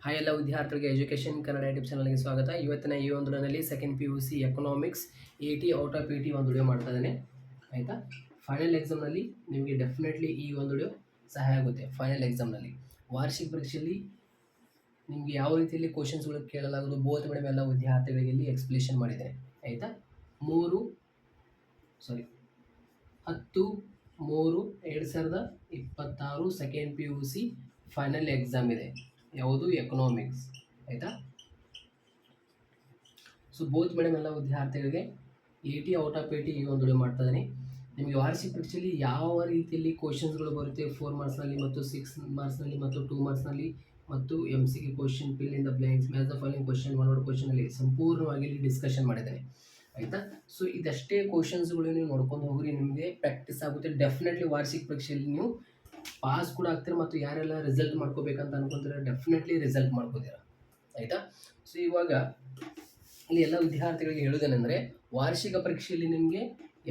Hi ಎಲ್ಲ ವಿದ್ಯಾರ್ಥಿಗಳಿಗೆ education Kannada YouTube ಚಾನಲ್ಗೆ ಸ್ವಾಗತ. ಇವತ್ತಿನ ಈ ಒಂದು ನಲ್ಲಿ second PUC economics 80 out of 80 ಒಂದು ವಿಡಿಯೋ ಮಾಡ್ತಾ ಇದ್ದೇನೆ. ಆಯಿತಾ, ಫೈನಲ್ ಎಕ್ಸಾಮ್ನಲ್ಲಿ ನಿಮಗೆ ಡೆಫಿನೆಟ್ಲಿ ಈ ಒಂದು ವಿಡಿಯೋ ಸಹಾಯ ಆಗುತ್ತೆ. ಫೈನಲ್ ಎಕ್ಸಾಮ್ನಲ್ಲಿ ವಾರ್ಷಿಕ ಪರೀಕ್ಷೆಯಲ್ಲಿ ನಿಮಗೆ ಯಾವ ರೀತಿಯಲ್ಲಿ ಕ್ವಶನ್ಸ್ಗಳು ಕೇಳಲಾಗೋದು ಬೋತ್ ಮೇಡಮ್ ಎಲ್ಲ ವಿದ್ಯಾರ್ಥಿಗಳಿಗೆ ಇಲ್ಲಿ ಎಕ್ಸ್ಪ್ಲೇಷನ್ ಮಾಡಿದ್ದೇನೆ. ಆಯಿತಾ, 10/3/2026 ಸೆಕೆಂಡ್ PUC ಫೈನಲ್ ಎಕ್ಸಾಮ್ ಇದೆ. ಯಾವುದು? ಎಕನಾಮಿಕ್ಸ್. ಆಯಿತಾ, ಸೊ ಬೋತ್ ಮೇಡಮ್ ಎಲ್ಲ ವಿದ್ಯಾರ್ಥಿಗಳಿಗೆ 80 ಔಟ್ ಆಫ್ 80 ಈ ಒಂದು ವಿಡಿಯೋ ಮಾಡ್ತಾ ಇದ್ದೀನಿ. ನಿಮಗೆ ವಾರ್ಷಿಕ ಪರೀಕ್ಷೆಯಲ್ಲಿ ಯಾವ ರೀತಿಯಲ್ಲಿ ಕ್ವಶನ್ಸ್ಗಳು ಬರುತ್ತೆ 4 ಮಾರ್ಕ್ಸ್ನಲ್ಲಿ ಮತ್ತು 6 ಮಾರ್ಕ್ಸ್ನಲ್ಲಿ ಮತ್ತು 2 ಮಾರ್ಕ್ಸ್ನಲ್ಲಿ ಮತ್ತು MCQ question, fill in the blanks, match the following question, one word ಕ್ವಶನಲ್ಲಿ ಸಂಪೂರ್ಣವಾಗಿ ಇಲ್ಲಿ ಡಿಸ್ಕಷನ್ ಮಾಡಿದ್ದೇನೆ. ಆಯಿತಾ, ಸೊ ಇದಷ್ಟೇ ಕ್ವಶನ್ಸ್ಗಳು ನೀವು ನೋಡ್ಕೊಂಡು ಹೋಗ್ರಿ, ನಿಮಗೆ ಪ್ರಾಕ್ಟೀಸ್ ಆಗುತ್ತೆ. ಡೆಫಿನೆಟ್ಲಿ ವಾರ್ಷಿಕ ಪರೀಕ್ಷೆಯಲ್ಲಿ ನೀವು ಪಾಸ್ ಕೂಡ ಆಗ್ತೀರಾ ಮತ್ತು ಯಾರೆಲ್ಲ ರಿಸಲ್ಟ್ ಮಾಡ್ಕೋಬೇಕಂತ ಅನ್ಕೊಂತೀರ ಡೆಫಿನೆಟ್ಲಿ ರಿಸಲ್ಟ್ ಮಾಡ್ಕೋತೀರಾ. ಆಯಿತಾ, ಸೊ ಇವಾಗ ಇಲ್ಲಿ ಎಲ್ಲ ವಿದ್ಯಾರ್ಥಿಗಳಿಗೆ ಹೇಳೋದೇನೆಂದರೆ ವಾರ್ಷಿಕ ಪರೀಕ್ಷೆಯಲ್ಲಿ ನಿಮಗೆ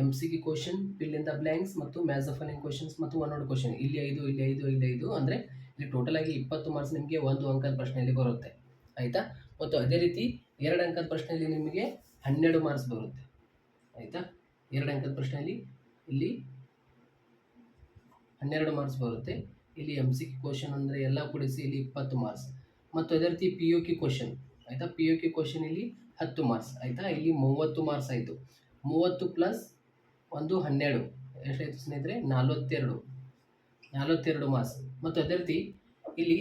MCQ question, fill in the blanks ಮತ್ತು ಮ್ಯಾಚ್ ದ ಫಾಲೋಯಿಂಗ್ ಕ್ವಶನ್ಸ್ ಮತ್ತು ಒನ್ ವರ್ಡ್ ಕ್ವಶನ್ ಇಲ್ಲಿ 5 ಅಂದರೆ ಇಲ್ಲಿ ಟೋಟಲ್ ಆಗಿ 20 ಮಾರ್ಕ್ಸ್ ನಿಮಗೆ 1 ಅಂಕದ ಪ್ರಶ್ನೆಯಲ್ಲಿ ಬರುತ್ತೆ. ಆಯಿತಾ, ಮತ್ತು ಅದೇ ರೀತಿ 2 ಅಂಕದ ಪ್ರಶ್ನೆಯಲ್ಲಿ ನಿಮಗೆ 12 ಮಾರ್ಕ್ಸ್ ಬರುತ್ತೆ. ಆಯಿತಾ, 2 ಅಂಕದ ಪ್ರಶ್ನೆಯಲ್ಲಿ ಇಲ್ಲಿ 12 ಮಾರ್ಕ್ಸ್ ಬರುತ್ತೆ. ಇಲ್ಲಿ MCQ ಕ್ವಶನ್ ಅಂದರೆ ಎಲ್ಲ ಕೂಡಿಸಿ ಇಲ್ಲಿ 20 ಮಾರ್ಕ್ಸ್ ಮತ್ತು ಅದೇ ರೀತಿ POQ ಕ್ವಶನ್. ಆಯಿತಾ, POQ ಕ್ವಶನ್ ಇಲ್ಲಿ 10 ಮಾರ್ಕ್ಸ್. ಆಯಿತಾ, ಇಲ್ಲಿ 30 ಮಾರ್ಕ್ಸ್ ಆಯಿತು. 30 ಪ್ಲಸ್ 1 12 ಎಷ್ಟಾಯಿತು ಸ್ನೇಹಿತರೆ? 42 ಮಾರ್ಕ್ಸ್. ಮತ್ತು ಅದೇ ರೀತಿ ಇಲ್ಲಿ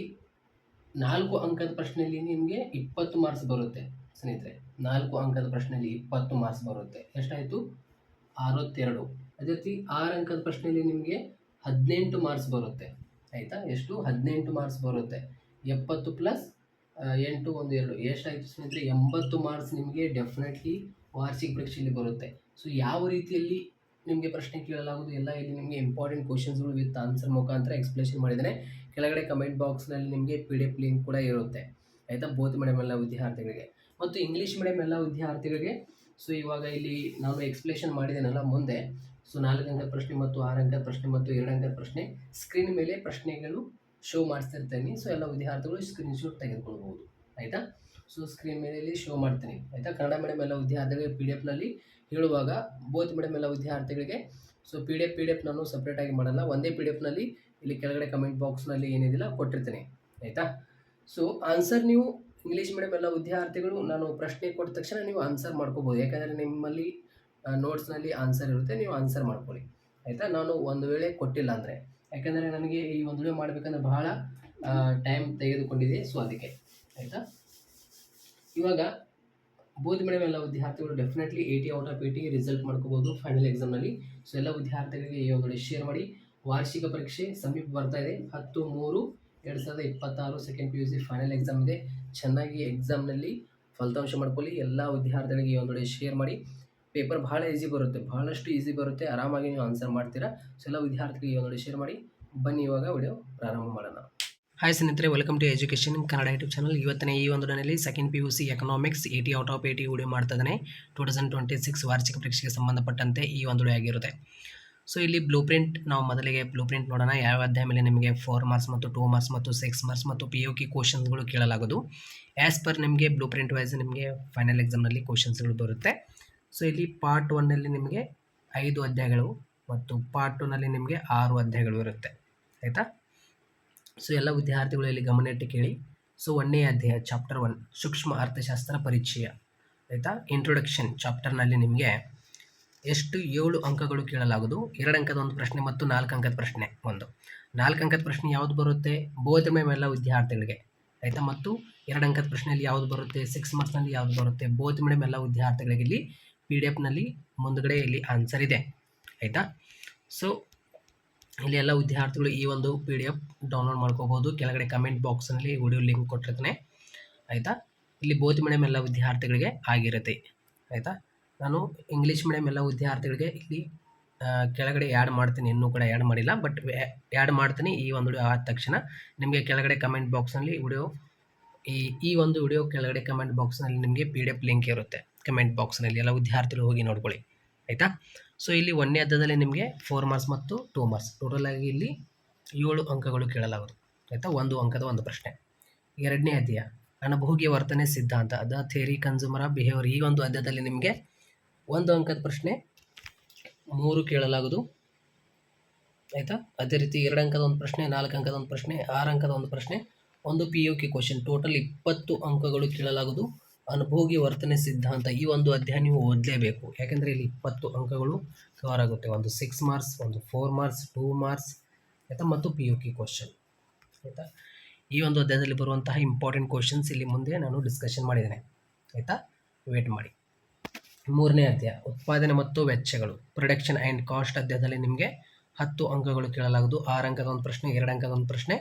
4 ಅಂಕದ ಪ್ರಶ್ನೆಯಲ್ಲಿ ನಿಮಗೆ 20 ಮಾರ್ಕ್ಸ್ ಬರುತ್ತೆ ಸ್ನೇಹಿತರೆ. 4 ಅಂಕದ ಪ್ರಶ್ನೆಯಲ್ಲಿ 20 ಮಾರ್ಕ್ಸ್ ಬರುತ್ತೆ. ಎಷ್ಟಾಯಿತು? 62. ಅದೇ ರೀತಿ 6 ಅಂಕದ ಪ್ರಶ್ನೆಯಲ್ಲಿ ನಿಮಗೆ 18 ಮಾರ್ಕ್ಸ್ ಬರುತ್ತೆ. ಆಯಿತಾ, ಎಷ್ಟು? 18 ಮಾರ್ಕ್ಸ್ ಬರುತ್ತೆ. 70 ಪ್ಲಸ್ 8 1 2 ಎಷ್ಟಾಯಿತು ಸ್ನೇಹಿತರೆ? 80 ಮಾರ್ಕ್ಸ್ ನಿಮಗೆ ಡೆಫಿನೆಟ್ಲಿ ವಾರ್ಷಿಕ ಪರೀಕ್ಷೆಯಲ್ಲಿ ಬರುತ್ತೆ. ಸೊ ಯಾವ ರೀತಿಯಲ್ಲಿ ನಿಮಗೆ ಪ್ರಶ್ನೆ ಕೇಳಲಾಗೋದು ಎಲ್ಲ ಇಲ್ಲಿ ನಿಮಗೆ ಇಂಪಾರ್ಟೆಂಟ್ ಕ್ವಶನ್ಸ್ಗಳು ವಿತ್ ಆನ್ಸರ್ ಮುಖಾಂತರ ಎಕ್ಸ್ಪ್ಲೇಷನ್ ಮಾಡಿದ್ದೇನೆ. ಕೆಳಗಡೆ ಕಮೆಂಟ್ ಬಾಕ್ಸ್ನಲ್ಲಿ ನಿಮಗೆ PDF ಲಿಂಕ್ ಕೂಡ ಇರುತ್ತೆ. ಆಯಿತಾ, ಬೋತ್ ಮೀಡಿಯಮ್ ಎಲ್ಲ ವಿದ್ಯಾರ್ಥಿಗಳಿಗೆ ಮತ್ತು ಇಂಗ್ಲೀಷ್ ಮೀಡಿಯಮ್ ಎಲ್ಲ ವಿದ್ಯಾರ್ಥಿಗಳಿಗೆ. ಸೊ ಇವಾಗ ಇಲ್ಲಿ ನಾನು ಎಕ್ಸ್ಪ್ಲೇಷನ್ ಮಾಡಿದ್ದೇನಲ್ಲ, ಮುಂದೆ ಸೊ 4 ಅಂಕದ ಪ್ರಶ್ನೆ ಮತ್ತು 6 ಅಂಕದ ಪ್ರಶ್ನೆ ಮತ್ತು 2 ಅಂಕದ ಪ್ರಶ್ನೆ ಸ್ಕ್ರೀನ್ ಮೇಲೆ ಪ್ರಶ್ನೆಗಳು ಶೋ ಮಾಡಿಸ್ತಿರ್ತೇನೆ. ಸೊ ಎಲ್ಲ ವಿದ್ಯಾರ್ಥಿಗಳು ಸ್ಕ್ರೀನ್ಶಾಟ್ ತೆಗೆದುಕೊಳ್ಬೋದು. ಆಯಿತಾ, ಸೊ ಸ್ಕ್ರೀನ್ ಮೇಲೆ ಇಲ್ಲಿ ಶೋ ಮಾಡ್ತೀನಿ. ಆಯಿತಾ, ಕನ್ನಡ ಮೀಡಿಯಮ್ ಎಲ್ಲ ವಿದ್ಯಾರ್ಥಿಗಳಿಗೆ PDF ಹೇಳುವಾಗ ಬೋತ್ ಮೀಡಿಯಮ್ ಎಲ್ಲ ವಿದ್ಯಾರ್ಥಿಗಳಿಗೆ ಸೊ PDF ನಾನು ಸಪ್ರೇಟಾಗಿ ಮಾಡಲ್ಲ, ಒಂದೇ PDFನಲ್ಲಿ ಇಲ್ಲಿ ಕೆಳಗಡೆ ಕಮೆಂಟ್ ಬಾಕ್ಸ್ನಲ್ಲಿ ಏನಿದಿಲ್ಲ ಕೊಟ್ಟಿರ್ತೀನಿ. ಆಯಿತಾ, ಸೊ ಆನ್ಸರ್ ನೀವು ಇಂಗ್ಲೀಷ್ ಮೀಡಿಯಮ್ ಎಲ್ಲ ವಿದ್ಯಾರ್ಥಿಗಳು ನಾನು ಪ್ರಶ್ನೆ ಕೊಟ್ಟ ತಕ್ಷಣ ನೀವು ಆನ್ಸರ್ ಮಾಡ್ಕೋಬೋದು. ಯಾಕಂದರೆ ನಿಮ್ಮಲ್ಲಿ ನೋಟ್ಸ್ನಲ್ಲಿ ಆನ್ಸರ್ ಇರುತ್ತೆ, ನೀವು ಆನ್ಸರ್ ಮಾಡ್ಕೊಳ್ಳಿ. ಆಯಿತಾ, ನಾನು ಒಂದು ವೇಳೆ ಕೊಟ್ಟಿಲ್ಲ ಅಂದರೆ, ಯಾಕೆಂದರೆ ನನಗೆ ಈ ಒಂದು ವಿಡಿಯೋ ಮಾಡಬೇಕಂದ್ರೆ ಬಹಳ ಟೈಮ್ ತೆಗೆದುಕೊಂಡಿದೆ. ಸೊ ಅದಕ್ಕೆ. ಆಯಿತಾ, ಇವಾಗ ಬೋತ್ ಮೀಡಿಯಮ್ ಎಲ್ಲ ವಿದ್ಯಾರ್ಥಿಗಳು ಡೆಫಿನೆಟ್ಲಿ 80 ಔಟ್ ಆಫ್ 80 ರಿಸಲ್ಟ್ ಮಾಡ್ಕೋಬೋದು ಫೈನಲ್ ಎಕ್ಸಾಮ್ನಲ್ಲಿ. ಸೊ ಎಲ್ಲ ವಿದ್ಯಾರ್ಥಿಗಳಿಗೆ ಈ ಒಂದು ಶೇರ್ ಮಾಡಿ. ವಾರ್ಷಿಕ ಪರೀಕ್ಷೆ ಸಮೀಪ ಬರ್ತಾ ಇದೆ. 10/3/2026 ಸೆಕೆಂಡ್ PUC ಫೈನಲ್ ಎಕ್ಸಾಮ್ ಇದೆ. ಚೆನ್ನಾಗಿ ಎಕ್ಸಾಮ್ನಲ್ಲಿ ಫಲಿತಾಂಶ ಮಾಡ್ಕೊಳ್ಳಿ. ಎಲ್ಲ ವಿದ್ಯಾರ್ಥಿಗಳಿಗೆ ಈ ಒಂದು ಶೇರ್ ಮಾಡಿ. ಪೇಪರ್ ಭಾಳ ಈಸಿ ಬರುತ್ತೆ, ಬಹಳಷ್ಟು ಈಸಿ ಬರುತ್ತೆ. ಆರಾಮಾಗಿ ನೀವು ಆನ್ಸರ್ ಮಾಡ್ತೀರಾ. ಸೊ ಎಲ್ಲ ವಿದ್ಯಾರ್ಥಿಗಳಿಗೆ ಈ ಒಂದು ಶೇರ್ ಮಾಡಿ. ಬನ್ನಿ ಇವಾಗ ವಿಡಿಯೋ ಪ್ರಾರಂಭ ಮಾಡೋಣ. ಹಾಯ್ ಸ್ನೇಹಿತರೆ, welcome to education Kannada YouTube channel. ಇವತ್ತಿನ ಈ ಒಂದು ನಲ್ಲಿ second PUC economics 80 out of 80 video ಮಾಡ್ತಾ ಇದ್ದಾನೆ. 2026 ವಾರ್ಷಿಕ ಪರೀಕ್ಷೆಗೆ ಸಂಬಂಧಪಟ್ಟಂತೆ ಈ ಒಂದು ವಿಡಿಯೋ ಆಗಿರುತ್ತೆ. ಸೊ ಇಲ್ಲಿ ಬ್ಲೂ ಪ್ರಿಂಟ್, ನಾವು ಮೊದಲಿಗೆ ಬ್ಲೂ ಪ್ರಿಂಟ್ ನೋಡೋಣ. ಯಾವ ಅಧ್ಯಾಯ ಮೇಲೆ ನಿಮಗೆ 4 ಮಾರ್ಕ್ಸ್ ಮತ್ತು 2 ಮಾರ್ಕ್ಸ್ ಮತ್ತು 6 ಮಾರ್ಕ್ಸ್ ಮತ್ತು POQ ಕ್ವಶನ್ಸ್ಗಳು ಕೇಳಲಾಗೋದು. ಆ್ಯಸ್ ಪರ್ ನಿಮಗೆ ಬ್ಲೂ ಪ್ರಿಂಟ್ ವೈಸ್ ನಿಮಗೆ ಫೈನಲ್ ಎಕ್ಸಾಮ್ನಲ್ಲಿ ಕ್ವಶನ್ಸ್ಗಳು ಬರುತ್ತೆ. ಸೊ ಇಲ್ಲಿ ಪಾರ್ಟ್ 1ನಲ್ಲಿ ನಿಮಗೆ 5 ಅಧ್ಯಾಯಗಳು ಮತ್ತು ಪಾರ್ಟ್ 2ನಲ್ಲಿ ನಿಮಗೆ 6 ಅಧ್ಯಾಯಗಳು ಇರುತ್ತೆ. ಆಯಿತಾ, ಸೊ ಎಲ್ಲ ವಿದ್ಯಾರ್ಥಿಗಳು ಇಲ್ಲಿ ಗಮನಿಟ್ಟು ಕೇಳಿ. ಸೊ 1ನೇ ಅಧ್ಯಾಯ ಚಾಪ್ಟರ್ 1 ಸೂಕ್ಷ್ಮ ಅರ್ಥಶಾಸ್ತ್ರ ಪರಿಚಯ. ಆಯಿತಾ, ಇಂಟ್ರೊಡಕ್ಷನ್ ಚಾಪ್ಟರ್ನಲ್ಲಿ ನಿಮಗೆ ಎಷ್ಟು 7 ಅಂಕಗಳು ಕೇಳಲಾಗೋದು. 2 ಅಂಕದ ಒಂದು ಪ್ರಶ್ನೆ ಮತ್ತು 4 ಅಂಕದ ಪ್ರಶ್ನೆ. 4 ಅಂಕದ ಪ್ರಶ್ನೆ ಯಾವುದು ಬರುತ್ತೆ? ಬೋತ್ ಮೀಡಿಯಮ್ ಎಲ್ಲ ವಿದ್ಯಾರ್ಥಿಗಳಿಗೆ. ಆಯಿತಾ, ಮತ್ತು 2 ಅಂಕದ ಪ್ರಶ್ನೆಯಲ್ಲಿ ಯಾವುದು ಬರುತ್ತೆ? 6 ಮಾರ್ಕ್ಸ್ನಲ್ಲಿ ಯಾವುದು ಬರುತ್ತೆ? ಬೋತ್ ಮೀಡಿಯಮ್ ಎಲ್ಲ ವಿದ್ಯಾರ್ಥಿಗಳಿಗೆ ಇಲ್ಲಿ PDF ಮುಂದುಗಡೆ ಇಲ್ಲಿ ಆನ್ಸರ್ ಇದೆ. ಆಯಿತಾ, ಸೊ ಇಲ್ಲಿ ಎಲ್ಲ ವಿದ್ಯಾರ್ಥಿಗಳು ಈ ಒಂದು PDF ಡೌನ್ಲೋಡ್ ಮಾಡ್ಕೋಬೋದು. ಕೆಳಗಡೆ ಕಮೆಂಟ್ ಬಾಕ್ಸ್ನಲ್ಲಿ ವಿಡಿಯೋ ಲಿಂಕ್ ಕೊಟ್ಟಿರ್ತೀನಿ. ಆಯಿತಾ, ಇಲ್ಲಿ ಬೋತ್ ಮೀಡಿಯಮ್ ಎಲ್ಲ ವಿದ್ಯಾರ್ಥಿಗಳಿಗೆ ಆಗಿರುತ್ತೆ. ಆಯಿತಾ, ನಾನು ಇಂಗ್ಲೀಷ್ ಮೀಡಿಯಮ್ ಎಲ್ಲ ವಿದ್ಯಾರ್ಥಿಗಳಿಗೆ ಇಲ್ಲಿ ಕೆಳಗಡೆ ಆ್ಯಡ್ ಮಾಡ್ತೀನಿ. ಇನ್ನೂ ಕೂಡ ಆ್ಯಡ್ ಮಾಡಿಲ್ಲ, ಬಟ್ ಆ್ಯಡ್ ಮಾಡ್ತೀನಿ. ಈ ಒಂದು ವಿಡಿಯೋ ಆದ ತಕ್ಷಣ ನಿಮಗೆ ಕೆಳಗಡೆ ಕಮೆಂಟ್ ಬಾಕ್ಸ್ನಲ್ಲಿ ವಿಡಿಯೋ ಈ ಒಂದು ವಿಡಿಯೋ ಕೆಳಗಡೆ ಕಮೆಂಟ್ ಬಾಕ್ಸ್ನಲ್ಲಿ ನಿಮಗೆ PDF ಲಿಂಕ್ ಇರುತ್ತೆ. ಕಮೆಂಟ್ ಬಾಕ್ಸ್ನಲ್ಲಿ ಎಲ್ಲ ವಿದ್ಯಾರ್ಥಿಗಳು ಹೋಗಿ ನೋಡ್ಕೊಳ್ಳಿ. ಆಯಿತಾ, ಸೊ ಇಲ್ಲಿ 1ನೇ ಅಧ್ಯಾಯದಲ್ಲಿ ನಿಮಗೆ 4 ಮಾರ್ಕ್ಸ್ ಮತ್ತು 2 ಮಾರ್ಕ್ಸ್ ಟೋಟಲ್ ಆಗಿ ಇಲ್ಲಿ 7 ಅಂಕಗಳು ಕೇಳಲಾಗೋದು. ಆಯಿತಾ, 1 ಅಂಕದ ಒಂದು ಪ್ರಶ್ನೆ. ಎರಡನೇ ಅಧ್ಯಾಯ ಅನುಭೋಗ್ಯ ವರ್ತನೆ ಸಿದ್ಧಾಂತ, the theory consumer of behaviour. ಈ ಒಂದು ಅಧ್ಯಾಯದಲ್ಲಿ ನಿಮಗೆ 1 ಅಂಕದ ಪ್ರಶ್ನೆ 3 ಕೇಳಲಾಗುವುದು, ಆಯಿತಾ. ಅದೇ ರೀತಿ 2 ಅಂಕದ ಒಂದು ಪ್ರಶ್ನೆ, 4 ಅಂಕದ ಒಂದು ಪ್ರಶ್ನೆ, 6 ಅಂಕದ ಒಂದು ಪ್ರಶ್ನೆ, ಒಂದು POQ ಕ್ವಶನ್, ಟೋಟಲ್ 20 ಅಂಕಗಳು ಕೇಳಲಾಗುವುದು. ಅನುಭೋಗಿ ವರ್ತನೆ ಸಿದ್ಧಾಂತ ಈ ಒಂದು ಅಧ್ಯಾಯ ನೀವು ಓದಲೇಬೇಕು, ಯಾಕೆಂದರೆ ಇಲ್ಲಿ 20 ಅಂಕಗಳು ಕವರ್ ಆಗುತ್ತೆ. ಒಂದು 6 ಮಾರ್ಕ್ಸ್, ಒಂದು 4 ಮಾರ್ಕ್ಸ್, 2 ಮಾರ್ಕ್ಸ್, ಆಯಿತಾ, ಮತ್ತು POQ ಕ್ವಶನ್, ಆಯಿತಾ. ಈ ಒಂದು ಅಧ್ಯಾಯದಲ್ಲಿ ಬರುವಂತಹ ಇಂಪಾರ್ಟೆಂಟ್ ಕ್ವಶನ್ಸ್ ಇಲ್ಲಿ ಮುಂದೆ ನಾನು ಡಿಸ್ಕಷನ್ ಮಾಡಿದ್ದೇನೆ, ಆಯಿತಾ. ವೇಟ್ ಮಾಡಿ. 3ನೇ ಅಧ್ಯಾಯ ಉತ್ಪಾದನೆ ಮತ್ತು ವೆಚ್ಚಗಳು, ಪ್ರೊಡಕ್ಷನ್ ಆ್ಯಂಡ್ ಕಾಸ್ಟ್ ಅಧ್ಯಾಯದಲ್ಲಿ ನಿಮಗೆ 10 ಅಂಕಗಳು ಕೇಳಲಾಗುವುದು. 6 ಅಂಕದ ಒಂದು ಪ್ರಶ್ನೆ, 2 ಅಂಕದ ಒಂದು ಪ್ರಶ್ನೆ,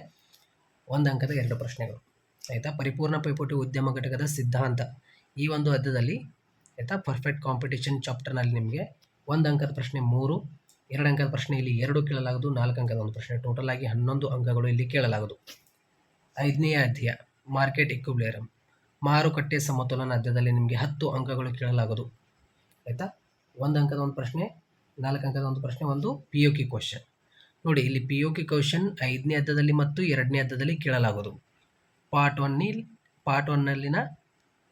1 ಅಂಕದ 2 ಪ್ರಶ್ನೆಗಳು, ಆಯಿತಾ. ಪರಿಪೂರ್ಣ ಪೈಪೋಟಿ ಉದ್ಯಮ ಘಟಕದ ಸಿದ್ಧಾಂತ ಈ ಒಂದು ಅಧ್ಯಾಯದಲ್ಲಿ, ಆಯಿತಾ. ಪರ್ಫೆಕ್ಟ್ ಕಾಂಪಿಟೇಷನ್ ಚಾಪ್ಟರ್ನಲ್ಲಿ ನಿಮಗೆ 1 ಅಂಕದ ಪ್ರಶ್ನೆ 3, 2 ಅಂಕದ ಪ್ರಶ್ನೆ ಇಲ್ಲಿ 2 ಕೇಳಲಾಗುವುದು, 4 ಅಂಕದ ಒಂದು ಪ್ರಶ್ನೆ, ಟೋಟಲ್ ಆಗಿ 11 ಅಂಕಗಳು ಇಲ್ಲಿ ಕೇಳಲಾಗುವುದು. 5ನೇ ಅಧ್ಯಾಯ ಮಾರ್ಕೆಟ್ ಇಕ್ವಿಲಿಬ್ರಿಯಂ, ಮಾರುಕಟ್ಟೆ ಸಮತೋಲನ ಅಧ್ಯಾಯದಲ್ಲಿ ನಿಮಗೆ 10 ಅಂಕಗಳು ಕೇಳಲಾಗುವುದು, ಆಯಿತಾ. 1 ಅಂಕದ ಒಂದು ಪ್ರಶ್ನೆ, 4 ಅಂಕದ ಒಂದು ಪ್ರಶ್ನೆ, ಒಂದು POQ ಕ್ವಶನ್. ನೋಡಿ, ಇಲ್ಲಿ POQ ಕ್ವಶನ್ 5ನೇ ಅಧ್ಯಾಯದಲ್ಲಿ ಮತ್ತು 2ನೇ ಅಧ್ಯಾಯದಲ್ಲಿ ಕೇಳಲಾಗುವುದು. ಪಾರ್ಟ್ 1ನಲ್ಲಿನ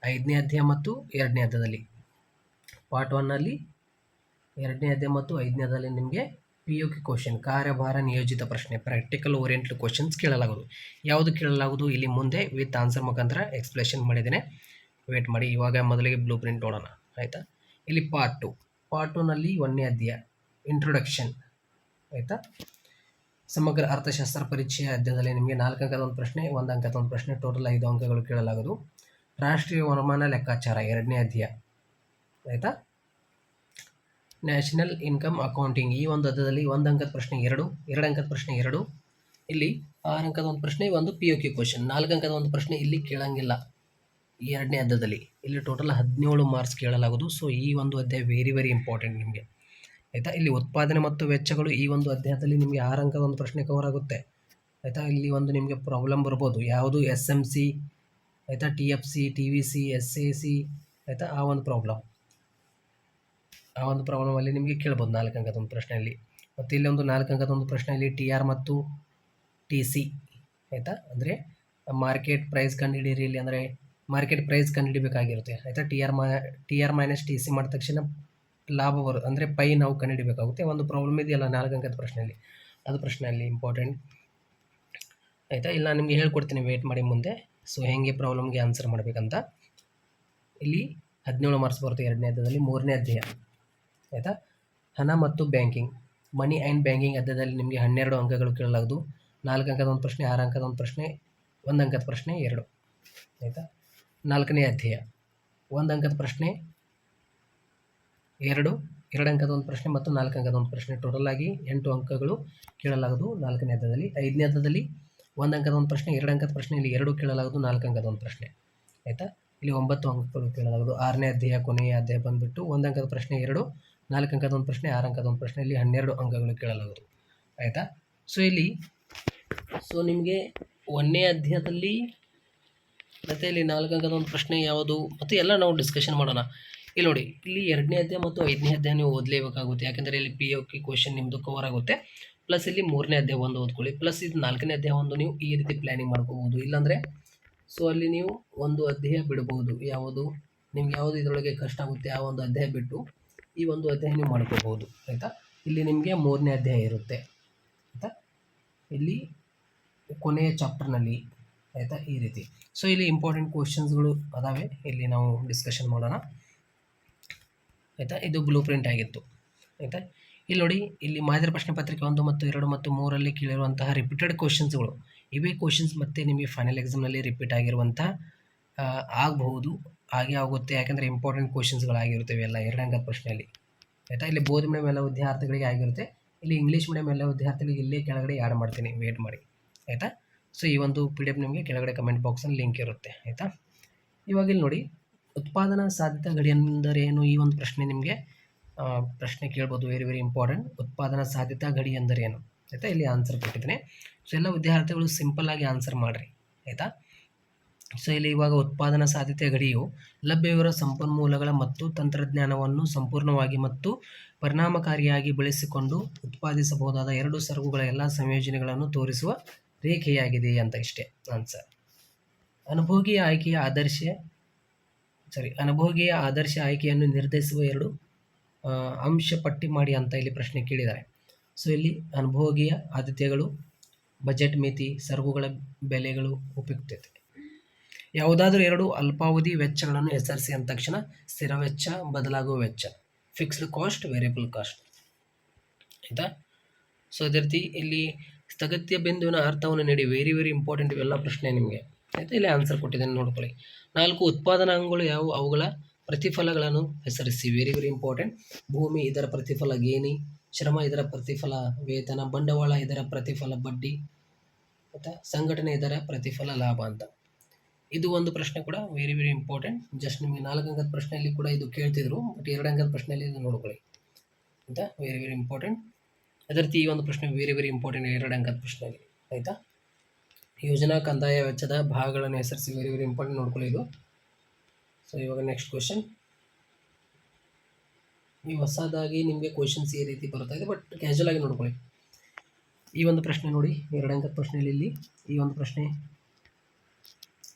5ನೇ ಅಧ್ಯಾಯ ಮತ್ತು 2ನೇ ಅಧ್ಯಾಯದಲ್ಲಿ, ಪಾರ್ಟ್ 1ನಲ್ಲಿ 2ನೇ ಅಧ್ಯಾಯ ಮತ್ತು 5ನೇ ಅಧ್ಯಾಯದಲ್ಲಿ ನಿಮಗೆ POQ ಕ್ವಶನ್, ಕಾರ್ಯಭಾರ ನಿಯೋಜಿತ ಪ್ರಶ್ನೆ, ಪ್ರಾಕ್ಟಿಕಲ್ ಓರಿಯೆಂಟೆಡ್ ಕ್ವಶನ್ಸ್ ಕೇಳಲಾಗುವುದು. ಯಾವುದು ಕೇಳಲಾಗುವುದು ಇಲ್ಲಿ ಮುಂದೆ ವಿತ್ ಆನ್ಸರ್ ಮುಖಾಂತರ ಎಕ್ಸ್ಪ್ಲೇಷನ್ ಮಾಡಿದ್ದೇನೆ, ವೇಟ್ ಮಾಡಿ. ಇವಾಗ ಮೊದಲಿಗೆ ಬ್ಲೂ ಪ್ರಿಂಟ್ ನೋಡೋಣ, ಆಯಿತಾ. ಇಲ್ಲಿ ಪಾರ್ಟ್ 2ನಲ್ಲಿ 1ನೇ ಅಧ್ಯಾಯ ಇಂಟ್ರೊಡಕ್ಷನ್, ಆಯಿತಾ. ಸಮಗ್ರ ಅರ್ಥಶಾಸ್ತ್ರ ಪರಿಚಯ ಅಧ್ಯಾಯದಲ್ಲಿ ನಿಮಗೆ 4 ಅಂಕದ ಒಂದು ಪ್ರಶ್ನೆ, 1 ಅಂಕದ ಒಂದು ಪ್ರಶ್ನೆ, ಟೋಟಲ್ 5 ಅಂಕಗಳು ಕೇಳಲಾಗುವುದು. ರಾಷ್ಟ್ರೀಯ ವರಮಾನ ಲೆಕ್ಕಾಚಾರ 2ನೇ ಅಧ್ಯಾಯ, ಆಯಿತಾ. ನ್ಯಾಷನಲ್ ಇನ್ಕಮ್ ಅಕೌಂಟಿಂಗ್ ಈ ಒಂದು ಅಧ್ಯಾಯದಲ್ಲಿ 1 ಅಂಕದ ಪ್ರಶ್ನೆ 2, 2 ಅಂಕದ ಪ್ರಶ್ನೆ 2, ಇಲ್ಲಿ 6 ಅಂಕದ ಒಂದು ಪ್ರಶ್ನೆ, ಒಂದು POQ ಕ್ವಶನ್, 4 ಅಂಕದ ಒಂದು ಪ್ರಶ್ನೆ ಇಲ್ಲಿ ಕೇಳಂಗಿಲ್ಲ 2ನೇ ಅಧ್ಯಾಯದಲ್ಲಿ. ಇಲ್ಲಿ ಟೋಟಲ್ 17 ಮಾರ್ಕ್ಸ್ ಕೇಳಲಾಗುವುದು. ಸೊ ಈ ಒಂದು ಅಧ್ಯಾಯ ವೆರಿ ಇಂಪಾರ್ಟೆಂಟ್ ನಿಮಗೆ, ಆಯಿತಾ. ಇಲ್ಲಿ ಉತ್ಪಾದನೆ ಮತ್ತು ವೆಚ್ಚಗಳು ಈ ಒಂದು ಅಧ್ಯಾಯದಲ್ಲಿ ನಿಮಗೆ 6 ಅಂಕದ ಒಂದು ಪ್ರಶ್ನೆ ಕವರ್ ಆಗುತ್ತೆ, ಆಯಿತಾ. ಇಲ್ಲಿ ಒಂದು ನಿಮಗೆ ಪ್ರಾಬ್ಲಮ್ ಬರ್ಬೋದು, ಯಾವುದು SMC, ಆಯಿತಾ, TFC, TVC, SAC, ಆಯಿತಾ. ಆ ಒಂದು ಪ್ರಾಬ್ಲಮಲ್ಲಿ ನಿಮಗೆ ಕೇಳ್ಬೋದು 4 ಅಂಕದ ಒಂದು ಪ್ರಶ್ನೆಯಲ್ಲಿ. ಮತ್ತು ಇಲ್ಲಿ ಒಂದು 4 ಅಂಕದ ಒಂದು ಪ್ರಶ್ನೆಯಲ್ಲಿ TR ಮತ್ತು TC, ಆಯಿತಾ. ಅಂದರೆ ಮಾರ್ಕೆಟ್ ಪ್ರೈಸ್ ಕಂಡುಹಿಡಿಯಿರಿ, ಇಲ್ಲಿ ಅಂದರೆ ಮಾರ್ಕೆಟ್ ಪ್ರೈಸ್ ಕಂಡುಹಿಡಿಬೇಕಾಗಿರುತ್ತೆ, ಆಯಿತಾ. TR ಮೈನಸ್ TC ಮಾಡಿದ ತಕ್ಷಣ ಲಾಭ ಬರುತ್ತೆ, ಅಂದರೆ ಪೈ ನಾವು ಕಂಡುಹಿಡಿಬೇಕಾಗುತ್ತೆ. ಒಂದು ಪ್ರಾಬ್ಲಮ್ ಇದೆಯಲ್ಲ 4 ಅಂಕದ ಪ್ರಶ್ನೆಯಲ್ಲಿ, ಅದು ಪ್ರಶ್ನೆಯಲ್ಲಿ ಇಂಪಾರ್ಟೆಂಟ್, ಆಯಿತಾ. ಇಲ್ಲಿ ನಾನು ನಿಮಗೆ ಹೇಳ್ಕೊಡ್ತೀನಿ, ವೇಟ್ ಮಾಡಿ ಮುಂದೆ. ಸೊ ಹೇಗೆ ಪ್ರಾಬ್ಲಮ್ಗೆ ಆನ್ಸರ್ ಮಾಡಬೇಕಂತ. ಇಲ್ಲಿ 17 ಮಾರ್ಕ್ಸ್ ಬರುತ್ತೆ 2ನೇ ಅಧ್ಯಾಯದಲ್ಲಿ. 3ನೇ ಅಧ್ಯಾಯ, ಆಯಿತಾ, ಹಣ ಮತ್ತು ಬ್ಯಾಂಕಿಂಗ್, ಮನಿ ಆ್ಯಂಡ್ ಬ್ಯಾಂಕಿಂಗ್ ಅಧ್ಯಾಯದಲ್ಲಿ ನಿಮಗೆ 12 ಅಂಕಗಳು ಕೇಳಲಾಗುವುದು. 4 ಅಂಕದ ಒಂದು ಪ್ರಶ್ನೆ, 6 ಅಂಕದ ಒಂದು ಪ್ರಶ್ನೆ, 1 ಅಂಕದ ಪ್ರಶ್ನೆ 2, ಆಯಿತಾ. 4ನೇ ಅಧ್ಯಾಯ 1 ಅಂಕದ ಪ್ರಶ್ನೆ 2, 2 ಅಂಕದ ಒಂದು ಪ್ರಶ್ನೆ ಮತ್ತು 4 ಅಂಕದ ಒಂದು ಪ್ರಶ್ನೆ, ಟೋಟಲ್ ಆಗಿ 8 ಅಂಕಗಳು ಕೇಳಲಾಗುವುದು 4ನೇ ಅಧ್ಯಾಯದಲ್ಲಿ. 5ನೇ ಅಧ್ಯಾಯದಲ್ಲಿ 1 ಅಂಕದ ಒಂದು ಪ್ರಶ್ನೆ, 2 ಅಂಕದ ಪ್ರಶ್ನೆ ಇಲ್ಲಿ 2 ಕೇಳಲಾಗುವುದು, 4 ಅಂಕದ ಒಂದು ಪ್ರಶ್ನೆ, ಆಯಿತಾ. ಇಲ್ಲಿ 9 ಅಂಕಗಳು ಕೇಳಲಾಗುವುದು. 6ನೇ ಅಧ್ಯಾಯ ಕೊನೆಯ ಅಧ್ಯಾಯ ಬಂದುಬಿಟ್ಟು 1 ಅಂಕದ ಪ್ರಶ್ನೆ 2, 4 ಅಂಕದ ಒಂದು ಪ್ರಶ್ನೆ, 6 ಅಂಕದ ಒಂದು ಪ್ರಶ್ನೆ, ಇಲ್ಲಿ 12 ಅಂಕಗಳು ಕೇಳಲಾಗುವುದು, ಆಯಿತಾ. ಸೊ ನಿಮಗೆ 1ನೇ ಅಧ್ಯಾಯದಲ್ಲಿ ಮತ್ತು ಇಲ್ಲಿ 4 ಅಂಕದ ಒಂದು ಪ್ರಶ್ನೆ ಯಾವುದು ಮತ್ತು ಎಲ್ಲ ನಾವು ಡಿಸ್ಕಷನ್ ಮಾಡೋಣ. ಇಲ್ಲಿ ನೋಡಿ, ಇಲ್ಲಿ 2ನೇ ಅಧ್ಯಾಯ ಮತ್ತು 5ನೇ ಅಧ್ಯಾಯ ನೀವು ಓದಲೇಬೇಕಾಗುತ್ತೆ, ಯಾಕೆಂದರೆ ಇಲ್ಲಿ POQ ಕ್ವಶನ್ ನಿಮ್ಮದು ಕವರ್ ಆಗುತ್ತೆ. ಪ್ಲಸ್ ಇಲ್ಲಿ 3ನೇ ಅಧ್ಯಾಯ ಒಂದು ಓದ್ಕೊಳ್ಳಿ, ಪ್ಲಸ್ ಇದು 4ನೇ ಅಧ್ಯಾಯ ಒಂದು ನೀವು ಈ ರೀತಿ ಪ್ಲ್ಯಾನಿಂಗ್ ಮಾಡ್ಕೋಬೋದು. ಇಲ್ಲಾಂದರೆ ಸೊ ಅಲ್ಲಿ ನೀವು ಒಂದು ಅಧ್ಯಾಯ ಬಿಡ್ಬೋದು, ನಿಮ್ಗೆ ಯಾವುದು ಇದರೊಳಗೆ ಕಷ್ಟ ಆಗುತ್ತೆ ಆ ಒಂದು ಅಧ್ಯಾಯ ಬಿಟ್ಟು ಈ ಒಂದು ಅಧ್ಯಾಯ ನೀವು ಮಾಡ್ಕೋಬೋದು, ಆಯಿತಾ. ಇಲ್ಲಿ ನಿಮಗೆ 3ನೇ ಅಧ್ಯಾಯ ಇರುತ್ತೆ, ಆಯಿತಾ. ಇಲ್ಲಿ ಕೊನೆಯ ಚಾಪ್ಟರ್ನಲ್ಲಿ, ಆಯಿತಾ, ಈ ರೀತಿ. ಸೊ ಇಲ್ಲಿ ಇಂಪಾರ್ಟೆಂಟ್ ಕ್ವಶನ್ಸ್ಗಳು ಅದಾವೆ, ಇಲ್ಲಿ ನಾವು ಡಿಸ್ಕಷನ್ ಮಾಡೋಣ, ಆಯಿತಾ. ಇದು ಬ್ಲೂ ಪ್ರಿಂಟ್ ಆಗಿತ್ತು, ಆಯಿತಾ. ಇಲ್ಲಿ ನೋಡಿ, ಇಲ್ಲಿ ಮಾದರಿ ಪ್ರಶ್ನೆ ಪತ್ರಿಕೆ 1 ಮತ್ತು 2 ಮತ್ತು 3ರಲ್ಲಿ ಕೇಳಿರುವಂತಹ ರಿಪೀಟೆಡ್ ಕ್ವಶನ್ಸ್ಗಳು, ಇವೇ ಕ್ವಶನ್ಸ್ ಮತ್ತೆ ನಿಮಗೆ ಫೈನಲ್ ಎಕ್ಸಾಮ್ನಲ್ಲಿ ರಿಪೀಟ್ ಆಗಿರುವಂಥ ಆಗಬಹುದು, ಹಾಗೆ ಆಗುತ್ತೆ, ಯಾಕೆಂದರೆ ಇಂಪಾರ್ಟೆಂಟ್ ಕ್ವಶನ್ಸ್ಗಳಾಗಿರುತ್ತವೆ ಎಲ್ಲ 2 ಅಂಕದ ಪ್ರಶ್ನೆಯಲ್ಲಿ, ಆಯಿತಾ. ಇಲ್ಲಿ ಬೋಧಿ ಮೀಡಿಯಂ ಎಲ್ಲ ವಿದ್ಯಾರ್ಥಿಗಳಿಗೆ ಆಗಿರುತ್ತೆ, ಇಲ್ಲಿ ಇಂಗ್ಲೀಷ್ ಮೀಡಿಯಂ ಎಲ್ಲ ವಿದ್ಯಾರ್ಥಿಗಳಿಗೆ ಇಲ್ಲೇ ಕೆಳಗಡೆ ಆ್ಯಡ್ ಮಾಡ್ತೀನಿ, ವೇಟ್ ಮಾಡಿ, ಆಯಿತಾ. ಸೊ ಈ ಒಂದು PDF ನಿಮಗೆ ಕೆಳಗಡೆ ಕಮೆಂಟ್ ಬಾಕ್ಸಲ್ಲಿ ಲಿಂಕ್ ಇರುತ್ತೆ, ಆಯಿತಾ. ಇವಾಗ ಇಲ್ಲಿ ನೋಡಿ, ಉತ್ಪಾದನಾ ಸಾಧ್ಯತಾ ಗಡಿ ಎಂದರೇನು, ಈ ಒಂದು ಪ್ರಶ್ನೆ ನಿಮಗೆ ಪ್ರಶ್ನೆ ಕೇಳ್ಬೋದು, ವೆರಿ ಇಂಪಾರ್ಟೆಂಟ್. ಉತ್ಪಾದನಾ ಸಾಧ್ಯತಾ ಗಡಿ ಎಂದರೇನು, ಆಯಿತಾ. ಇಲ್ಲಿ ಆನ್ಸರ್ ಕೊಟ್ಟಿದ್ದೀನಿ. ಸೊ ಎಲ್ಲ ವಿದ್ಯಾರ್ಥಿಗಳು ಸಿಂಪಲ್ಲಾಗಿ ಆನ್ಸರ್ ಮಾಡಿರಿ, ಆಯಿತಾ. ಸೊ ಇಲ್ಲಿ ಇವಾಗ ಉತ್ಪಾದನಾ ಸಾಧ್ಯತೆ ಗಡಿಯು ಲಭ್ಯವಿರುವ ಸಂಪನ್ಮೂಲಗಳ ಮತ್ತು ತಂತ್ರಜ್ಞಾನವನ್ನು ಸಂಪೂರ್ಣವಾಗಿ ಮತ್ತು ಪರಿಣಾಮಕಾರಿಯಾಗಿ ಬಳಸಿಕೊಂಡು ಉತ್ಪಾದಿಸಬಹುದಾದ 2 ಸರಕುಗಳ ಎಲ್ಲ ಸಂಯೋಜನೆಗಳನ್ನು ತೋರಿಸುವ ರೇಖೆಯಾಗಿದೆ ಅಂತ, ಇಷ್ಟೇ ಆನ್ಸರ್, ಅನುಭೋಗಿಯ ಆದರ್ಶ ಆಯ್ಕೆಯನ್ನು ನಿರ್ಧರಿಸುವ 2 ಅಂಶ ಪಟ್ಟಿ ಮಾಡಿ ಅಂತ ಇಲ್ಲಿ ಪ್ರಶ್ನೆ ಕೇಳಿದ್ದಾರೆ. ಸೊ ಇಲ್ಲಿ ಅನುಭೋಗಿಯ ಆದ್ಯತೆಗಳು, ಬಜೆಟ್ ಮಿತಿ, ಸರಕುಗಳ ಬೆಲೆಗಳು, ಉಪಯುಕ್ತತೆ. ಯಾವುದಾದ್ರೂ 2 ಅಲ್ಪಾವಧಿ ವೆಚ್ಚಗಳನ್ನು ಹೆಸರಿಸಿ ಅಂದ ತಕ್ಷಣ ಸ್ಥಿರ ವೆಚ್ಚ, ಬದಲಾಗುವ ವೆಚ್ಚ, ಫಿಕ್ಸ್ಡ್ ಕಾಸ್ಟ್, ವೇರಿಯಬಲ್ ಕಾಸ್ಟ್. ಆಯಿತಾ? ಸೊ ಅದೇ ರೀತಿ ಇಲ್ಲಿ ಸ್ಥಗಿತ ಬಿಂದುವಿನ ಅರ್ಥವನ್ನು ನೀಡಿ, ವೆರಿ ಇಂಪಾರ್ಟೆಂಟ್ ಇವೆಲ್ಲ ಪ್ರಶ್ನೆ ನಿಮಗೆ. ಆಯಿತಾ? ಇಲ್ಲಿ ಆನ್ಸರ್ ಕೊಟ್ಟಿದ್ದೇನೆ ನೋಡ್ಕೊಳ್ಳಿ. 4 ಉತ್ಪಾದನಾಂಗಗಳು ಯಾವುವು, ಅವುಗಳ ಪ್ರತಿಫಲಗಳನ್ನು ಹೆಸರಿಸಿ, ವೆರಿ ಇಂಪಾರ್ಟೆಂಟ್. ಭೂಮಿ ಇದರ ಪ್ರತಿಫಲ ಗೇಣಿ, ಶ್ರಮ ಇದರ ಪ್ರತಿಫಲ ವೇತನ, ಬಂಡವಾಳ ಇದರ ಪ್ರತಿಫಲ ಬಡ್ಡಿ, ಆಯಿತಾ? ಸಂಘಟನೆ ಇದರ ಪ್ರತಿಫಲ ಲಾಭ ಅಂತ. ಇದು ಒಂದು ಪ್ರಶ್ನೆ ಕೂಡ ವೆರಿ ಇಂಪಾರ್ಟೆಂಟ್. ಜಸ್ಟ್ ನಿಮಗೆ 4 ಅಂಕದ ಪ್ರಶ್ನೆಯಲ್ಲಿ ಕೂಡ ಇದು ಕೇಳ್ತಿದ್ರು, ಬಟ್ 2 ಅಂಕದ ಪ್ರಶ್ನೆಯಲ್ಲಿ ಇದು ನೋಡ್ಕೊಳ್ಳಿ. ಆಯಿತಾ? Very important. ಅದೇ ರೀತಿ ಈ ಒಂದು ಪ್ರಶ್ನೆ ವೆರಿ ಇಂಪಾರ್ಟೆಂಟ್ 2 ಅಂಕದ ಪ್ರಶ್ನೆಯಲ್ಲಿ. ಆಯಿತಾ? ಯೋಜನಾ ಕಂದಾಯ ವೆಚ್ಚದ ಭಾಗಗಳನ್ನು ಹೆಸರಿಸಿ, ವೆರಿ ಇಂಪಾರ್ಟೆಂಟ್ ನೋಡ್ಕೊಳ್ಳಿ ಇದು. ಸೊ ಇವಾಗ ನೆಕ್ಸ್ಟ್ ಕ್ವೆಶನ್. ಈ ಹೊಸದಾಗಿ ನಿಮಗೆ ಕ್ವೆಶನ್ಸ್ ಈ ರೀತಿ ಬರ್ತಾ ಇದೆ, ಬಟ್ ಕ್ಯಾಶುವಲ್ ಆಗಿ ನೋಡ್ಕೊಳ್ಳಿ. ಈ ಒಂದು ಪ್ರಶ್ನೆ ನೋಡಿ, 2 ಅಂಕದ ಪ್ರಶ್ನೆಯಲ್ಲಿ ಇಲ್ಲಿ ಈ ಒಂದು ಪ್ರಶ್ನೆ.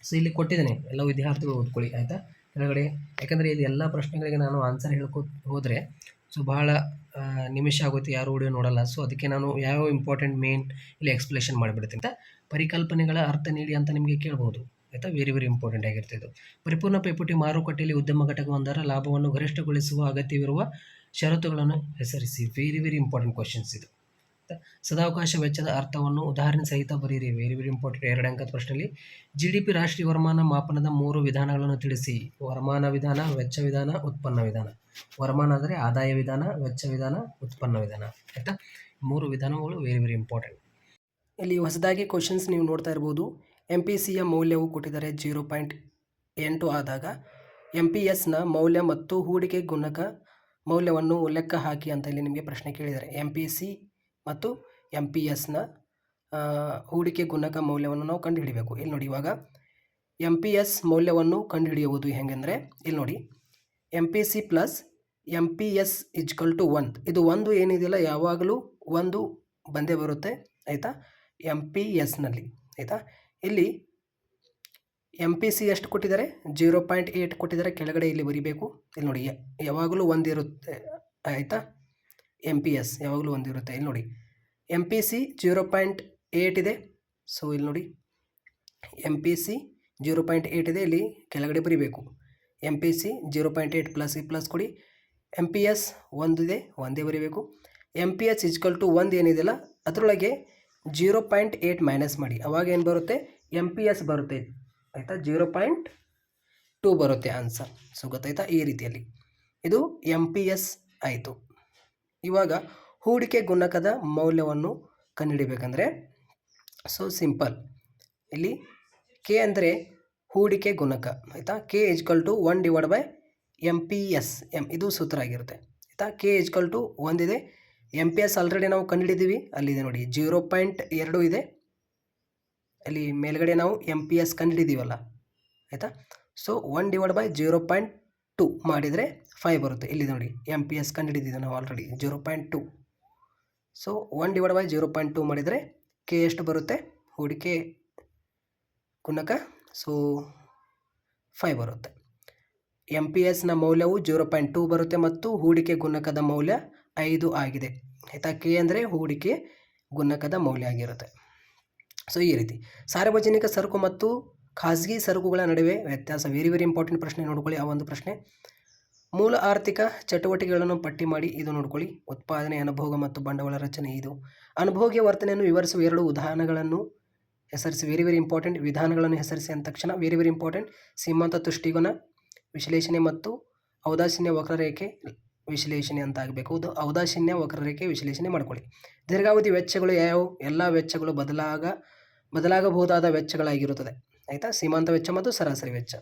ಸೊ ಇಲ್ಲಿ ಕೊಟ್ಟಿದ್ದೇನೆ, ಎಲ್ಲ ವಿದ್ಯಾರ್ಥಿಗಳು ಓದ್ಕೊಳ್ಳಿ. ಆಯಿತಾ? ಕೆಳಗಡೆ, ಯಾಕಂದರೆ ಇದು ಎಲ್ಲ ಪ್ರಶ್ನೆಗಳಿಗೆ ನಾನು ಆನ್ಸರ್ ಹೋದರೆ ಸೊ ಭಾಳ ನಿಮಿಷ ಆಗುತ್ತೆ, ಯಾರು ವಿಡಿಯೋ ನೋಡಲ್ಲ. ಸೊ ಅದಕ್ಕೆ ನಾನು ಯಾವ ಇಂಪಾರ್ಟೆಂಟ್ ಮೇನ್ ಇಲ್ಲಿ ಎಕ್ಸ್ಪ್ಲೇಷನ್ ಮಾಡಿಬಿಡ್ತೀನಿ. ಅಂತ ಪರಿಕಲ್ಪನೆಗಳ ಅರ್ಥ ನೀಡಿ ಅಂತ ನಿಮಗೆ ಕೇಳ್ಬೋದು. ಆಯಿತಾ? ವೆರಿ ಇಂಪಾರ್ಟೆಂಟ್ ಆಗಿರ್ತದೆ ಇದು. ಪರಿಪೂರ್ಣ ಪೈಪೋಟಿ ಮಾರುಕಟ್ಟೆಯಲ್ಲಿ ಉದ್ಯಮ ಘಟಕವೊಂದರ ಲಾಭವನ್ನು ಗರಿಷ್ಠಗೊಳಿಸುವ ಅಗತ್ಯವಿರುವ ಷರತ್ತುಗಳನ್ನು ಹೆಸರಿಸಿ, ವೆರಿ ಇಂಪಾರ್ಟೆಂಟ್ ಕ್ವಶನ್ಸ್ ಇದು. ಸದಾವಕಾಶ ವೆಚ್ಚದ ಅರ್ಥವನ್ನು ಉದಾಹರಣೆ ಸಹಿತ ಬರೀರಿ, ವೆರಿ ಇಂಪಾರ್ಟೆಂಟ್ 2 ಅಂಕದ ಪ್ರಶ್ನೆಯಲ್ಲಿ. GDP ರಾಷ್ಟ್ರೀಯ ವರಮಾನ ಮಾಪನದ 3 ವಿಧಾನಗಳನ್ನು ತಿಳಿಸಿ. ವರಮಾನ ವಿಧಾನ, ವೆಚ್ಚ ವಿಧಾನ, ಉತ್ಪನ್ನ ವಿಧಾನ. ವರಮಾನ ಅಂದರೆ ಆದಾಯ ವಿಧಾನ, ವೆಚ್ಚ ವಿಧಾನ, ಉತ್ಪನ್ನ ವಿಧಾನ. ಆಯಿತಾ? 3 ವಿಧಾನಗಳು ವೆರಿ ಇಂಪಾರ್ಟೆಂಟ್. ಇಲ್ಲಿ ಹೊಸದಾಗಿ ಕ್ವಶನ್ಸ್ ನೀವು ನೋಡ್ತಾ ಇರ್ಬೋದು. MPCಯ ಮೌಲ್ಯವು ಕೊಟ್ಟಿದ್ದಾರೆ 0.8 ಆದಾಗ MPSನ ಮೌಲ್ಯ ಮತ್ತು ಹೂಡಿಕೆ ಗುಣಕ ಮೌಲ್ಯವನ್ನು ಲೆಕ್ಕ ಹಾಕಿ ಅಂತ ಇಲ್ಲಿ ನಿಮಗೆ ಪ್ರಶ್ನೆ ಕೇಳಿದ್ದಾರೆ. MPC ಮತ್ತು MPSನ ಹೂಡಿಕೆ ಗುಣಕ ಮೌಲ್ಯವನ್ನು ನಾವು ಕಂಡುಹಿಡಿಯಬೇಕು. ಇಲ್ಲಿ ನೋಡಿ, ಇವಾಗ MPS ಮೌಲ್ಯವನ್ನು ಕಂಡುಹಿಡಿಯುವುದು ಹೇಗೆಂದರೆ, ಇಲ್ಲಿ ನೋಡಿ, MPC ಪ್ಲಸ್ MPS = 1. ಇದು 1 ಏನಿದೆಯಲ್ಲ, ಯಾವಾಗಲೂ 1 ಬಂದೇ ಬರುತ್ತೆ. ಆಯಿತಾ? MPSನಲ್ಲಿ. ಆಯಿತಾ? ಇಲ್ಲಿ MPC ಎಷ್ಟು ಕೊಟ್ಟಿದ್ದಾರೆ? 0.8 ಕೊಟ್ಟಿದ್ದಾರೆ. ಕೆಳಗಡೆ ಇಲ್ಲಿ ಬರೀಬೇಕು. ಇಲ್ಲಿ ನೋಡಿ, ಯಾವಾಗಲೂ 1 ಇರುತ್ತೆ. ಆಯಿತಾ? MPS ಯಾವಾಗಲೂ 1 ಇರುತ್ತೆ. ಇಲ್ಲಿ ನೋಡಿ, MPC 0.8 ಇದೆ. ಸೊ ಇಲ್ಲಿ ನೋಡಿ, MPC 0.8 ಇದೆ. ಇಲ್ಲಿ ಕೆಳಗಡೆ ಬರೀಬೇಕು. MPC 0.8 ಪ್ಲಸ್ ಕೊಡಿ. MPS 1 ಇದೆ, 1 ಬರೀಬೇಕು. MPS = 1 ಏನಿದೆಯಲ್ಲ, ಅದರೊಳಗೆ 0.8 ಮೈನಸ್ ಮಾಡಿ. ಅವಾಗ ಏನು ಬರುತ್ತೆ? MPS ಬರುತ್ತೆ. ಆಯಿತಾ? 0.2 ಬರುತ್ತೆ ಆನ್ಸರ್. ಸೊ ಗೊತ್ತಾಯ್ತಾ? ಈ ರೀತಿಯಲ್ಲಿ ಇದು MPS ಆಯಿತು. ಇವಾಗ ಹೂಡಿಕೆ ಗುಣಕದ ಮೌಲ್ಯವನ್ನು ಕಂಡುಹಿಡಿಬೇಕಂದ್ರೆ ಸೊ ಸಿಂಪಲ್. ಇಲ್ಲಿ K ಅಂದರೆ ಹೂಡಿಕೆ ಗುಣಕ. ಆಯಿತಾ? K = 1/MPS. ಇದು ಸೂತ್ರ ಆಗಿರುತ್ತೆ. ಆಯಿತಾ? K = 1 ಇದೆ. MPS ಆಲ್ರೆಡಿ ನಾವು ಕಂಡುಹಿಡಿದೀವಿ, ಅಲ್ಲಿದೆ ನೋಡಿ 0.2 ಇದೆ. ಅಲ್ಲಿ ಮೇಲ್ಗಡೆ ನಾವು MPS ಕಂಡುಹಿಡಿದೀವಲ್ಲ. ಆಯಿತಾ? ಸೊ 1/0.2 ಮಾಡಿದರೆ 5 ಬರುತ್ತೆ. ಇಲ್ಲಿ ನೋಡಿ, MPS ಕಂಡುಹಿಡಿದಿದ್ದೀವಿ ನಾವು ಆಲ್ರೆಡಿ 0.2. ಸೊ 1/0.2 ಮಾಡಿದರೆ K ಎಷ್ಟು ಬರುತ್ತೆ? ಹೂಡಿಕೆ ಗುಣಕ. ಸೊ 5 ಬರುತ್ತೆ. MPSನ ಮೌಲ್ಯವು 0.2 ಬರುತ್ತೆ ಮತ್ತು ಹೂಡಿಕೆ ಗುಣಕದ ಮೌಲ್ಯ 5 ಆಗಿದೆ. ಆಯಿತಾ? K ಅಂದರೆ ಹೂಡಿಕೆ ಗುಣಕದ ಮೌಲ್ಯ ಆಗಿರುತ್ತೆ. ಸೊ ಈ ರೀತಿ ಸಾರ್ವಜನಿಕ ಸರಕು ಮತ್ತು ಖಾಸಗಿ ಸರಕುಗಳ ನಡುವೆ ವ್ಯತ್ಯಾಸ, ವೆರಿ ಇಂಪಾರ್ಟೆಂಟ್ ಪ್ರಶ್ನೆ ನೋಡ್ಕೊಳ್ಳಿ. ಆ ಒಂದು ಪ್ರಶ್ನೆ. ಮೂಲ ಆರ್ಥಿಕ ಚಟುವಟಿಕೆಗಳನ್ನು ಪಟ್ಟಿ ಮಾಡಿ, ಇದು ನೋಡ್ಕೊಳ್ಳಿ. ಉತ್ಪಾದನೆ, ಅನುಭೋಗ ಮತ್ತು ಬಂಡವಾಳ ರಚನೆ. ಇದು ಅನುಭೋಗ್ಯ ವರ್ತನೆಯನ್ನು ವಿವರಿಸುವ 2 ವಿಧಾನಗಳನ್ನು ಹೆಸರಿಸಿ, ವೆರಿ ಇಂಪಾರ್ಟೆಂಟ್. ವಿಧಾನಗಳನ್ನು ಹೆಸರಿಸಿ ಅಂದ ತಕ್ಷಣ ವೆರಿ ಇಂಪಾರ್ಟೆಂಟ್. ಸೀಮಾಂತ ತುಷ್ಟಿಕೋನ ವಿಶ್ಲೇಷಣೆ ಮತ್ತು ಔದಾಸೀನ್ಯ ವಕ್ರರೇಖೆ ವಿಶ್ಲೇಷಣೆ ಅಂತ ಆಗಬೇಕು. ಇದು ಔದಾಸೀನ್ಯ ವಕ್ರರೇಖೆ ವಿಶ್ಲೇಷಣೆ ಮಾಡ್ಕೊಳ್ಳಿ. ದೀರ್ಘಾವಧಿ ವೆಚ್ಚಗಳು ಯಾವುವು? ಎಲ್ಲ ವೆಚ್ಚಗಳು ಬದಲಾಗಬಹುದಾದ ವೆಚ್ಚಗಳಾಗಿರುತ್ತದೆ. ಆಯಿತಾ? ಸೀಮಾಂತ ವೆಚ್ಚ ಮತ್ತು ಸರಾಸರಿ ವೆಚ್ಚ.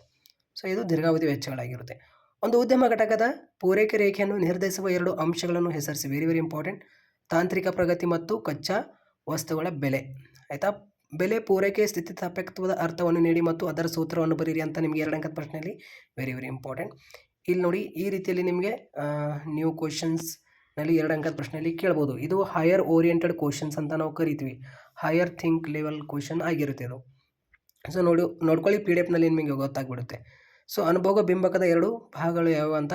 ಸೊ ಇದು ದೀರ್ಘಾವಧಿ ವೆಚ್ಚಗಳಾಗಿರುತ್ತೆ. ಒಂದು ಉದ್ಯಮ ಘಟಕದ ಪೂರೈಕೆ ರೇಖೆಯನ್ನು ನಿರ್ಧರಿಸುವ 2 ಅಂಶಗಳನ್ನು ಹೆಸರಿಸಿ, ವೆರಿ ಇಂಪಾರ್ಟೆಂಟ್. ತಾಂತ್ರಿಕ ಪ್ರಗತಿ ಮತ್ತು ಕಚ್ಚಾ ವಸ್ತುಗಳ ಬೆಲೆ. ಆಯಿತಾ? ಬೆಲೆ ಪೂರೈಕೆ ಸ್ಥಿತಿಸ್ಥಾಪಕತ್ವದ ಅರ್ಥವನ್ನು ನೀಡಿ ಮತ್ತು ಅದರ ಸೂತ್ರವನ್ನು ಬರೀರಿ ಅಂತ ನಿಮಗೆ 2 ಅಂಕದ ಪ್ರಶ್ನೆಯಲ್ಲಿ ವೆರಿ ಇಂಪಾರ್ಟೆಂಟ್. ಇಲ್ಲಿ ನೋಡಿ, ಈ ರೀತಿಯಲ್ಲಿ ನಿಮಗೆ ನ್ಯೂ ಕ್ವಶನ್ಸ್ನಲ್ಲಿ 2 ಅಂಕದ ಪ್ರಶ್ನೆಯಲ್ಲಿ ಕೇಳ್ಬೋದು. ಇದು ಹೈಯರ್ ಓರಿಯೆಂಟೆಡ್ ಕ್ವಶನ್ಸ್ ಅಂತ ನಾವು ಕರಿತೀವಿ. ಹೈಯರ್ ಥಿಂಕ್ ಲೆವೆಲ್ ಕ್ವಶನ್ ಆಗಿರುತ್ತೆ ಇದು. ಸೊ ನೋಡ್ಕೊಳ್ಳಿ ಪಿ ಡಿ ಎಫ್ನಲ್ಲಿ ನಿಮಗೆ ಗೊತ್ತಾಗ್ಬಿಡುತ್ತೆ. ಸೊ ಅನುಭೋಗ ಬಿಂಬಕದ 2 ಭಾಗಗಳು ಯಾವುವು ಅಂತ,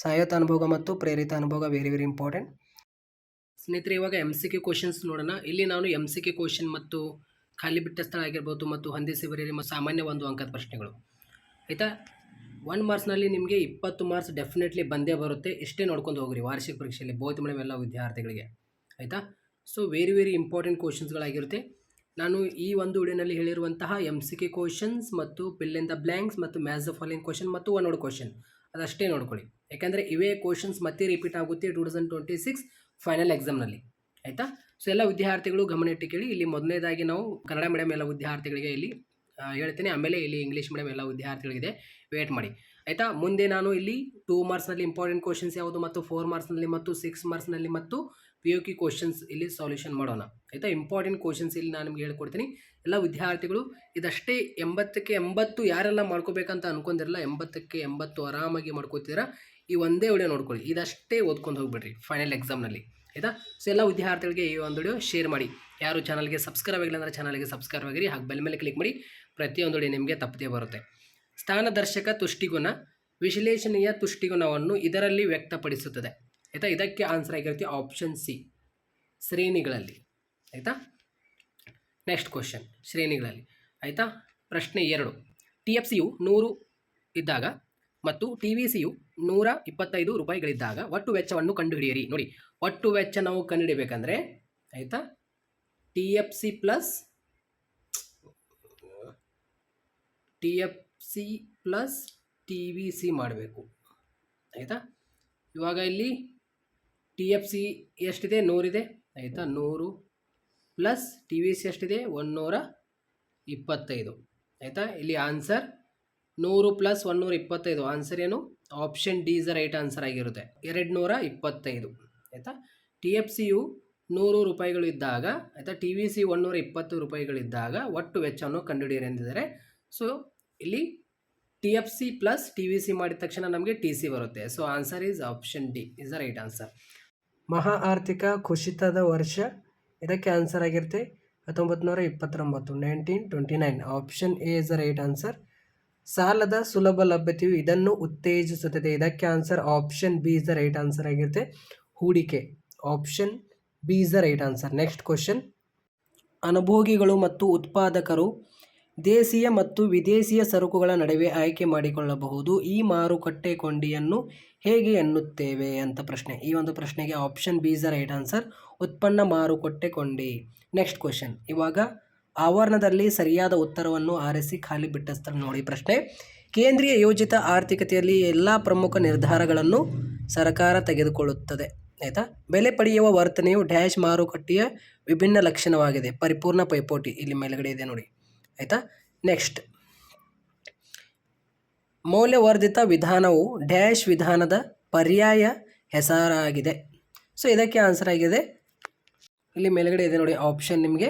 ಸಹಾಯತ ಅನುಭೋಗ ಮತ್ತು ಪ್ರೇರಿತ ಅನುಭೋಗ. ವೆರಿ ವೆರಿ ಇಂಪಾರ್ಟೆಂಟ್ ಸ್ನೇಹಿತರೆ. ಇವಾಗ MCQ ಕ್ವಶನ್ಸ್ ನೋಡೋಣ. ಇಲ್ಲಿ ನಾನು MCQ ಕ್ವಶನ್ ಮತ್ತು ಖಾಲಿ ಬಿಟ್ಟ ಸ್ಥಳ ಆಗಿರ್ಬೋದು ಮತ್ತು ಹೊಂದಿಸಿ ಬರೆಯಿರಿ ಮತ್ತು ಸಾಮಾನ್ಯ 1 ಅಂಕದ ಪ್ರಶ್ನೆಗಳು ಆಯಿತಾ. 1 ಮಾರ್ಕ್ಸ್ನಲ್ಲಿ ನಿಮಗೆ 20 ಮಾರ್ಕ್ಸ್ ಡೆಫಿನೆಟ್ಲಿ ಬಂದೇ ಬರುತ್ತೆ. ಇಷ್ಟೇ ನೋಡ್ಕೊಂಡು ಹೋಗ್ರಿ ವಾರ್ಷಿಕ ಪರೀಕ್ಷೆಯಲ್ಲಿ ಬೋಧ್ ಮೇಡಮ್ ಎಲ್ಲ ವಿದ್ಯಾರ್ಥಿಗಳಿಗೆ ಆಯಿತಾ. ಸೊ ವೆರಿ ವೆರಿ ಇಂಪಾರ್ಟೆಂಟ್ ಕ್ವಶನ್ಸ್ಗಳಾಗಿರುತ್ತೆ. ನಾನು ಈ ಒಂದು ವಿಡಿಯೋನಲ್ಲಿ ಹೇಳಿರುವಂತಹ MCQ ಕ್ವಶನ್ಸ್ ಮತ್ತು ಫಿಲ್ ಇನ್ ದ ಬ್ಲ್ಯಾಂಕ್ಸ್ ಮತ್ತು ಮ್ಯಾಚ್ ದ ಫಾಲೋಯಿಂಗ್ ಕ್ವಶನ್ ಮತ್ತು ಒನ್ ವರ್ಡ್ ಕ್ವಶನ್ ಅದಷ್ಟೇ ನೋಡ್ಕೊಳ್ಳಿ. ಯಾಕೆಂದರೆ ಇವೇ ಕ್ವಶನ್ಸ್ ಮತ್ತೆ ರಿಪೀಟ್ ಆಗುತ್ತೆ 2026 ಫೈನಲ್ ಎಕ್ಸಾಮ್ನಲ್ಲಿ ಆಯಿತಾ. ಸೊ ಎಲ್ಲ ವಿದ್ಯಾರ್ಥಿಗಳು ಗಮನಿಟ್ಟು ಕೇಳಿ. ಇಲ್ಲಿ ಮೊದಲನೇದಾಗಿ ನಾವು ಕನ್ನಡ ಮೀಡಿಯಂ ಎಲ್ಲ ವಿದ್ಯಾರ್ಥಿಗಳಿಗೆ ಇಲ್ಲಿ ಹೇಳ್ತೀನಿ, ಆಮೇಲೆ ಇಲ್ಲಿ ಇಂಗ್ಲೀಷ್ ಮೀಡಿಯಂ ಎಲ್ಲ ವಿದ್ಯಾರ್ಥಿಗಳಿಗಿದೆ, ವೇಟ್ ಮಾಡಿ ಆಯಿತಾ. ಮುಂದೆ ನಾನು ಇಲ್ಲಿ 2 ಮಾರ್ಕ್ಸ್ನಲ್ಲಿ ಇಂಪಾರ್ಟೆಂಟ್ ಕ್ವಶನ್ಸ್ ಯಾವುದು ಮತ್ತು 4 ಮಾರ್ಕ್ಸ್ನಲ್ಲಿ ಮತ್ತು 6 ಮಾರ್ಕ್ಸ್ನಲ್ಲಿ ಮತ್ತು POQ ಕ್ವಶನ್ಸ್ ಇಲ್ಲಿ ಸಾಲ್ಯೂಷನ್ ಮಾಡೋಣ ಆಯಿತಾ. ಇಂಪಾರ್ಟೆಂಟ್ ಕ್ವಶನ್ಸ್ ಇಲ್ಲಿ ನಾನು ನಿಮಗೆ ಹೇಳ್ಕೊಡ್ತೀನಿ. ಎಲ್ಲ ವಿದ್ಯಾರ್ಥಿಗಳು ಇದಷ್ಟೇ 80ಕ್ಕೆ 80 ಯಾರೆಲ್ಲ ಮಾಡ್ಕೋಬೇಕಂತ ಅನ್ಕೊಂಡಿರಲ್ಲ, 80ಕ್ಕೆ 80 ಆರಾಮಾಗಿ ಮಾಡ್ಕೋತೀರಾ. ಈ ಒಂದೇ ವಿಡಿಯೋ ನೋಡ್ಕೊಳ್ಳಿ, ಇದಷ್ಟೇ ಓದ್ಕೊಂಡು ಹೋಗ್ಬಿಡ್ರಿ ಫೈನಲ್ ಎಕ್ಸಾಮ್ನಲ್ಲಿ ಆಯಿತಾ. ಸೊ ಎಲ್ಲ ವಿದ್ಯಾರ್ಥಿಗಳಿಗೆ ಈ ಒಂದು ವಿಡಿಯೋ ಶೇರ್ ಮಾಡಿ. ಯಾರು ಚಾನಲ್ಗೆ ಸಬ್ಸ್ಕ್ರೈಬ್ ಆಗಿಲ್ಲ ಅಂದರೆ ಚಾನಲ್ಗೆ ಸಬ್ಸ್ಕ್ರೈಬ್ ಆಗಿರಿ, ಹಾಗೆ ಬೆಲ್ ಮೇಲೆ ಕ್ಲಿಕ್ ಮಾಡಿ. ಪ್ರತಿಯೊಂದು ವಿಡಿಯೋ ನಿಮಗೆ ತಪ್ಪದೇ ಬರುತ್ತೆ. ಸ್ಥಾನದರ್ಶಕ ತುಷ್ಟಿಗುಣ ವಿಶ್ಲೇಷಣೆಯ ತುಷ್ಟಿಗುಣವನ್ನು ಇದರಲ್ಲಿ ವ್ಯಕ್ತಪಡಿಸುತ್ತದೆ ಆಯಿತಾ. ಇದಕ್ಕೆ ಆನ್ಸರ್ ಆಗಿರುತ್ತೆ ಆಪ್ಷನ್ ಸಿ, ಶ್ರೇಣಿಗಳಲ್ಲಿ ಆಯಿತಾ. ನೆಕ್ಸ್ಟ್ ಕ್ವಶನ್ ಶ್ರೇಣಿಗಳಲ್ಲಿ ಆಯಿತಾ. ಪ್ರಶ್ನೆ 2, TFCಯು 100 ಇದ್ದಾಗ ಮತ್ತು TVCಯು 125 ರೂಪಾಯಿಗಳಿದ್ದಾಗ ಒಟ್ಟು ವೆಚ್ಚವನ್ನು ಕಂಡುಹಿಡಿಯಿರಿ. ನೋಡಿ, ಒಟ್ಟು ವೆಚ್ಚ ನಾವು ಕಂಡುಹಿಡಿಯಬೇಕಂದ್ರೆ ಆಯಿತಾ, TFC ಪ್ಲಸ್ TVC ಮಾಡಬೇಕು ಆಯಿತಾ. ಇವಾಗ ಇಲ್ಲಿ TFC ಎಷ್ಟಿದೆ, 100 ಇದೆ ಆಯಿತಾ. 100 ಪ್ಲಸ್ TVC ಎಷ್ಟಿದೆ, 125 ಆಯಿತಾ. ಇಲ್ಲಿ ಆನ್ಸರ್ 100 ಪ್ಲಸ್ 125. ಆನ್ಸರ್ ಏನು? Option D is the right answer ಆಗಿರುತ್ತೆ, 225 ಆಯಿತಾ. TFCಯು 100 ರೂಪಾಯಿಗಳು ಇದ್ದಾಗ ಆಯಿತಾ, TVC 120 ರೂಪಾಯಿಗಳಿದ್ದಾಗ ಒಟ್ಟು ವೆಚ್ಚವನ್ನು ಕಂಡುಹಿಡಿಯಿರಿ ಎಂದಿದ್ದಾರೆ. ಸೊ ಇಲ್ಲಿ TFC ಪ್ಲಸ್ TVC ಮಾಡಿದ ತಕ್ಷಣ ನಮಗೆ TC ಬರುತ್ತೆ. So answer is option D is the right answer. ಮಹಾ ಆರ್ಥಿಕ ಕುಸಿತದ ವರ್ಷ, ಇದಕ್ಕೆ ಆನ್ಸರ್ ಆಗಿರುತ್ತೆ 1929, 1929. Option A is the right answer. ಸಾಲದ ಸುಲಭ ಲಭ್ಯತೆಯು ಇದನ್ನು ಉತ್ತೇಜಿಸುತ್ತದೆ, ಇದಕ್ಕೆ answer option B is the right answer ಆಗಿರುತ್ತೆ. ಹೂಡಿಕೆ, option B is the right answer. Next question, ಅನುಭೋಗಿಗಳು ಮತ್ತು ಉತ್ಪಾದಕರು ದೇಶೀಯ ಮತ್ತು ವಿದೇಶಿಯ ಸರಕುಗಳ ನಡುವೆ ಆಯ್ಕೆ ಮಾಡಿಕೊಳ್ಳಬಹುದು. ಈ ಮಾರುಕಟ್ಟೆ ಕೊಂಡಿಯನ್ನು ಹೇಗೆ ಎನ್ನುತ್ತೇವೆ ಅಂತ ಪ್ರಶ್ನೆ. ಈ ಒಂದು ಪ್ರಶ್ನೆಗೆ option B is the right answer, ಉತ್ಪನ್ನ ಮಾರುಕಟ್ಟೆ ಕೊಂಡಿ. ನೆಕ್ಸ್ಟ್ ಕ್ವಶನ್, ಇವಾಗ ಆವರಣದಲ್ಲಿ ಸರಿಯಾದ ಉತ್ತರವನ್ನು ಆರಿಸಿ ಖಾಲಿ ಬಿಟ್ಟ ಸ್ಥಳ ನೋಡಿ. ಪ್ರಶ್ನೆ, ಕೇಂದ್ರೀಯ ಯೋಜಿತ ಆರ್ಥಿಕತೆಯಲ್ಲಿ ಎಲ್ಲ ಪ್ರಮುಖ ನಿರ್ಧಾರಗಳನ್ನು ಸರ್ಕಾರ ತೆಗೆದುಕೊಳ್ಳುತ್ತದೆ ಆಯಿತಾ. ಬೆಲೆ ಪಡೆಯುವ ವರ್ತನೆಯು ಡ್ಯಾಶ್ ಮಾರುಕಟ್ಟೆಯ ವಿಭಿನ್ನ ಲಕ್ಷಣವಾಗಿದೆ. ಪರಿಪೂರ್ಣ ಪೈಪೋಟಿ ಇಲ್ಲಿ ಮೇಲ್ಗಡೆ ಇದೆ ನೋಡಿ ಆಯಿತಾ. ನೆಕ್ಸ್ಟ್, ಮೌಲ್ಯವರ್ಧಿತ ವಿಧಾನವು ಡ್ಯಾಶ್ ವಿಧಾನದ ಪರ್ಯಾಯ ಹೆಸರಾಗಿದೆ. ಸೊ ಇದಕ್ಕೆ ಆನ್ಸರ್ ಆಗಿದೆ ಇಲ್ಲಿ ಮೇಲ್ಗಡೆ ಇದೆ ನೋಡಿ, ಆಪ್ಷನ್ ನಿಮಗೆ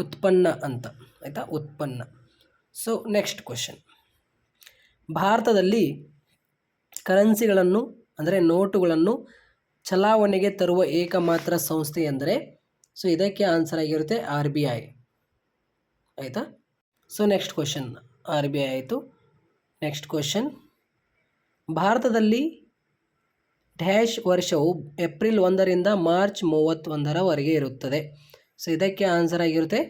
ಉತ್ಪನ್ನ ಅಂತ ಆಯಿತಾ, ಉತ್ಪನ್ನ. ಸೊ ನೆಕ್ಸ್ಟ್ ಕ್ವಶನ್, ಭಾರತದಲ್ಲಿ ಕರೆನ್ಸಿಗಳನ್ನು ಅಂದರೆ ನೋಟುಗಳನ್ನು ಚಲಾವಣೆಗೆ ತರುವ ಏಕಮಾತ್ರ ಸಂಸ್ಥೆ ಎಂದರೆ, ಸೊ ಇದಕ್ಕೆ ಆನ್ಸರ್ ಆಗಿರುತ್ತೆ RBI ಆಯಿತಾ. ಸೊ ನೆಕ್ಸ್ಟ್ ಕ್ವಶನ್, RBI ಆಯಿತು. ನೆಕ್ಸ್ಟ್ ಕ್ವಶನ್, ಭಾರತದಲ್ಲಿ ಡ್ಯಾಶ್ ವರ್ಷವು ಏಪ್ರಿಲ್ 1ರಿಂದ ಮಾರ್ಚ್ 31ರವರೆಗೆ ಇರುತ್ತದೆ. ಸೊ ಇದಕ್ಕೆ ಆನ್ಸರ್ ಆಗಿರುತ್ತೆ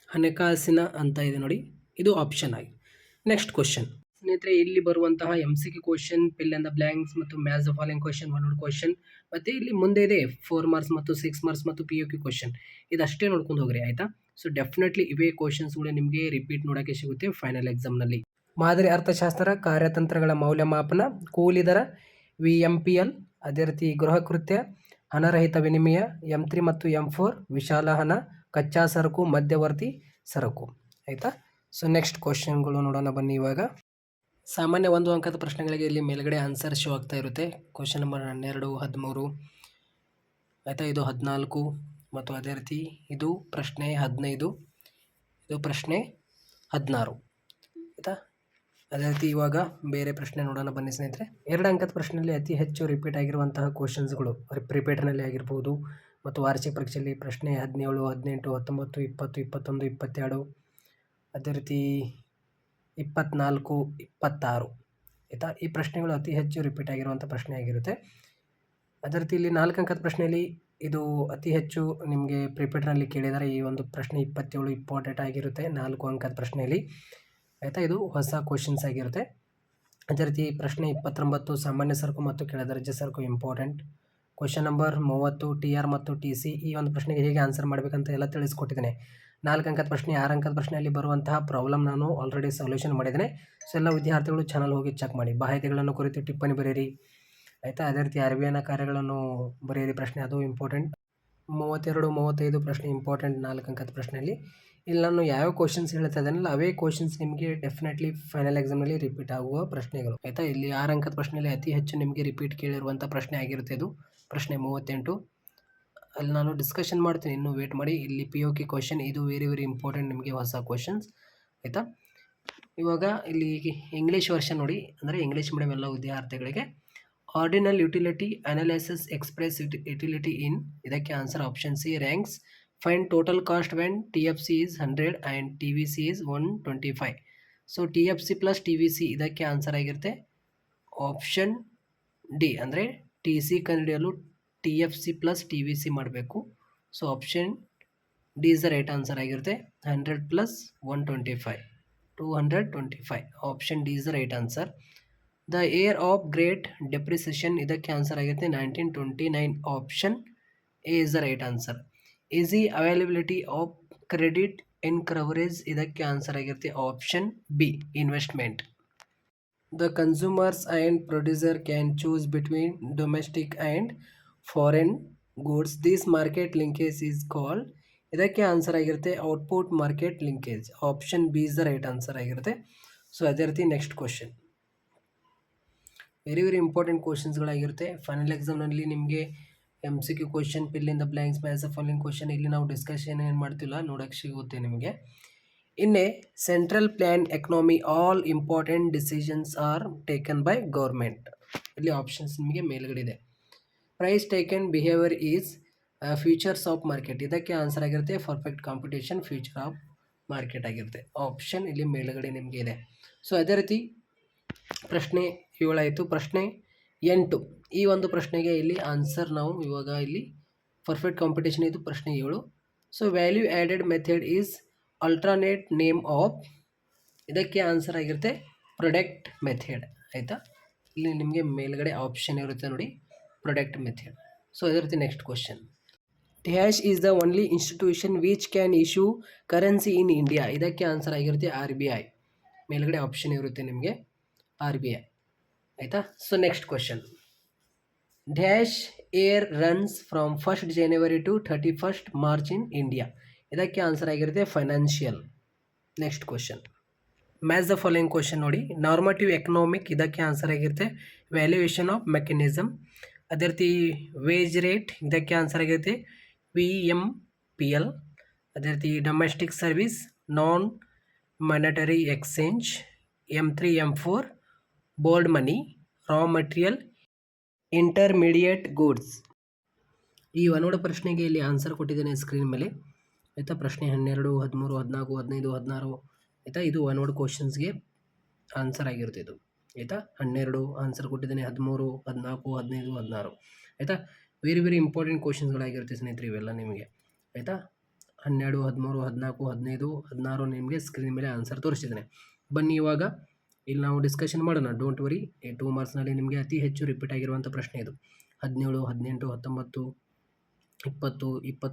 ಹಣಕಾಸಿನ ಅಂತ ಇದೆ ನೋಡಿ, ಇದು ಆಪ್ಷನ್ ಆಗಿ. ನೆಕ್ಸ್ಟ್ ಕ್ವಶನ್ ಸ್ನೇಹಿತರೆ, ಇಲ್ಲಿ ಬರುವಂತಹ MCQ question, fill in the blanks ಮತ್ತು match the following question, one word question, ಮತ್ತು ಇಲ್ಲಿ ಮುಂದೆ ಇದೆ 4 ಮಾರ್ಕ್ಸ್ ಮತ್ತು 6 ಮಾರ್ಕ್ಸ್ ಮತ್ತು POQ ಕ್ವಶನ್. ಇದಷ್ಟೇ ನೋಡ್ಕೊಂಡು ಹೋಗ್ರಿ ಆಯಿತಾ. ಸೊ ಡೆಫಿನೆಟ್ಲಿ ಇವೇ ಕ್ವಶನ್ಸ್ಗಳು ನಿಮಗೆ ರಿಪೀಟ್ ನೋಡೋಕ್ಕೆ ಸಿಗುತ್ತೆ ಫೈನಲ್ ಎಕ್ಸಾಮ್ನಲ್ಲಿ. ಮಾದರಿ ಅರ್ಥಶಾಸ್ತ್ರ, ಕಾರ್ಯತಂತ್ರಗಳ ಮೌಲ್ಯಮಾಪನ, ಕೂಲಿ ದರ, VMPL, ಅದೇ ರೀತಿ ಗೃಹ ಕೃತ್ಯ, ಹಣರಹಿತ ವಿನಿಮಯ, M3 ಮತ್ತು M4, ವಿಶಾಲ ಹಣ, ಕಚ್ಚಾ ಸರಕು, ಮಧ್ಯವರ್ತಿ ಸರಕು ಆಯಿತಾ. ಸೊ ನೆಕ್ಸ್ಟ್ ಕ್ವಶನ್ಗಳು ನೋಡೋಣ ಬನ್ನಿ. ಇವಾಗ ಸಾಮಾನ್ಯ 1 ಅಂಕದ ಪ್ರಶ್ನೆಗಳಿಗೆ ಇಲ್ಲಿ ಮೇಲ್ಗಡೆ ಆನ್ಸರ್ ಶೋ ಆಗ್ತಾ ಇರುತ್ತೆ. ಕ್ವಶನ್ ನಂಬರ್ 12, 13 ಆಯಿತಾ, ಇದು 14 ಮತ್ತು ಅದೇ ರೀತಿ ಇದು ಪ್ರಶ್ನೆ 15, ಇದು ಪ್ರಶ್ನೆ 16 ಆಯಿತಾ. ಅದೇ ರೀತಿ ಇವಾಗ ಬೇರೆ ಪ್ರಶ್ನೆ ನೋಡೋಣ ಬನ್ನಿ ಸ್ನೇಹಿತರೆ. 2 ಅಂಕದ ಪ್ರಶ್ನೆಯಲ್ಲಿ ಅತಿ ಹೆಚ್ಚು ರಿಪೀಟ್ ಆಗಿರುವಂತಹ ಕ್ವಶನ್ಸ್ಗಳು ರಿಪೀಟರ್ನಲ್ಲಿ ಆಗಿರ್ಬೋದು ಮತ್ತು ವಾರ್ಷಿಕ ಪರೀಕ್ಷೆಯಲ್ಲಿ ಪ್ರಶ್ನೆ 17, 18, 19, 20, 21, 22, ಅದೇ ರೀತಿ 24, 26 ಆಯಿತಾ. ಈ ಪ್ರಶ್ನೆಗಳು ಅತಿ ಹೆಚ್ಚು ರಿಪೀಟ್ ಆಗಿರುವಂಥ ಪ್ರಶ್ನೆ ಆಗಿರುತ್ತೆ. ಅದೇ ರೀತಿ ಇಲ್ಲಿ 4 ಅಂಕದ ಪ್ರಶ್ನೆಯಲ್ಲಿ ಇದು ಅತಿ ಹೆಚ್ಚು ನಿಮಗೆ ಪ್ರಿಪೇರ್ಡ್ನಲ್ಲಿ ಕೇಳಿದರೆ ಈ ಒಂದು ಪ್ರಶ್ನೆ 27 ಇಂಪಾರ್ಟೆಂಟ್ ಆಗಿರುತ್ತೆ 4 ಅಂಕದ ಪ್ರಶ್ನೆಯಲ್ಲಿ ಆಯಿತಾ. ಇದು ಹೊಸ ಕ್ವಶನ್ಸ್ ಆಗಿರುತ್ತೆ. ಅದೇ ರೀತಿ ಪ್ರಶ್ನೆ 29 ಸಾಮಾನ್ಯ ಸರಕು ಮತ್ತು ಕೆಳದರ್ಜೆ ಸರಕು ಇಂಪಾರ್ಟೆಂಟ್. ಕ್ವಶನ್ ನಂಬರ್ 30 TR ಮತ್ತು TC ಈ ಒಂದು ಪ್ರಶ್ನೆಗೆ ಹೇಗೆ ಆನ್ಸರ್ ಮಾಡಬೇಕಂತ ಎಲ್ಲ ತಿಳಿಸ್ಕೊಟ್ಟಿದ್ದೇನೆ. 4 ಅಂಕದ ಪ್ರಶ್ನೆ 6 ಅಂಕದ ಪ್ರಶ್ನೆಯಲ್ಲಿ ಬರುವಂತಹ ಪ್ರಾಬ್ಲಮ್ ನಾನು ಆಲ್ರೆಡಿ ಸೊಲ್ಯೂಷನ್ ಮಾಡಿದ್ದೇನೆ. ಸೊ ಎಲ್ಲ ವಿದ್ಯಾರ್ಥಿಗಳು ಚಾನಲ್ ಹೋಗಿ ಚೆಕ್ ಮಾಡಿ. ಬಾಹ್ಯತೆಗಳನ್ನು ಕುರಿತು ಟಿಪ್ಪಣಿ ಬರೆಯಿರಿ ಆಯಿತಾ. ಅದೇ ರೀತಿ RBIನ ಕಾರ್ಯಗಳನ್ನು ಬರೆಯಿರಿ ಪ್ರಶ್ನೆ, ಅದು ಇಂಪಾರ್ಟೆಂಟ್. 32, 35 ಪ್ರಶ್ನೆ ಇಂಪಾರ್ಟೆಂಟ್ 4 ಅಂಕದ ಪ್ರಶ್ನೆಯಲ್ಲಿ. ಇಲ್ಲಿ ನಾನು ಯಾವ ಕ್ವಶನ್ಸ್ ಹೇಳ್ತಾ ಇದ್ದಾನಲ್ಲ ಅವೇ ಕ್ವಶನ್ಸ್ ನಿಮಗೆ ಡೆಫಿನೆಟ್ಲಿ ಫೈನಲ್ ಎಕ್ಸಾಮ್ನಲ್ಲಿ ರಿಪೀಟ್ ಆಗುವ ಪ್ರಶ್ನೆಗಳು ಆಯಿತಾ. ಇಲ್ಲಿ 6 ಅಂಕದ ಪ್ರಶ್ನೆಯಲ್ಲಿ ಅತಿ ಹೆಚ್ಚು ನಿಮಗೆ ರಿಪೀಟ್ ಕೇಳಿರುವಂಥ ಪ್ರಶ್ನೆ ಆಗಿರುತ್ತೆ ಇದು ಪ್ರಶ್ನೆ 38. ಅಲ್ಲಿ ನಾನು ಡಿಸ್ಕಷನ್ ಮಾಡ್ತೀನಿ, ಇನ್ನೂ ವೇಟ್ ಮಾಡಿ. ಇಲ್ಲಿ POQ ಕ್ವಶನ್, ಇದು ವೆರಿ ಇಂಪಾರ್ಟೆಂಟ್ ನಿಮಗೆ ಹೊಸ ಕ್ವಶನ್ಸ್ ಆಯಿತಾ. ಇವಾಗ ಇಲ್ಲಿ ಇಂಗ್ಲೀಷ್ ವರ್ಷನ್ ನೋಡಿ, ಅಂದರೆ ಇಂಗ್ಲೀಷ್ ಮೀಡಿಯಂ ಎಲ್ಲ ವಿದ್ಯಾರ್ಥಿಗಳಿಗೆ. Ordinal utility analysis express utility in, ಇದಕ್ಕೆ answer option C ranks. Find total cost when TFC is 100 and TVC is 125. So TFC plus TVC ಇದಕ್ಕೆ ಆನ್ಸರ್ ಆಗಿರುತ್ತೆ ಆಪ್ಷನ್ ಡಿ. ಅಂದರೆ TC ಕಂಡುಹಿಡಿಯಲು TFC plus TVC ಮಾಡಬೇಕು. So option D is the right answer ಆಗಿರುತ್ತೆ. 100 plus 125 225. Option D is the right answer. The year of great depreciation ಇದಕ್ಕೆ answer ಆಗಿರುತ್ತೆ 1929. Option A is the right answer. Easy availability of credit in coverage ಇದಕ್ಕೆ answer ಆಗಿರುತ್ತೆ option B investment. The consumers and producer can choose between domestic and foreign goods. This market linkage is called, ಇದಕ್ಕೆ answer ಆಗಿರುತ್ತೆ output market linkage. Option B is the right answer ಆಗಿರುತ್ತೆ. So ಅದೇ ರೀತಿ next question very important ಕ್ವಶನ್ಸ್ಗಳಾಗಿರುತ್ತೆ final ಎಕ್ಸಾಮ್ನಲ್ಲಿ. ನಿಮಗೆ MCQ question, fill in the blanks, match the following question. ಇಲ್ಲಿ ನಾವು ಡಿಸ್ಕಷನ್ ಏನು ಮಾಡ್ತಿಲ್ಲ, ನೋಡೋಕ್ಕೆ ಸಿಗುತ್ತೆ ನಿಮಗೆ. In a central plan economy all important decisions are taken by government. ಇಲ್ಲಿ ಆಪ್ಷನ್ಸ್ ನಿಮಗೆ ಮೇಲ್ಗಡೆ ಇದೆ. Price taken behaviour is futures of market, ಇದಕ್ಕೆ ಆನ್ಸರ್ ಆಗಿರುತ್ತೆ perfect competition future of market ಆಗಿರುತ್ತೆ. ಆಪ್ಷನ್ ಇಲ್ಲಿ ಮೇಲ್ಗಡೆ ನಿಮಗೆ ಇದೆ. ಸೊ ಅದೇ ರೀತಿ ಪ್ರಶ್ನೆ 7 ಆಯಿತು. ಪ್ರಶ್ನೆ 8 ಈ ಒಂದು ಪ್ರಶ್ನೆಗೆ ಇಲ್ಲಿ ಆನ್ಸರ್ ನಾವು ಇವಾಗ ಇಲ್ಲಿ ಪರ್ಫೆಕ್ಟ್ ಕಾಂಪಿಟೇಷನ್ ಇದು ಪ್ರಶ್ನೆ 7. So value added method is alternate name of, ಇದಕ್ಕೆ ಆನ್ಸರ್ ಆಗಿರುತ್ತೆ ಪ್ರೊಡಕ್ಟ್ ಮೆಥಡ್ ಆಯಿತಾ. ಇಲ್ಲಿ ನಿಮಗೆ ಮೇಲ್ಗಡೆ ಆಪ್ಷನ್ ಇರುತ್ತೆ ನೋಡಿ ಪ್ರೊಡಕ್ಟ್ ಮೆಥಡ್. ಸೊ ಅದೇ ರೀತಿ next question. Dash is the only institution which can issue currency in India, ಇದಕ್ಕೆ ಆನ್ಸರ್ ಆಗಿರುತ್ತೆ RBI. ಮೇಲ್ಗಡೆ ಆಪ್ಷನ್ ಇರುತ್ತೆ ನಿಮಗೆ RBI ಆಯಿತಾ. So next question. Dash air runs from 1st January to 31st March in India, ಇದಕ್ಕೆ answer ಆಗಿರುತ್ತೆ financial. Next question. Match the following question ನೋಡಿ. ನಾರ್ಮಟಿವ್ economic ಇದಕ್ಕೆ ಆನ್ಸರ್ ಆಗಿರುತ್ತೆ ವ್ಯಾಲ್ಯೂಯೇಷನ್ ಆಫ್ ಮೆಕ್ಯಾನಿಸಮ್. ಅದೇ ರೀತಿ ವೇಜ್ ರೇಟ್ ಇದಕ್ಕೆ ಆನ್ಸರ್ ಆಗಿರುತ್ತೆ VMPL. ಅದೇ ರೀತಿ domestic service, non monetary exchange, M3 M4, bold money, raw material, intermediate goods. ಈ ಒನ್ನೋಡ ಪ್ರಶ್ನೆಗೆ ಇಲ್ಲಿ ಆನ್ಸರ್ ಕೊಟ್ಟಿದ್ದೇನೆ ಸ್ಕ್ರೀನ್ ಮೇಲೆ ಆಯಿತಾ. ಪ್ರಶ್ನೆ 12, 13, 14, 15, 16 ಆಯಿತಾ. ಇದು ಒನ್ನೋಡ್ ಕ್ವಶನ್ಸ್ಗೆ ಆನ್ಸರ್ ಆಗಿರುತ್ತೆ ಇದು ಆಯಿತಾ. 12 ಆನ್ಸರ್ ಕೊಟ್ಟಿದ್ದೇನೆ, 13, 14, 15, 16 ಆಯಿತಾ. ವೆರಿ ಇಂಪಾರ್ಟೆಂಟ್ ಕ್ವಶನ್ಸ್ಗಳಾಗಿರುತ್ತೆ ಸ್ನೇಹಿತರೆ ಇವೆಲ್ಲ ನಿಮಗೆ ಆಯಿತಾ. 12, 13, 14, 15, 16 ನಿಮಗೆ ಸ್ಕ್ರೀನ್ ಮೇಲೆ ಆನ್ಸರ್ ತೋರಿಸಿದ್ದೇನೆ. ಬನ್ನಿ ಇವಾಗ ಇಲ್ಲಿ ನಾವು ಡಿಸ್ಕಷನ್ ಮಾಡೋಣ. ಡೋಂಟ್ ವರಿ, 2 ಮಾರ್ಕ್ಸ್ನಲ್ಲಿ ನಿಮಗೆ ಅತಿ ಹೆಚ್ಚು ರಿಪೀಟ್ ಆಗಿರುವಂಥ ಪ್ರಶ್ನೆ ಇದು. 17, 18, 19, 20, 21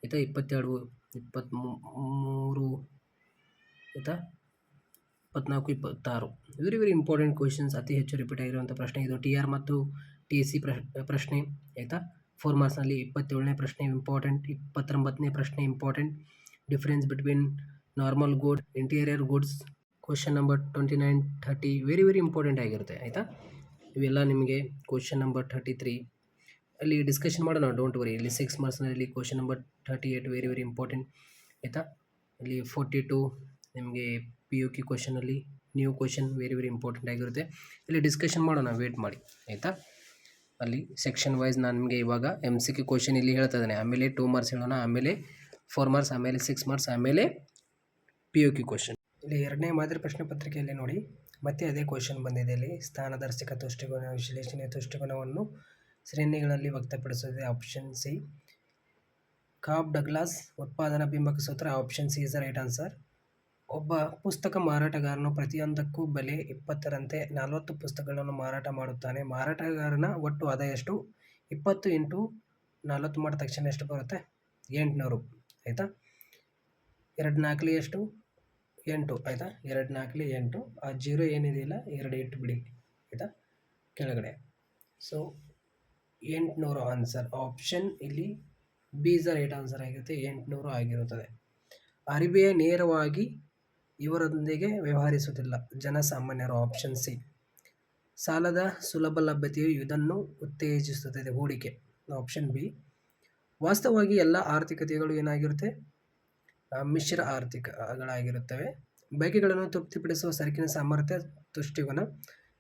ಆಯಿತಾ, 22, 23 ಆಯಿತಾ, 24, 26 ವೆರಿ ಇಂಪಾರ್ಟೆಂಟ್ ಕ್ವಶನ್ಸ್, ಅತಿ ಹೆಚ್ಚು ರಿಪೀಟ್ ಆಗಿರುವಂಥ ಪ್ರಶ್ನೆ ಇದು. TR ಮತ್ತು TC ಪ್ರಶ್ನೆ ಆಯಿತಾ. 4 ಮಾರ್ಕ್ಸ್ನಲ್ಲಿ 27ನೇ ಪ್ರಶ್ನೆ ಇಂಪಾರ್ಟೆಂಟ್, 29ನೇ ಪ್ರಶ್ನೆ important. Difference between normal good, interior goods, question number 29, 30 very important ಆಗಿರುತ್ತೆ ಆಯಿತಾ. ಇವೆಲ್ಲ ನಿಮಗೆ ಕ್ವಶನ್ ನಂಬರ್ 33 ಅಲ್ಲಿ ಡಿಸ್ಕಷನ್ ಮಾಡೋಣ. Don't worry. ಇಲ್ಲಿ 6 ಮಾರ್ಕ್ಸ್ನಲ್ಲಿ ಕ್ವಶನ್ ನಂಬರ್ 38 ವೆರಿ ಇಂಪಾರ್ಟೆಂಟ್ ಆಯಿತಾ. ಇಲ್ಲಿ 42 ನಿಮಗೆ POQ ಕ್ವಶನಲ್ಲಿ ನ್ಯೂ ಕ್ವಶನ್ ವೆರಿ ಇಂಪಾರ್ಟೆಂಟ್ ಆಗಿರುತ್ತೆ. ಇಲ್ಲಿ ಡಿಸ್ಕಷನ್ ಮಾಡೋಣ, ವೇಟ್ ಮಾಡಿ ಆಯಿತಾ. ಅಲ್ಲಿ ಸೆಕ್ಷನ್ ವೈಸ್ ನಾನು ನಿಮಗೆ ಇವಾಗ MCQ ಕ್ವಶನ್ ಇಲ್ಲಿ ಹೇಳ್ತಾ ಇದ್ದೇನೆ. ಆಮೇಲೆ 2 ಮಾರ್ಕ್ಸ್ ಹೇಳೋಣ, ಆಮೇಲೆ 4 ಮಾರ್ಕ್ಸ್, ಆಮೇಲೆ 6 ಮಾರ್ಕ್ಸ್, ಆಮೇಲೆ POQ ಕ್ವಶನ್. ಇಲ್ಲಿ ಎರಡನೇ ಮಾದರಿ ಪ್ರಶ್ನೆ ಪತ್ರಿಕೆಯಲ್ಲಿ ನೋಡಿ ಮತ್ತೆ ಅದೇ ಕ್ವಶನ್ ಬಂದಿದೆ. ಇಲ್ಲಿ ಸ್ಥಾನದರ್ಶಕ ತುಷ್ಟಿಕೋನ ವಿಶ್ಲೇಷಣೆಯ ತುಷ್ಟಿಕೋನವನ್ನು ಶ್ರೇಣಿಗಳಲ್ಲಿ ವ್ಯಕ್ತಪಡಿಸುತ್ತದೆ. Option C. ಕಾಬ್ ಡಗ್ಲಾಸ್ ಉತ್ಪಾದನಾ ಬಿಂಬಕ ಸೂತ್ರ. Option C is the right answer. ಒಬ್ಬ ಪುಸ್ತಕ ಮಾರಾಟಗಾರನು ಪ್ರತಿಯೊಂದಕ್ಕೂ ಬೆಲೆ 20ರಂತೆ 40 ಪುಸ್ತಕಗಳನ್ನು ಮಾರಾಟ ಮಾಡುತ್ತಾನೆ. ಮಾರಾಟಗಾರನ ಒಟ್ಟು ಆದಾಯ ಎಷ್ಟು? 20 ಇಂಟು 40 ಮಾಡಿದ ತಕ್ಷಣ ಎಷ್ಟು ಬರುತ್ತೆ? 800. ಆಯಿತಾ. 2 4 ಎಷ್ಟು? 8. ಆಯಿತಾ. 2 4 8. ಆ 0 ಏನಿದೆಯಲ್ಲ 2 ಇಟ್ಟು ಬಿಡಿ. ಆಯಿತಾ ಕೆಳಗಡೆ. So 800 answer. ಆಪ್ಷನ್ ಇಲ್ಲಿ B is the right answer ಆಗಿರುತ್ತೆ. 800 ಆಗಿರುತ್ತದೆ. RBI ನೇರವಾಗಿ ಇವರೊಂದಿಗೆ ವ್ಯವಹರಿಸುವುದಿಲ್ಲ. ಜನಸಾಮಾನ್ಯರು. Option C. ಸಾಲದ ಸುಲಭ ಲಭ್ಯತೆಯು ಇದನ್ನು ಉತ್ತೇಜಿಸುತ್ತದೆ. ಹೂಡಿಕೆ. Option B. ವಾಸ್ತವವಾಗಿ ಎಲ್ಲ ಆರ್ಥಿಕತೆಗಳು ಏನಾಗಿರುತ್ತೆ? ಮಿಶ್ರ ಆರ್ಥಿಕಗಳಾಗಿರುತ್ತವೆ. ಬಯಕೆಗಳನ್ನು ತೃಪ್ತಿಪಡಿಸುವ ಸರಕಿನ ಸಾಮರ್ಥ್ಯ ತುಷ್ಟಿಕೋನ.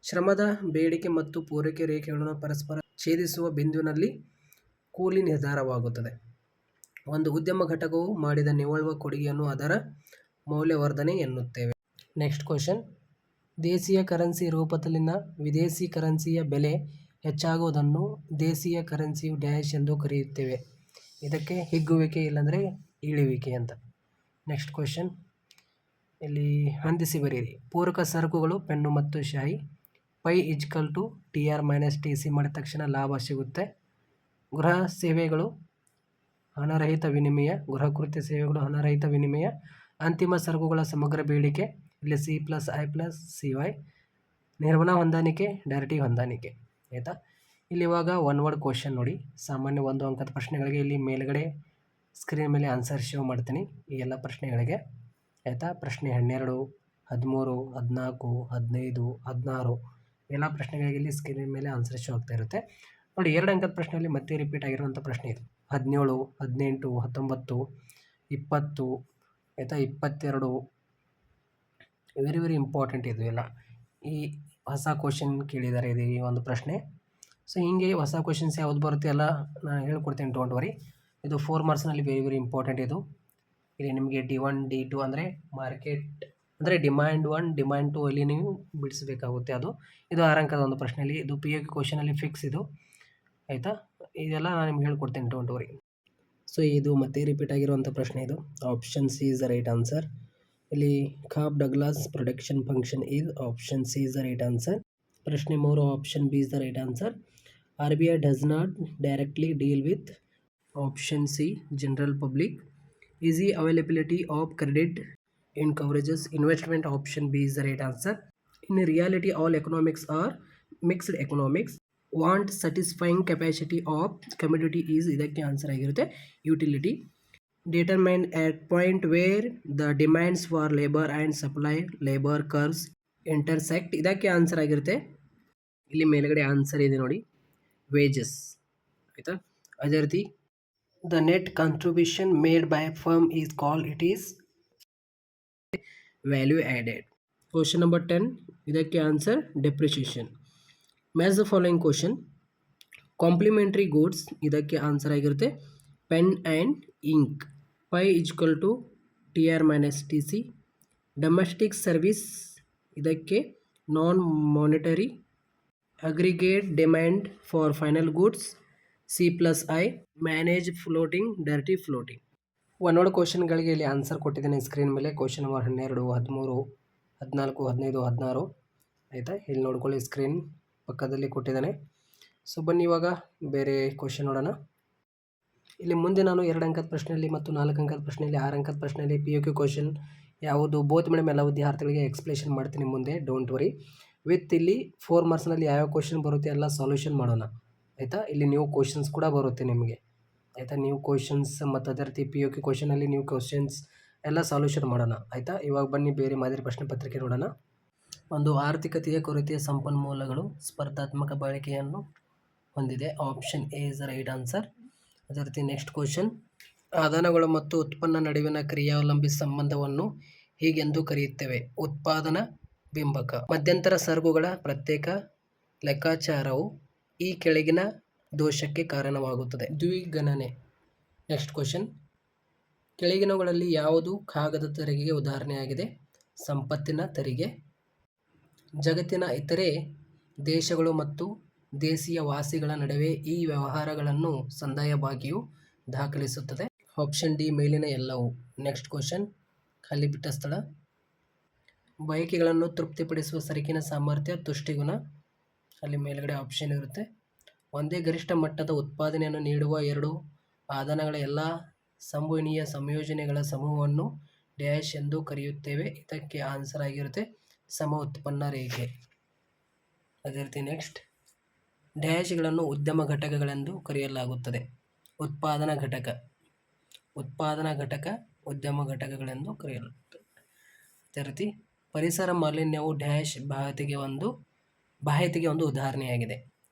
ಶ್ರಮದ ಬೇಡಿಕೆ ಮತ್ತು ಪೂರೈಕೆ ರೇಖೆಗಳನ್ನು ಪರಸ್ಪರ ಛೇದಿಸುವ ಬಿಂದುವಿನಲ್ಲಿ ಕೂಲಿ ನಿರ್ಧಾರವಾಗುತ್ತದೆ. ಒಂದು ಉದ್ಯಮ ಘಟಕವು ಮಾಡಿದ ನಿವ್ವಳ ಕೊಡುಗೆಯನ್ನು ಅದರ ಮೌಲ್ಯವರ್ಧನೆ ಎನ್ನುತ್ತೇವೆ. Next question. ದೇಶೀಯ ಕರೆನ್ಸಿ ರೂಪದಲ್ಲಿನ ವಿದೇಶಿ ಕರೆನ್ಸಿಯ ಬೆಲೆ ಹೆಚ್ಚಾಗುವುದನ್ನು ದೇಶೀಯ ಕರೆನ್ಸಿಯು ಡ್ಯಾಶ್ ಎಂದು ಕರೆಯುತ್ತೇವೆ. ಇದಕ್ಕೆ ಹಿಗ್ಗುವಿಕೆ ಇಲ್ಲಾಂದರೆ ಇಳಿವಿಕೆ ಅಂತ. Next question. ಇಲ್ಲಿ ಹೊಂದಿಸಿ ಬರೆಯಿರಿ. ಪೂರಕ ಸರಕುಗಳು ಪೆನ್ನು ಮತ್ತು ಶಾಯಿ. Pi equal to TR - TC ಮಾಡಿದ ತಕ್ಷಣ ಲಾಭ ಸಿಗುತ್ತೆ. ಗೃಹ ಸೇವೆಗಳು ಹಣರಹಿತ ವಿನಿಮಯ. ಗೃಹಕೃತ್ಯ ಸೇವೆಗಳು ಹಣರಹಿತ ವಿನಿಮಯ. ಅಂತಿಮ ಸರಕುಗಳ ಸಮಗ್ರ ಬೇಡಿಕೆ. ಇಲ್ಲಿ C+I+CY. ನಿರ್ವಹಣಾ ಹೊಂದಾಣಿಕೆ, ಡೈರೆಕ್ಟಿವ್ ಹೊಂದಾಣಿಕೆ. ಆಯಿತಾ. ಇಲ್ಲಿ ಇವಾಗ ಒನ್ ವರ್ಡ್ ಕ್ವಶನ್ ನೋಡಿ. ಸಾಮಾನ್ಯ 1 ಅಂಕದ ಪ್ರಶ್ನೆಗಳಿಗೆ ಇಲ್ಲಿ ಮೇಲ್ಗಡೆ ಸ್ಕ್ರೀನ್ ಮೇಲೆ ಆನ್ಸರ್ ಶೋ ಮಾಡ್ತೀನಿ ಈ ಎಲ್ಲ ಪ್ರಶ್ನೆಗಳಿಗೆ. ಆಯಿತಾ. ಪ್ರಶ್ನೆ 12, 13, 14, 15, 16 ಎಲ್ಲ ಪ್ರಶ್ನೆಗಳಿಗೆ ಇಲ್ಲಿ ಸ್ಕ್ರೀನ್ ಮೇಲೆ ಆನ್ಸರ್ ಶೋ ಆಗ್ತಾ ಇರುತ್ತೆ ನೋಡಿ. 2 ಅಂಕದ ಪ್ರಶ್ನೆಯಲ್ಲಿ ಮತ್ತೆ ರಿಪೀಟ್ ಆಗಿರುವಂಥ ಪ್ರಶ್ನೆ ಇದು. 17, 18, 19, 20. ಆಯಿತಾ. 22. ವೆರಿ ವೆರಿ ಇಂಪಾರ್ಟೆಂಟ್ ಇದು ಎಲ್ಲ. ಈ ಹೊಸ ಕ್ವಶನ್ ಕೇಳಿದ್ದಾರೆ ಇದು ಈ ಒಂದು ಪ್ರಶ್ನೆ. ಸೊ ಹೀಗೆ ಹೊಸ ಕ್ವಶನ್ಸ್ ಯಾವ್ದು ಬರುತ್ತೆ ಎಲ್ಲ ನಾನು ಹೇಳ್ಕೊಡ್ತೀನಿ. Don't worry. ಇದು 4 ಮಾರ್ಕ್ಸ್ನಲ್ಲಿ ವೆರಿ ವೆರಿ ಇಂಪಾರ್ಟೆಂಟ್ ಇದು. ಇಲ್ಲಿ ನಿಮಗೆ D1 D2 ಅಂದರೆ ಮಾರ್ಕೆಟ್ ಅಂದರೆ ಡಿಮ್ಯಾಂಡ್ 1 ಡಿಮ್ಯಾಂಡ್ 2 ಅಲ್ಲಿ ನೀವು ಬಿಡಿಸಬೇಕಾಗುತ್ತೆ. ಇದು 6 ಅಂಕದ ಒಂದು ಪ್ರಶ್ನೆಯಲ್ಲಿ. ಇದು POQ ಕ್ವಶನಲ್ಲಿ ಫಿಕ್ಸ್ ಇದು. ಆಯಿತಾ. ಇದೆಲ್ಲ ನಾನು ನಿಮ್ಗೆ ಹೇಳ್ಕೊಡ್ತೀನಿ. Don't worry. ಸೊ ಇದು ಮತ್ತೆ ರಿಪೀಟ್ ಆಗಿರುವಂಥ ಪ್ರಶ್ನೆ ಇದು. Option C is the right answer. ಇಲ್ಲಿ Cobb Douglas production function is. Option C is the right answer. ಪ್ರಶ್ನೆ 3 option B is the right answer. RBI does not directly deal with. Option C general public. Easy availability of credit encourages investment. Option B is the right answer. In reality, all economics are mixed economics. Want satisfying capacity of commodity is ಇದಕ್ಕೆ answer ಆಗಿರುತ್ತೆ. Utility. Determined at point where the demands for labor and supply labor curves intersect. ಇದಕ್ಕೆ answer ಆಗಿರುತ್ತೆ. ಇಲ್ಲಿ ಮೇಲ್ಗಡೆ answer ಇದೆ ನೋಡಿ. Wages. ಆಯಿತಾ. ಅದೇ ರೀತಿ the net contribution made by a firm is called it is value added. Question number 10. ಇದಕ್ಕೆ answer depreciation. Match the following question. Complementary goods ಇದಕ್ಕೆ ಆನ್ಸರ್ ಆಗಿರುತ್ತೆ pen and ink. Pi equal to TR - TC. Domestic service ಇದಕ್ಕೆ non monetary. Aggregate demand for final goods C+I. Manage floating, directive floating. ಒನ್ನೋಡು ಕ್ವಶನ್ಗಳಿಗೆ ಇಲ್ಲಿ answer ಕೊಟ್ಟಿದ್ದೇನೆ screen ಮೇಲೆ. Question number 12, 13, 14, 15, 16. ಆಯಿತಾ. ಇಲ್ಲಿ ನೋಡ್ಕೊಳ್ಳಿ ಸ್ಕ್ರೀನ್ ಪಕ್ಕದಲ್ಲಿ ಕೊಟ್ಟಿದ್ದಾನೆ. ಸೊ ಬನ್ನಿ ಇವಾಗ ಬೇರೆ ಕ್ವಶನ್ ನೋಡೋಣ. ಇಲ್ಲಿ ಮುಂದೆ ನಾನು 2 ಅಂಕದ ಪ್ರಶ್ನೆಯಲ್ಲಿ ಮತ್ತು 4 ಅಂಕದ ಪ್ರಶ್ನೆಯಲ್ಲಿ 6 ಅಂಕದ ಪ್ರಶ್ನೆಯಲ್ಲಿ POQ ಕ್ವಶನ್ ಯಾವುದು ಬೋತ್ ಮೇಡಮ್ ಎಲ್ಲ ವಿದ್ಯಾರ್ಥಿಗಳಿಗೆ ಎಕ್ಸ್ಪ್ಲೇಷನ್ ಮಾಡ್ತೀನಿ ಮುಂದೆ. Don't worry. ವಿತ್ ಇಲ್ಲಿ 4 ಮಾರ್ಕ್ಸ್ನಲ್ಲಿ ಯಾವ್ಯಾವ ಕ್ವಶನ್ ಬರುತ್ತೆ ಎಲ್ಲ ಸಾಲ್ಯೂಷನ್ ಮಾಡೋಣ. ಆಯಿತಾ. ಇಲ್ಲಿ ನ್ಯೂ ಕ್ವಶನ್ಸ್ ಕೂಡ ಬರುತ್ತೆ ನಿಮಗೆ. ಆಯಿತಾ. ನ್ಯೂ ಕ್ವಶನ್ಸ್ ಮತ್ತು ಅದೇ ರೀತಿ POQ ಕ್ವಶನಲ್ಲಿ ನ್ಯೂ ಕ್ವಶನ್ಸ್ ಎಲ್ಲ ಸಾಲ್ಯೂಷನ್ ಮಾಡೋಣ. ಆಯಿತಾ. ಇವಾಗ ಬನ್ನಿ ಬೇರೆ ಮಾದರಿ ಪ್ರಶ್ನೆ ಪತ್ರಿಕೆ ನೋಡೋಣ. ಒಂದು ಆರ್ಥಿಕತೆಯ ಕೊರತೆಯ ಸಂಪನ್ಮೂಲಗಳು ಸ್ಪರ್ಧಾತ್ಮಕ ಬಳಕೆಯನ್ನು ಹೊಂದಿದೆ. Option A is the right answer. ಅದೇ ರೀತಿ ನೆಕ್ಸ್ಟ್ ಕ್ವಶನ್. ಆದಾನಗಳು ಮತ್ತು ಉತ್ಪನ್ನ ನಡುವಿನ ಕ್ರಿಯಾವಲಂಬಿ ಸಂಬಂಧವನ್ನು ಹೀಗೆಂದು ಕರೆಯುತ್ತೇವೆ. ಉತ್ಪಾದನಾ ಬಿಂಬಕ. ಮಧ್ಯಂತರ ಸರಕುಗಳ ಪ್ರತ್ಯೇಕ ಲೆಕ್ಕಾಚಾರವು ಈ ಕೆಳಗಿನ ದೋಷಕ್ಕೆ ಕಾರಣವಾಗುತ್ತದೆ. ದ್ವಿಗಣನೆ. Next question. ಕೆಳಗಿನವುಗಳಲ್ಲಿ ಯಾವುದು ಕಾಗದ ತೆರಿಗೆಗೆ ಉದಾಹರಣೆಯಾಗಿದೆ? ಸಂಪತ್ತಿನ ತೆರಿಗೆ. ಜಗತ್ತಿನ ಇತರೆ ದೇಶಗಳು ಮತ್ತು ದೇಶೀಯ ವಾಸಿಗಳ ನಡುವೆ ಈ ವ್ಯವಹಾರಗಳನ್ನು ಸಂದಾಯವಾಗಿಯೂ ದಾಖಲಿಸುತ್ತದೆ. ಆಪ್ಷನ್ ಡಿ ಮೇಲಿನ ಎಲ್ಲವೂ. ನೆಕ್ಸ್ಟ್ ಕ್ವಶನ್, ಖಾಲಿ ಬಿಟ್ಟ ಸ್ಥಳ. ಬಯಕೆಗಳನ್ನು ತೃಪ್ತಿಪಡಿಸುವ ಸರಕಿನ ಸಾಮರ್ಥ್ಯ ತುಷ್ಟಿಗುಣ. ಅಲ್ಲಿ ಮೇಲ್ಗಡೆ ಆಪ್ಷನ್ ಇರುತ್ತೆ. ಒಂದೇ ಗರಿಷ್ಠ ಮಟ್ಟದ ಉತ್ಪಾದನೆಯನ್ನು ನೀಡುವ ಎರಡು ಆದಾನಗಳ ಎಲ್ಲ ಸಂಭವನೀಯ ಸಂಯೋಜನೆಗಳ ಸಮೂಹವನ್ನು ಡ್ಯಾಶ್ ಎಂದು ಕರೆಯುತ್ತೇವೆ. ಇದಕ್ಕೆ ಆನ್ಸರ್ ಆಗಿರುತ್ತೆ ಸಮ ಉತ್ಪನ್ನ ರೇಖೆ. ಅದೇ ರೀತಿ ನೆಕ್ಸ್ಟ್, ಡ್ಯಾಶ್ಗಳನ್ನು ಉದ್ಯಮ ಘಟಕಗಳೆಂದು ಕರೆಯಲಾಗುತ್ತದೆ. ಉತ್ಪಾದನಾ ಘಟಕ, ಉದ್ಯಮ ಘಟಕಗಳೆಂದು ಕರೆಯಲಾಗುತ್ತದೆ. ಅದೇ ರೀತಿ ಪರಿಸರ ಮಾಲಿನ್ಯವು ಡ್ಯಾಶ್ ಬಾಹ್ಯತೆಗೆ ಒಂದು ಉದಾಹರಣೆಯಾಗಿದೆ.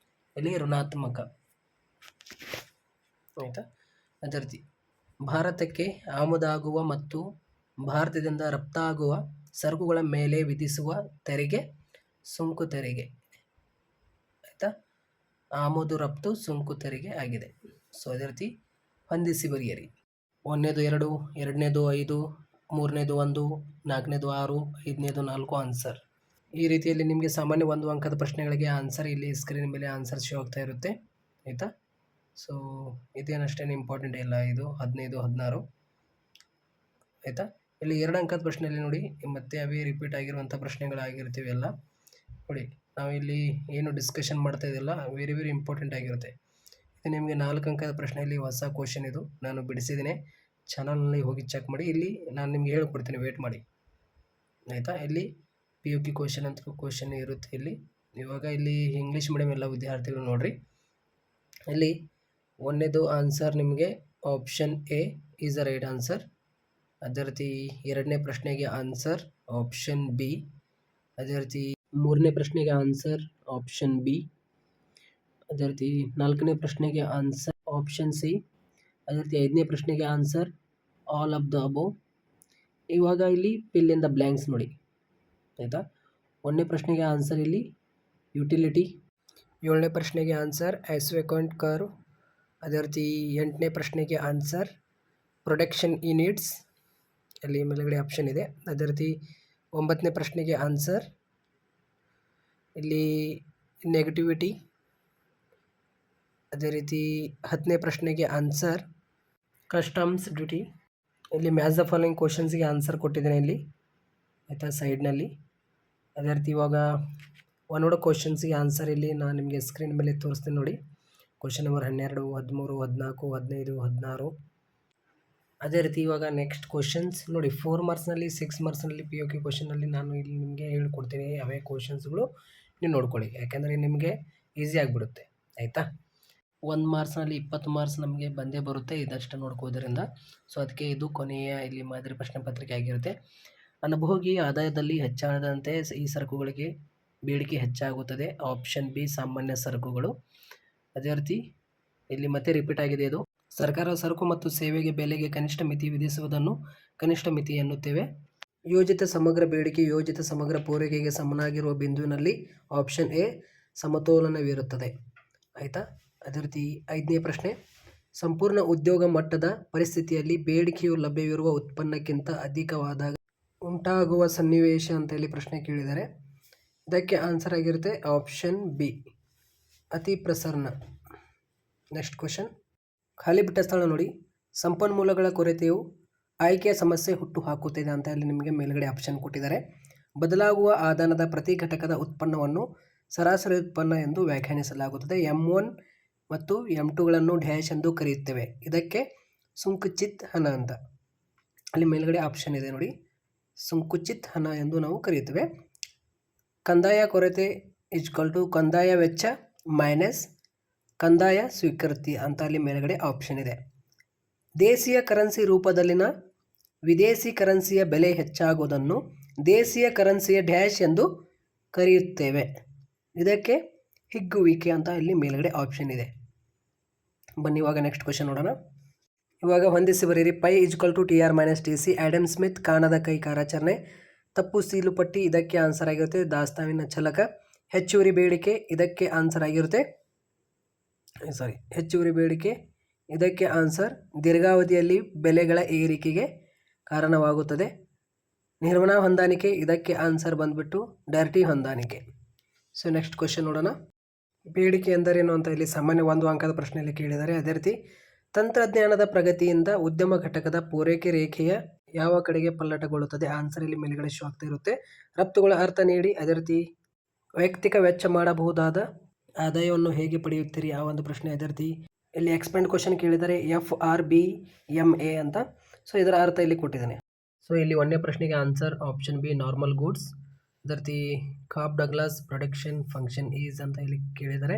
ಇಲ್ಲಿ ಋಣಾತ್ಮಕ. ಆಯಿತಾ. ಅದೇ ರೀತಿ ಭಾರತಕ್ಕೆ ಆಮದಾಗುವ ಮತ್ತು ಭಾರತದಿಂದ ರಫ್ತಾಗುವ ಸರಕುಗಳ ಮೇಲೆ ವಿಧಿಸುವ ತೆರಿಗೆ ಸುಂಕು ತೆರಿಗೆ. ಆಯಿತಾ. ಆಮದು ರಫ್ತು ಸುಂಕು ತೆರಿಗೆ ಆಗಿದೆ. ಸೊ ಅದೇ ರೀತಿ ಹೊಂದಿಸಿ ಬರೆಯಿರಿ. 1ನೇದು 2, 2ನೇದು 5, 3ನೇದು 1, 4ನೇದು 6, 5ನೇದು 4 ಆನ್ಸರ್. ಈ ರೀತಿಯಲ್ಲಿ ನಿಮಗೆ ಸಾಮಾನ್ಯ 1 ಅಂಕದ ಪ್ರಶ್ನೆಗಳಿಗೆ ಆನ್ಸರ್ ಇಲ್ಲಿ ಸ್ಕ್ರೀನ್ ಮೇಲೆ ಆನ್ಸರ್ ಶೋ ಆಗ್ತಾ ಇರುತ್ತೆ. ಆಯಿತಾ. ಸೊ ಇದೇನಷ್ಟೇನು ಇಂಪಾರ್ಟೆಂಟ್ ಇಲ್ಲ. ಇದು 15, 16. ಆಯಿತಾ. ಇಲ್ಲಿ 2 ಅಂಕದ ಪ್ರಶ್ನೆಯಲ್ಲಿ ನೋಡಿ ಮತ್ತೆ ಅವೇ ರಿಪೀಟ್ ಆಗಿರುವಂಥ ಪ್ರಶ್ನೆಗಳಾಗಿರ್ತೀವಿ ಎಲ್ಲ. ನೋಡಿ ನಾವು ಇಲ್ಲಿ ಏನು ಡಿಸ್ಕಷನ್ ಮಾಡ್ತಾ ಇದ್ದಿಲ್ಲ, ವೆರಿ ವೆರಿ ಇಂಪಾರ್ಟೆಂಟ್ ಆಗಿರುತ್ತೆ. ಇದು ನಿಮಗೆ 4 ಅಂಕದ ಪ್ರಶ್ನೆಯಲ್ಲಿ ಹೊಸ ಕ್ವಶನ್ ಇದು ನಾನು ಬಿಡಿಸಿದ್ದೀನಿ. ಚಾನಲ್ನಲ್ಲಿ ಹೋಗಿ ಚೆಕ್ ಮಾಡಿ. ಇಲ್ಲಿ ನಾನು ನಿಮ್ಗೆ ಹೇಳ್ಕೊಡ್ತೀನಿ, ವೇಟ್ ಮಾಡಿ. ಆಯಿತಾ. ಇಲ್ಲಿ PUQ ಕ್ವಶನ್ ಅಂತ ಕ್ವಶನ್ ಇರುತ್ತೆ. ಇವಾಗ ಇಲ್ಲಿ ಇಂಗ್ಲೀಷ್ ಮೀಡಿಯಮ್ ಎಲ್ಲ ವಿದ್ಯಾರ್ಥಿಗಳು ನೋಡ್ರಿ. ಇಲ್ಲಿ 1ನೇದು ಆನ್ಸರ್ ನಿಮಗೆ option A is the right answer. ಅದೇ ರೀತಿ 2ನೇ ಪ್ರಶ್ನೆಗೆ ಆನ್ಸರ್ ಆಪ್ಷನ್ ಬಿ. ಅದೇ ರೀತಿ 3ನೇ ಪ್ರಶ್ನೆಗೆ ಆನ್ಸರ್ ಆಪ್ಷನ್ ಬಿ. ಅದೇ ರೀತಿ 4ನೇ ಪ್ರಶ್ನೆಗೆ ಆನ್ಸರ್ ಆಪ್ಷನ್ ಸಿ. ಅದೇ ರೀತಿ 5ನೇ ಪ್ರಶ್ನೆಗೆ answer all of the above. ಇವಾಗ ಇಲ್ಲಿ ಫಿಲ್ ಇನ್ ದ ಬ್ಲ್ಯಾಂಕ್ಸ್ ನೋಡಿ. ಆಯಿತಾ. 1ನೇ ಪ್ರಶ್ನೆಗೆ ಆನ್ಸರ್ ಇಲ್ಲಿ ಯುಟಿಲಿಟಿ. 7ನೇ ಪ್ರಶ್ನೆಗೆ ಆನ್ಸರ್ ಐಸೋಕ್ಯಾಂಟ್ ಕರ್ವ್. ಅದೇ ರೀತಿ 8ನೇ ಪ್ರಶ್ನೆಗೆ ಆನ್ಸರ್ ಪ್ರೊಡಕ್ಷನ್ ಯೂನಿಟ್ಸ್. ಅಲ್ಲಿ ಮೇಲ್ಗಡೆ ಆಪ್ಷನ್ ಇದೆ. ಅದೇ ರೀತಿ 9ನೇ ಪ್ರಶ್ನೆಗೆ ಆನ್ಸರ್ ಇಲ್ಲಿ ನೆಗೆಟಿವಿಟಿ. ಅದೇ ರೀತಿ 10ನೇ ಪ್ರಶ್ನೆಗೆ ಆನ್ಸರ್ ಕಸ್ಟಮ್ಸ್ ಡ್ಯೂಟಿ. ಇಲ್ಲಿ ಮ್ಯಾಚ್ ದ ಫಾಲೋಯಿಂಗ್ ಕ್ವಶನ್ಸ್ಗೆ ಆನ್ಸರ್ ಕೊಟ್ಟಿದ್ದೇನೆ ಇಲ್ಲಿ. ಆಯಿತಾ, ಸೈಡ್ನಲ್ಲಿ. ಅದೇ ರೀತಿ ಇವಾಗ ಒಂದೊಂದು ಕ್ವಶನ್ಸ್ಗೆ ಆನ್ಸರ್ ಇಲ್ಲಿ ನಾನು ನಿಮಗೆ ಸ್ಕ್ರೀನ್ ಮೇಲೆ ತೋರಿಸ್ತೀನಿ ನೋಡಿ. Question number 12, 13, 14, 15, 16. ಅದೇ ರೀತಿ ಇವಾಗ ನೆಕ್ಸ್ಟ್ ಕ್ವಶನ್ಸ್ ನೋಡಿ. 4 ಮಾರ್ಕ್ಸ್ನಲ್ಲಿ 6 ಮಾರ್ಕ್ಸ್ನಲ್ಲಿ PUQ ಕ್ವಶನಲ್ಲಿ ನಾನು ಇಲ್ಲಿ ನಿಮಗೆ ಹೇಳ್ಕೊಡ್ತೀನಿ. ಅವೇ ಕ್ವಶನ್ಸ್ಗಳು ನೀವು ನೋಡ್ಕೊಳ್ಳಿ, ಯಾಕೆಂದರೆ ನಿಮಗೆ ಈಸಿ ಆಗಿಬಿಡುತ್ತೆ. ಆಯಿತಾ. 1 ಮಾರ್ಕ್ಸ್ನಲ್ಲಿ 20 ಮಾರ್ಕ್ಸ್ ನಮಗೆ ಬಂದೇ ಬರುತ್ತೆ ಇದಷ್ಟು ನೋಡ್ಕೋದ್ರಿಂದ. ಸೊ ಅದಕ್ಕೆ ಇದು ಕೊನೆಯ ಇಲ್ಲಿ ಮಾದರಿ ಪ್ರಶ್ನೆ ಪತ್ರಿಕೆ ಆಗಿರುತ್ತೆ. ಅನುಭೋಗಿ ಆದಾಯದಲ್ಲಿ ಹೆಚ್ಚಾದಂತೆ ಈ ಸರಕುಗಳಿಗೆ ಬೇಡಿಕೆ ಹೆಚ್ಚಾಗುತ್ತದೆ. ಆಪ್ಷನ್ ಬಿ ಸಾಮಾನ್ಯ ಸರಕುಗಳು. ಅದೇ ರೀತಿ ಇಲ್ಲಿ ಮತ್ತೆ ರಿಪೀಟ್ ಆಗಿದೆ. ಇದು ಸರ್ಕಾರ ಸರಕು ಮತ್ತು ಸೇವೆಗೆ ಬೆಲೆಗೆ ಕನಿಷ್ಠ ಮಿತಿ ವಿಧಿಸುವುದನ್ನು ಕನಿಷ್ಠ ಮಿತಿ ಎನ್ನುತ್ತೇವೆ. ಯೋಜಿತ ಸಮಗ್ರ ಬೇಡಿಕೆ ಯೋಜಿತ ಸಮಗ್ರ ಪೂರೈಕೆಗೆ ಸಮನಾಗಿರುವ ಬಿಂದುವಿನಲ್ಲಿ ಆಪ್ಷನ್ ಎ ಸಮತೋಲನವಿರುತ್ತದೆ. ಆಯಿತಾ. ಅದೇ ರೀತಿ 5ನೇ ಪ್ರಶ್ನೆ, ಸಂಪೂರ್ಣ ಉದ್ಯೋಗ ಮಟ್ಟದ ಪರಿಸ್ಥಿತಿಯಲ್ಲಿ ಬೇಡಿಕೆಯು ಲಭ್ಯವಿರುವ ಉತ್ಪನ್ನಕ್ಕಿಂತ ಅಧಿಕವಾದಾಗ ಉಂಟಾಗುವ ಸನ್ನಿವೇಶ ಅಂತ ಹೇಳಿ ಪ್ರಶ್ನೆ ಕೇಳಿದ್ದಾರೆ. ಇದಕ್ಕೆ ಆನ್ಸರ್ ಆಗಿರುತ್ತೆ ಆಪ್ಷನ್ ಬಿ ಅತಿ ಪ್ರಸರಣ. ನೆಕ್ಸ್ಟ್ ಕ್ವಶನ್, ಖಾಲಿ ಬಿಟ್ಟ ಸ್ಥಳ ನೋಡಿ. ಸಂಪನ್ಮೂಲಗಳ ಕೊರತೆಯು ಆಯ್ಕೆಯ ಸಮಸ್ಯೆ ಹುಟ್ಟು ಹಾಕುತ್ತಿದೆ ಅಂತ ಹೇಳಿ ನಿಮಗೆ ಮೇಲ್ಗಡೆ ಆಪ್ಷನ್ ಕೊಟ್ಟಿದ್ದಾರೆ. ಬದಲಾಗುವ ಆದಾನದ ಪ್ರತಿ ಘಟಕದ ಉತ್ಪನ್ನವನ್ನು ಸರಾಸರಿ ಉತ್ಪನ್ನ ಎಂದು ವ್ಯಾಖ್ಯಾನಿಸಲಾಗುತ್ತದೆ. M1 ಮತ್ತು M2ಗಳನ್ನು ಡ್ಯಾಶ್ ಎಂದು ಕರೆಯುತ್ತೇವೆ. ಇದಕ್ಕೆ ಸಂಕುಚಿತ ಹಣ ಅಂತ ಅಲ್ಲಿ ಮೇಲ್ಗಡೆ ಆಪ್ಷನ್ ಇದೆ ನೋಡಿ. ಸಂಕುಚಿತ ಹಣ ಎಂದು ನಾವು ಕರೆಯುತ್ತೇವೆ. ಕಂದಾಯ ಕೊರತೆ = ಕಂದಾಯ ವೆಚ್ಚ ಮೈನಸ್ ಕಂದಾಯ ಸ್ವೀಕೃತಿ ಅಂತ ಅಲ್ಲಿ ಮೇಲ್ಗಡೆ ಆಪ್ಷನ್ ಇದೆ. ದೇಶೀಯ ಕರೆನ್ಸಿ ರೂಪದಲ್ಲಿನ ವಿದೇಶಿ ಕರೆನ್ಸಿಯ ಬೆಲೆ ಹೆಚ್ಚಾಗುವುದನ್ನು ದೇಶೀಯ ಕರೆನ್ಸಿಯ ಡ್ಯಾಶ್ ಎಂದು ಕರೆಯುತ್ತೇವೆ. ಇದಕ್ಕೆ ಹಿಗ್ಗುವಿಕೆ ಅಂತ ಇಲ್ಲಿ ಮೇಲ್ಗಡೆ ಆಪ್ಷನ್ ಇದೆ. ಬನ್ನಿ ಇವಾಗ ನೆಕ್ಸ್ಟ್ ಕ್ವಶನ್ ನೋಡೋಣ. ಇವಾಗ ಹೊಂದಿಸಿ ಬರೀರಿ. Pi = TR - TC. Adam Smith ಕಾಣದ ಕೈ ಕಾರ್ಯಾಚರಣೆ. ತಪ್ಪು ಸೀಲು ಪಟ್ಟಿ. ಇದಕ್ಕೆ ಆನ್ಸರ್ ಆಗಿರುತ್ತೆ ದಾಸ್ತಾನಿನ ಛಲಕ. ಹೆಚ್ಚುವರಿ ಬೇಡಿಕೆ. ಇದಕ್ಕೆ ಆನ್ಸರ್ ಆಗಿರುತ್ತೆ ಹೆಚ್ಚುವರಿ ಬೇಡಿಕೆ. ಇದಕ್ಕೆ ಆನ್ಸರ್ ದೀರ್ಘಾವಧಿಯಲ್ಲಿ ಬೆಲೆಗಳ ಏರಿಕೆಗೆ ಕಾರಣವಾಗುತ್ತದೆ. ನಿರ್ವಹಣಾ ಹೊಂದಾಣಿಕೆ, ಇದಕ್ಕೆ ಆನ್ಸರ್ ಬಂದ್ಬಿಟ್ಟು ಡರ್ಟಿ ಹೊಂದಾಣಿಕೆ. ಸೊ ನೆಕ್ಸ್ಟ್ ಕ್ವಶನ್ ನೋಡೋಣ. ಬೇಡಿಕೆ ಎಂದರೇನು ಅಂತ ಇಲ್ಲಿ ಸಾಮಾನ್ಯ 1 ಅಂಕದ ಪ್ರಶ್ನೆಯಲ್ಲಿ ಕೇಳಿದ್ದಾರೆ. ಅದೇ ರೀತಿ ತಂತ್ರಜ್ಞಾನದ ಪ್ರಗತಿಯಿಂದ ಉದ್ಯಮ ಘಟಕದ ಪೂರೈಕೆ ರೇಖೆಯ ಯಾವ ಕಡೆಗೆ ಪಲ್ಲಟಗೊಳ್ಳುತ್ತದೆ? ಆನ್ಸರ್ ಇಲ್ಲಿ ಮೇಲ್ಗಡೆ ಶೋ ಆಗ್ತಾ ಇರುತ್ತೆ. ರಫ್ತುಗಳ ಅರ್ಥ ನೀಡಿ. ಅದೇ ರೀತಿ ವೈಯಕ್ತಿಕ ವೆಚ್ಚ ಮಾಡಬಹುದಾದ ಆದಾಯವನ್ನು ಹೇಗೆ ಪಡೆಯುತ್ತೀರಿ? ಆ ಒಂದು ಪ್ರಶ್ನೆ. ಅದೇ ರೀತಿ ಇಲ್ಲಿ ಎಕ್ಸ್ಪೆಂಡ್ ಕ್ವಶನ್ ಕೇಳಿದರೆ FRBMA ಅಂತ. ಸೊ ಇದರ ಅರ್ಥ ಇಲ್ಲಿ ಕೊಟ್ಟಿದ್ದಾನೆ. ಸೊ ಇಲ್ಲಿ 1ನೇ ಪ್ರಶ್ನೆಗೆ answer option B normal goods. ಅದೇ ರೀತಿ Cobb Douglas production function is ಅಂತ ಇಲ್ಲಿ ಕೇಳಿದ್ದಾರೆ.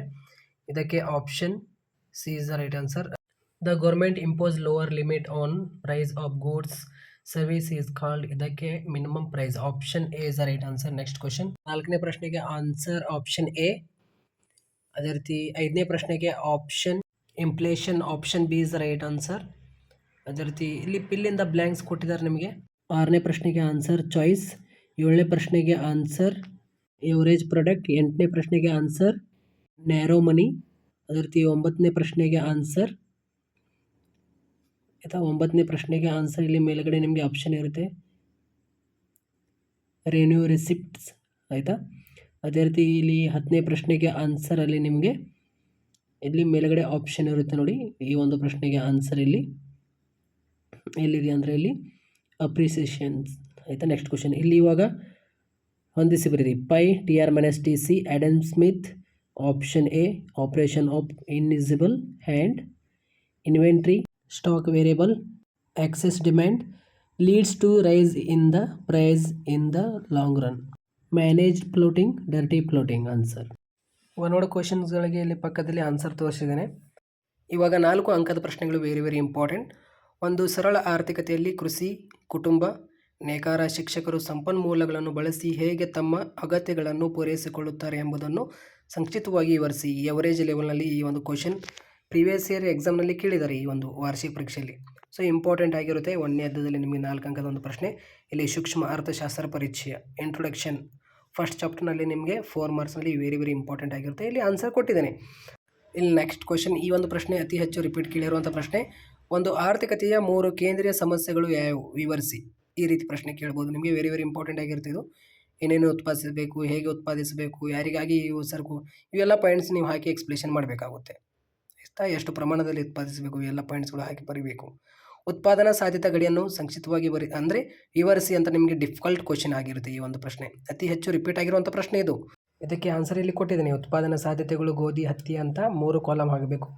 ಇದಕ್ಕೆ option C is the right answer. The government impose lower limit on price of goods service is called. ಇದಕ್ಕೆ minimum price. Option A is the right answer. Next question. 4ನೇ ಪ್ರಶ್ನೆಗೆ answer option A. ಅದೇ ರೀತಿ 5ನೇ ಪ್ರಶ್ನೆಗೆ option inflation. Option B is the right answer. ಅದೇ ರೀತಿ ಇಲ್ಲಿ ಪಿಲ್ಲಿಂದ ಬ್ಲ್ಯಾಂಕ್ಸ್ ಕೊಟ್ಟಿದ್ದಾರೆ ನಿಮಗೆ. 6ನೇ ಪ್ರಶ್ನೆಗೆ ಆನ್ಸರ್ ಚಾಯ್ಸ್. 7ನೇ ಪ್ರಶ್ನೆಗೆ ಆನ್ಸರ್ ಎವರೇಜ್ ಪ್ರಾಡಕ್ಟ್. 8ನೇ ಪ್ರಶ್ನೆಗೆ ಆನ್ಸರ್ ನ್ಯಾರೋ ಮನಿ. ಅದೇ ರೀತಿ 9ನೇ ಪ್ರಶ್ನೆಗೆ ಆನ್ಸರ್ ಆಯಿತಾ. 9ನೇ ಪ್ರಶ್ನೆಗೆ ಆನ್ಸರ್ ಇಲ್ಲಿ ಮೇಲ್ಗಡೆ ನಿಮಗೆ ಆಪ್ಷನ್ ಇರುತ್ತೆ ರೆನ್ಯೂ ರಿಸಿಪ್ಟ್ಸ್ ಆಯಿತಾ. ಅದೇ ರೀತಿ ಇಲ್ಲಿ 10ನೇ ಪ್ರಶ್ನೆಗೆ ಆನ್ಸರ್ ಅಲ್ಲಿ ನಿಮಗೆ ಇಲ್ಲಿ ಮೇಲ್ಗಡೆ ಆಪ್ಷನ್ ಇರುತ್ತೆ ನೋಡಿ. ಈ ಒಂದು ಪ್ರಶ್ನೆಗೆ ಆನ್ಸರ್ ಇಲ್ಲಿ ಎಲ್ಲಿದೆ ಅಂದರೆ ಇಲ್ಲಿ ಅಪ್ರಿಸಿಯೇಷನ್ಸ್ ಆಯಿತಾ. Next question. ಇಲ್ಲಿ ಇವಾಗ ಹೊಂದಿಸಿ ಬರೀರಿ. Pi TR-TC Adam Smith. Option A operation of invisible hand. Inventory stock variable excess demand leads to rise in the price in the long run. Managed floating dirty floating. Answer ನೋಡೋ ಕ್ವಶನ್ಸ್ಗಳಿಗೆ ಇಲ್ಲಿ ಪಕ್ಕದಲ್ಲಿ answer ತೋರಿಸಿದ್ದೇನೆ. ಇವಾಗ 4 ಅಂಕದ ಪ್ರಶ್ನೆಗಳು very important. ಒಂದು ಸರಳ ಆರ್ಥಿಕತೆಯಲ್ಲಿ ಕೃಷಿ, ಕುಟುಂಬ, ನೇಕಾರ, ಶಿಕ್ಷಕರು ಸಂಪನ್ಮೂಲಗಳನ್ನು ಬಳಸಿ ಹೇಗೆ ತಮ್ಮ ಅಗತ್ಯಗಳನ್ನು ಪೂರೈಸಿಕೊಳ್ಳುತ್ತಾರೆ ಎಂಬುದನ್ನು ಸಂಕ್ಷಿಪ್ತವಾಗಿ ವಿವರಿಸಿ. ಎವರೇಜ್ ಲೆವೆಲ್ನಲ್ಲಿ ಈ ಒಂದು ಕ್ವಶನ್ ಪ್ರೀವಿಯಸ್ ಇಯರ್ ಎಕ್ಸಾಮ್ನಲ್ಲಿ ಕೇಳಿದ್ದಾರೆ ಈ ಒಂದು ವಾರ್ಷಿಕ ಪರೀಕ್ಷೆಯಲ್ಲಿ. ಸೊ ಇಂಪಾರ್ಟೆಂಟ್ ಆಗಿರುತ್ತೆ. 1ನೇ ಅಧ್ಯಾಯದಲ್ಲಿ ನಿಮಗೆ 4 ಅಂಕದ ಒಂದು ಪ್ರಶ್ನೆ. ಇಲ್ಲಿ ಸೂಕ್ಷ್ಮ ಅರ್ಥಶಾಸ್ತ್ರ ಪರಿಚಯ ಇಂಟ್ರೊಡಕ್ಷನ್ ಫಸ್ಟ್ ಚಾಪ್ಟರ್ನಲ್ಲಿ ನಿಮಗೆ 4 ಮಾರ್ಕ್ಸ್ನಲ್ಲಿ ವೆರಿ ಇಂಪಾರ್ಟೆಂಟ್ ಆಗಿರುತ್ತೆ. ಇಲ್ಲಿ ಆನ್ಸರ್ ಕೊಟ್ಟಿದ್ದೇನೆ. ಇಲ್ಲಿ ನೆಕ್ಸ್ಟ್ ಕ್ವಶನ್. ಈ ಒಂದು ಪ್ರಶ್ನೆ ಅತಿ ಹೆಚ್ಚು ರಿಪೀಟ್ ಕೇಳಿರುವಂಥ ಪ್ರಶ್ನೆ. ಒಂದು ಆರ್ಥಿಕತೆಯ 3 ಕೇಂದ್ರೀಯ ಸಮಸ್ಯೆಗಳು ಯಾವುವು? ವಿವರಿಸಿ. ಈ ರೀತಿ ಪ್ರಶ್ನೆ ಕೇಳ್ಬೋದು ನಿಮಗೆ. ವೆರಿ ಇಂಪಾರ್ಟೆಂಟ್ ಆಗಿರುತ್ತೆ ಇದು. ಏನೇನು ಉತ್ಪಾದಿಸಬೇಕು, ಹೇಗೆ ಉತ್ಪಾದಿಸಬೇಕು, ಯಾರಿಗಾಗಿ ಇವು ಸರಕು, ಇವೆಲ್ಲ ಪಾಯಿಂಟ್ಸ್ ನೀವು ಹಾಕಿ ಎಕ್ಸ್ಪ್ಲೇಷನ್ ಮಾಡಬೇಕಾಗುತ್ತೆ ಆಯಿತಾ. ಎಷ್ಟು ಪ್ರಮಾಣದಲ್ಲಿ ಉತ್ಪಾದಿಸಬೇಕು ಇವೆಲ್ಲ ಪಾಯಿಂಟ್ಸ್ಗಳು ಹಾಕಿ ಬರೀಬೇಕು. ಉತ್ಪಾದನಾ ಸಾಧ್ಯತಾ ಗಡಿಯನ್ನು ಸಂಕ್ಷಿಪ್ತವಾಗಿ ವಿವರಿಸಿ ಅಂತ ನಿಮಗೆ ಡಿಫಿಕಲ್ಟ್ ಕ್ವಶನ್ ಆಗಿರುತ್ತೆ ಈ ಒಂದು ಪ್ರಶ್ನೆ. ಅತಿ ಹೆಚ್ಚು ರಿಪೀಟ್ ಆಗಿರುವಂಥ ಪ್ರಶ್ನೆ ಇದು. ಇದಕ್ಕೆ ಆನ್ಸರ್ ಇಲ್ಲಿ ಕೊಟ್ಟಿದ್ದೀನಿ. ಉತ್ಪಾದನಾ ಸಾಧ್ಯತೆಗಳು ಗೋಧಿ, ಹತ್ತಿ ಅಂತ 3 ಕಾಲಮ್ ಆಗಬೇಕು.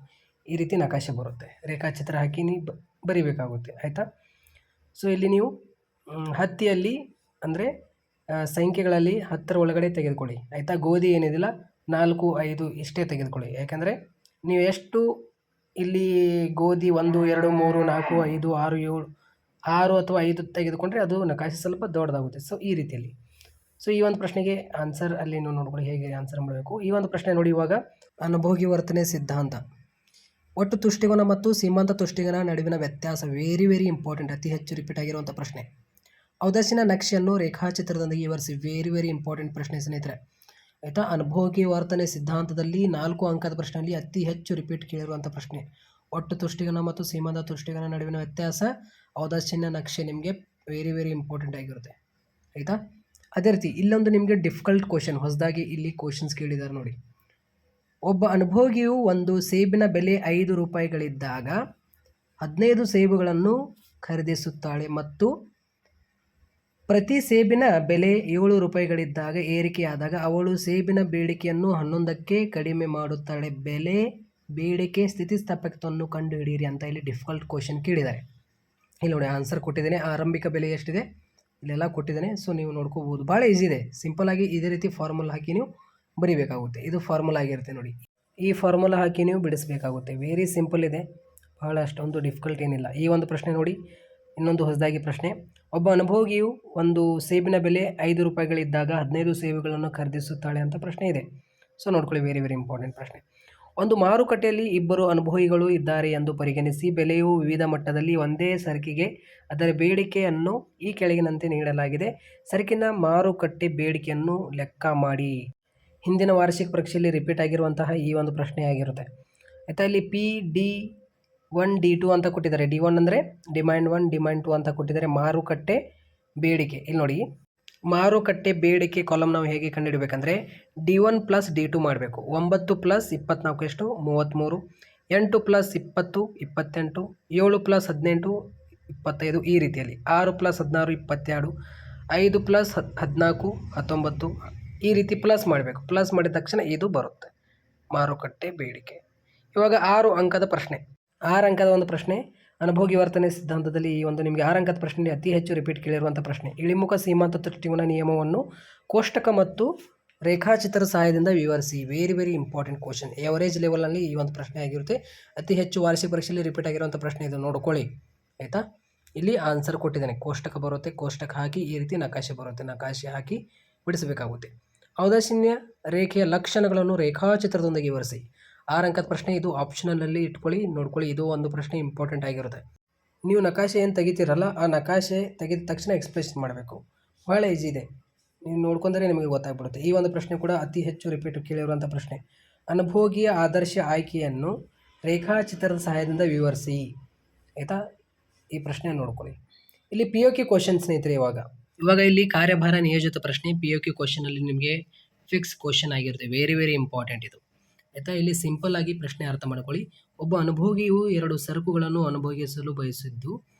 ಈ ರೀತಿ ನಕಾಶೆ ಬರುತ್ತೆ. ರೇಖಾಚಿತ್ರ ಹಾಕಿ ನೀವು ಬರಿಬೇಕಾಗುತ್ತೆ ಆಯಿತಾ. ಸೊ ಇಲ್ಲಿ ನೀವು ಹತ್ತಿಯಲ್ಲಿ ಅಂದರೆ ಸಂಖ್ಯೆಗಳಲ್ಲಿ 10ರ ಒಳಗಡೆ ತೆಗೆದುಕೊಳ್ಳಿ ಆಯಿತಾ. ಗೋಧಿ ಏನಿದಿಲ್ಲ 4, 5 ಇಷ್ಟೇ ತೆಗೆದುಕೊಳ್ಳಿ. ಯಾಕಂದರೆ ನೀವು ಎಷ್ಟು ಇಲ್ಲಿ ಗೋಧಿ 1, 2, 3, 4, 5, 6, 7, 6 ಅಥವಾ 5 ತೆಗೆದುಕೊಂಡ್ರೆ ಅದು ನಕಾಶೆ ಸ್ವಲ್ಪ ದೊಡ್ಡದಾಗುತ್ತೆ. ಸೊ ಈ ರೀತಿಯಲ್ಲಿ. ಸೊ ಈ ಒಂದು ಪ್ರಶ್ನೆಗೆ ಆನ್ಸರ್ ಅಲ್ಲಿ ನೀವು ನೋಡ್ಕೊಳ್ಳಿ ಹೇಗೆ ಆನ್ಸರ್ ಮಾಡಬೇಕು. ಈ ಒಂದು ಪ್ರಶ್ನೆ ನೋಡಿ. ಇವಾಗ ಅನುಭೋಗಿ ವರ್ತನೆ ಸಿದ್ಧಾಂತ. ಒಟ್ಟು ತುಷ್ಟಿಗುಣ ಮತ್ತು ಸೀಮಾಂತ ತುಷ್ಟಿಗುಣ ನಡುವಿನ ವ್ಯತ್ಯಾಸ ವೆರಿ ಇಂಪಾರ್ಟೆಂಟ್. ಅತಿ ಹೆಚ್ಚು ರಿಪೀಟ್ ಆಗಿರುವಂಥ ಪ್ರಶ್ನೆ. ಔದಾಸೀನ ನಕ್ಷೆಯನ್ನು ರೇಖಾಚಿತ್ರದೊಂದಿಗೆ ವಿವರಿಸಿ. ವೆರಿ ಇಂಪಾರ್ಟೆಂಟ್ ಪ್ರಶ್ನೆ ಸ್ನೇಹಿತರೆ ಆಯಿತಾ. ಅನುಭೋಗಿ ವರ್ತನೆ ಸಿದ್ಧಾಂತದಲ್ಲಿ 4 ಅಂಕದ ಪ್ರಶ್ನೆಯಲ್ಲಿ ಅತಿ ಹೆಚ್ಚು ರಿಪೀಟ್ ಕೇಳಿರುವಂಥ ಪ್ರಶ್ನೆ. ಒಟ್ಟು ತುಷ್ಟಿಗುಣ ಮತ್ತು ಸೀಮಾಂತ ತುಷ್ಟಿಗುಣ ನಡುವಿನ ವ್ಯತ್ಯಾಸ, ಔದಾಸೀನ ನಕ್ಷೆ ನಿಮಗೆ ವೆರಿ ಇಂಪಾರ್ಟೆಂಟ್ ಆಗಿರುತ್ತೆ ಆಯಿತಾ. ಅದೇ ರೀತಿ ಇಲ್ಲೊಂದು ನಿಮಗೆ ಡಿಫಿಕಲ್ಟ್ ಕ್ವಶನ್ ಹೊಸದಾಗಿ ಇಲ್ಲಿ ಕ್ವಶನ್ಸ್ ಕೇಳಿದ್ದಾರೆ ನೋಡಿ. ಒಬ್ಬ ಅನುಭೋಗಿಯು ಒಂದು ಸೇಬಿನ ಬೆಲೆ 5 ರೂಪಾಯಿಗಳಿದ್ದಾಗ 15 ಸೇಬುಗಳನ್ನು ಖರೀದಿಸುತ್ತಾಳೆ ಮತ್ತು ಪ್ರತಿ ಸೇಬಿನ ಬೆಲೆ 7 ರೂಪಾಯಿಗಳಿದ್ದಾಗ ಏರಿಕೆಯಾದಾಗ ಅವಳು ಸೇಬಿನ ಬೇಡಿಕೆಯನ್ನು 11ಕ್ಕೆ ಕಡಿಮೆ ಮಾಡುತ್ತಾಳೆ. ಬೆಲೆ ಬೇಡಿಕೆ ಸ್ಥಿತಿಸ್ಥಾಪಕತ್ವವನ್ನು ಕಂಡುಹಿಡಿಯಿರಿ ಅಂತ ಇಲ್ಲಿ ಡಿಫಿಕಲ್ಟ್ ಕ್ವಶನ್ ಕೇಳಿದ್ದಾರೆ. ಇಲ್ಲಿ ನೋಡಿ ಆನ್ಸರ್ ಕೊಟ್ಟಿದ್ದೇನೆ. ಆರಂಭಿಕ ಬೆಲೆ ಎಷ್ಟಿದೆ ಇಲ್ಲೆಲ್ಲ ಕೊಟ್ಟಿದ್ದೇನೆ. ಸೊ ನೀವು ನೋಡ್ಕೋಬೋದು. ಭಾಳ ಈಸಿ ಇದೆ. ಸಿಂಪಲ್ ಆಗಿ ಇದೇ ರೀತಿ ಫಾರ್ಮುಲಾ ಹಾಕಿ ನೀವು ಬರಿಬೇಕಾಗುತ್ತೆ. ಇದು ಫಾರ್ಮುಲಾ ಆಗಿರುತ್ತೆ ನೋಡಿ. ಈ ಫಾರ್ಮುಲಾ ಹಾಕಿ ನೀವು ಬಿಡಿಸಬೇಕಾಗುತ್ತೆ. ವೆರಿ ಸಿಂಪಲ್ ಇದೆ. ಭಾಳ ಅಷ್ಟೊಂದು ಡಿಫಿಕಲ್ಟ್ ಏನಿಲ್ಲ. ಈ ಒಂದು ಪ್ರಶ್ನೆ ನೋಡಿ. ಇನ್ನೊಂದು ಹೊಸದಾಗಿ ಪ್ರಶ್ನೆ. ಒಬ್ಬ ಅನುಭೋಗಿಯು ಒಂದು ಸೇಬಿನ ಬೆಲೆ 5 ರೂಪಾಯಿಗಳಿದ್ದಾಗ 15 ಸೇಬುಗಳನ್ನು ಖರೀದಿಸುತ್ತಾಳೆ ಅಂತ ಪ್ರಶ್ನೆ ಇದೆ. ಸೊ ನೋಡ್ಕೊಳ್ಳಿ. ವೆರಿ ಇಂಪಾರ್ಟೆಂಟ್ ಪ್ರಶ್ನೆ. ಒಂದು ಮಾರುಕಟ್ಟೆಯಲ್ಲಿ 2 ಅನುಭೋಗಿಗಳು ಇದ್ದಾರೆ ಎಂದು ಪರಿಗಣಿಸಿ ಬೆಲೆಯು ವಿವಿಧ ಮಟ್ಟದಲ್ಲಿ ಒಂದೇ ಸರಕಿಗೆ ಅದರ ಬೇಡಿಕೆಯನ್ನು ಈ ಕೆಳಗಿನಂತೆ ನೀಡಲಾಗಿದೆ. ಸರಕಿನ ಮಾರುಕಟ್ಟೆ ಬೇಡಿಕೆಯನ್ನು ಲೆಕ್ಕ ಮಾಡಿ. ಹಿಂದಿನ ವಾರ್ಷಿಕ ಪರೀಕ್ಷೆಯಲ್ಲಿ ರಿಪೀಟ್ ಆಗಿರುವಂತಹ ಈ ಒಂದು ಪ್ರಶ್ನೆ ಆಗಿರುತ್ತೆ ಆಯಿತಾ. ಇಲ್ಲಿ PD1 D2 ಅಂತ ಕೊಟ್ಟಿದ್ದಾರೆ. D1 ಅಂದರೆ ಡಿಮ್ಯಾಂಡ್ 1, ಡಿಮ್ಯಾಂಡ್ 2 ಅಂತ ಕೊಟ್ಟಿದ್ದಾರೆ. ಮಾರುಕಟ್ಟೆ ಬೇಡಿಕೆ ಇಲ್ಲಿ ನೋಡಿ, ಮಾರುಕಟ್ಟೆ ಬೇಡಿಕೆ ಕಾಲಮ್ ನಾವು ಹೇಗೆ ಕಂಡುಹಿಡಬೇಕಂದ್ರೆ D1 ಪ್ಲಸ್ D2 ಮಾಡಬೇಕು. 9 ಪ್ಲಸ್ 24 ಎಷ್ಟು 33, 8 ಪ್ಲಸ್ 20 28, 7 ಪ್ಲಸ್ 18 25 ಈ ರೀತಿಯಲ್ಲಿ, 6 ಪ್ಲಸ್ 16 22, 5 ಪ್ಲಸ್ 14 19 ಈ ರೀತಿ ಪ್ಲಸ್ ಮಾಡಬೇಕು. ಪ್ಲಸ್ ಮಾಡಿದ ತಕ್ಷಣ ಇದು ಬರುತ್ತೆ ಮಾರುಕಟ್ಟೆ ಬೇಡಿಕೆ. ಇವಾಗ 6 ಅಂಕದ ಪ್ರಶ್ನೆ, 6 ಅಂಕದ ಒಂದು ಪ್ರಶ್ನೆ. ಅನುಭೋಗಿ ವರ್ತನೆ ಸಿದ್ಧಾಂತದಲ್ಲಿ ಈ ಒಂದು ನಿಮಗೆ 6 ಅಂಕದ ಪ್ರಶ್ನೆ ಅತಿ ಹೆಚ್ಚು ರಿಪೀಟ್ ಕೇಳಿರುವಂಥ ಪ್ರಶ್ನೆ. ಇಳಿಮುಖ ಸೀಮಾಂತ ತ್ರಿಕೋನ ನಿಯಮವನ್ನು ಕೋಷ್ಟಕ ಮತ್ತು ರೇಖಾಚಿತ್ರ ಸಹಾಯದಿಂದ ವಿವರಿಸಿ. Very very important question. Average ಲೆವೆಲ್ನಲ್ಲಿ ಈ ಒಂದು ಪ್ರಶ್ನೆ ಆಗಿರುತ್ತೆ. ಅತಿ ಹೆಚ್ಚು ವಾರ್ಷಿಕ ಪರೀಕ್ಷೆಯಲ್ಲಿ ರಿಪೀಟ್ ಆಗಿರುವಂಥ ಪ್ರಶ್ನೆ ಇದು, ನೋಡ್ಕೊಳ್ಳಿ ಆಯಿತಾ. ಇಲ್ಲಿ ಆನ್ಸರ್ ಕೊಟ್ಟಿದ್ದಾನೆ, ಕೋಷ್ಟಕ ಬರುತ್ತೆ, ಕೋಷ್ಟಕ ಹಾಕಿ ಈ ರೀತಿ ನಕಾಶೆ ಬರುತ್ತೆ, ನಕಾಶೆ ಹಾಕಿ ಬಿಡಿಸಬೇಕಾಗುತ್ತೆ. ಔದಾಸೀನ್ಯ ರೇಖೆಯ ಲಕ್ಷಣಗಳನ್ನು ರೇಖಾಚಿತ್ರದೊಂದಿಗೆ ವಿವರಿಸಿ. 6 ಅಂಕದ ಪ್ರಶ್ನೆ ಇದು, ಆಪ್ಷನಲ್ಲಲ್ಲಿ ಇಟ್ಕೊಳ್ಳಿ, ನೋಡ್ಕೊಳ್ಳಿ. ಇದು ಒಂದು ಪ್ರಶ್ನೆ ಇಂಪಾರ್ಟೆಂಟ್ ಆಗಿರುತ್ತೆ. ನೀವು ನಕಾಶೆ ಏನು ತೆಗಿತೀರಲ್ಲ, ಆ ನಕಾಶೆ ತೆಗೆದ ತಕ್ಷಣ ಎಕ್ಸ್ಪ್ರೆಷನ್ ಮಾಡಬೇಕು. ಭಾಳ ಈಜಿ ಇದೆ, ನೀವು ನೋಡ್ಕೊಂಡ್ರೆ ನಿಮಗೆ ಗೊತ್ತಾಗ್ಬಿಡುತ್ತೆ. ಈ ಒಂದು ಪ್ರಶ್ನೆ ಕೂಡ ಅತಿ ಹೆಚ್ಚು ರಿಪೀಟ್ ಕೇಳಿರುವಂಥ ಪ್ರಶ್ನೆ. ಅನುಭೋಗಿಯ ಆದರ್ಶ ಆಯ್ಕೆಯನ್ನು ರೇಖಾಚಿತ್ರದ ಸಹಾಯದಿಂದ ವಿವರಿಸಿ ಆಯಿತಾ. ಈ ಪ್ರಶ್ನೆ ನೋಡ್ಕೊಳ್ಳಿ. ಇಲ್ಲಿ POQ ಕ್ವಶನ್ ಸ್ನೇಹಿತರೆ. ಇವಾಗ ಇಲ್ಲಿ ಕಾರ್ಯಭಾರ ನಿಯೋಜಿತ ಪ್ರಶ್ನೆ POQ ಕ್ವಶನಲ್ಲಿ ನಿಮಗೆ ಫಿಕ್ಸ್ ಕ್ವಶನ್ ಆಗಿರುತ್ತೆ. ವೆರಿ ವೆರಿ ಇಂಪಾರ್ಟೆಂಟ್ ಇದು ಆಯಿತಾ. ಇಲ್ಲಿ ಸಿಂಪಲ್ ಆಗಿ ಪ್ರಶ್ನೆ ಅರ್ಥ ಮಾಡ್ಕೊಳ್ಳಿ. ಒಬ್ಬ ಅನುಭೋಗಿಯು 2 ಸರಕುಗಳನ್ನು ಅನುಭವಿಸಲು ಬಯಸಿದ್ದು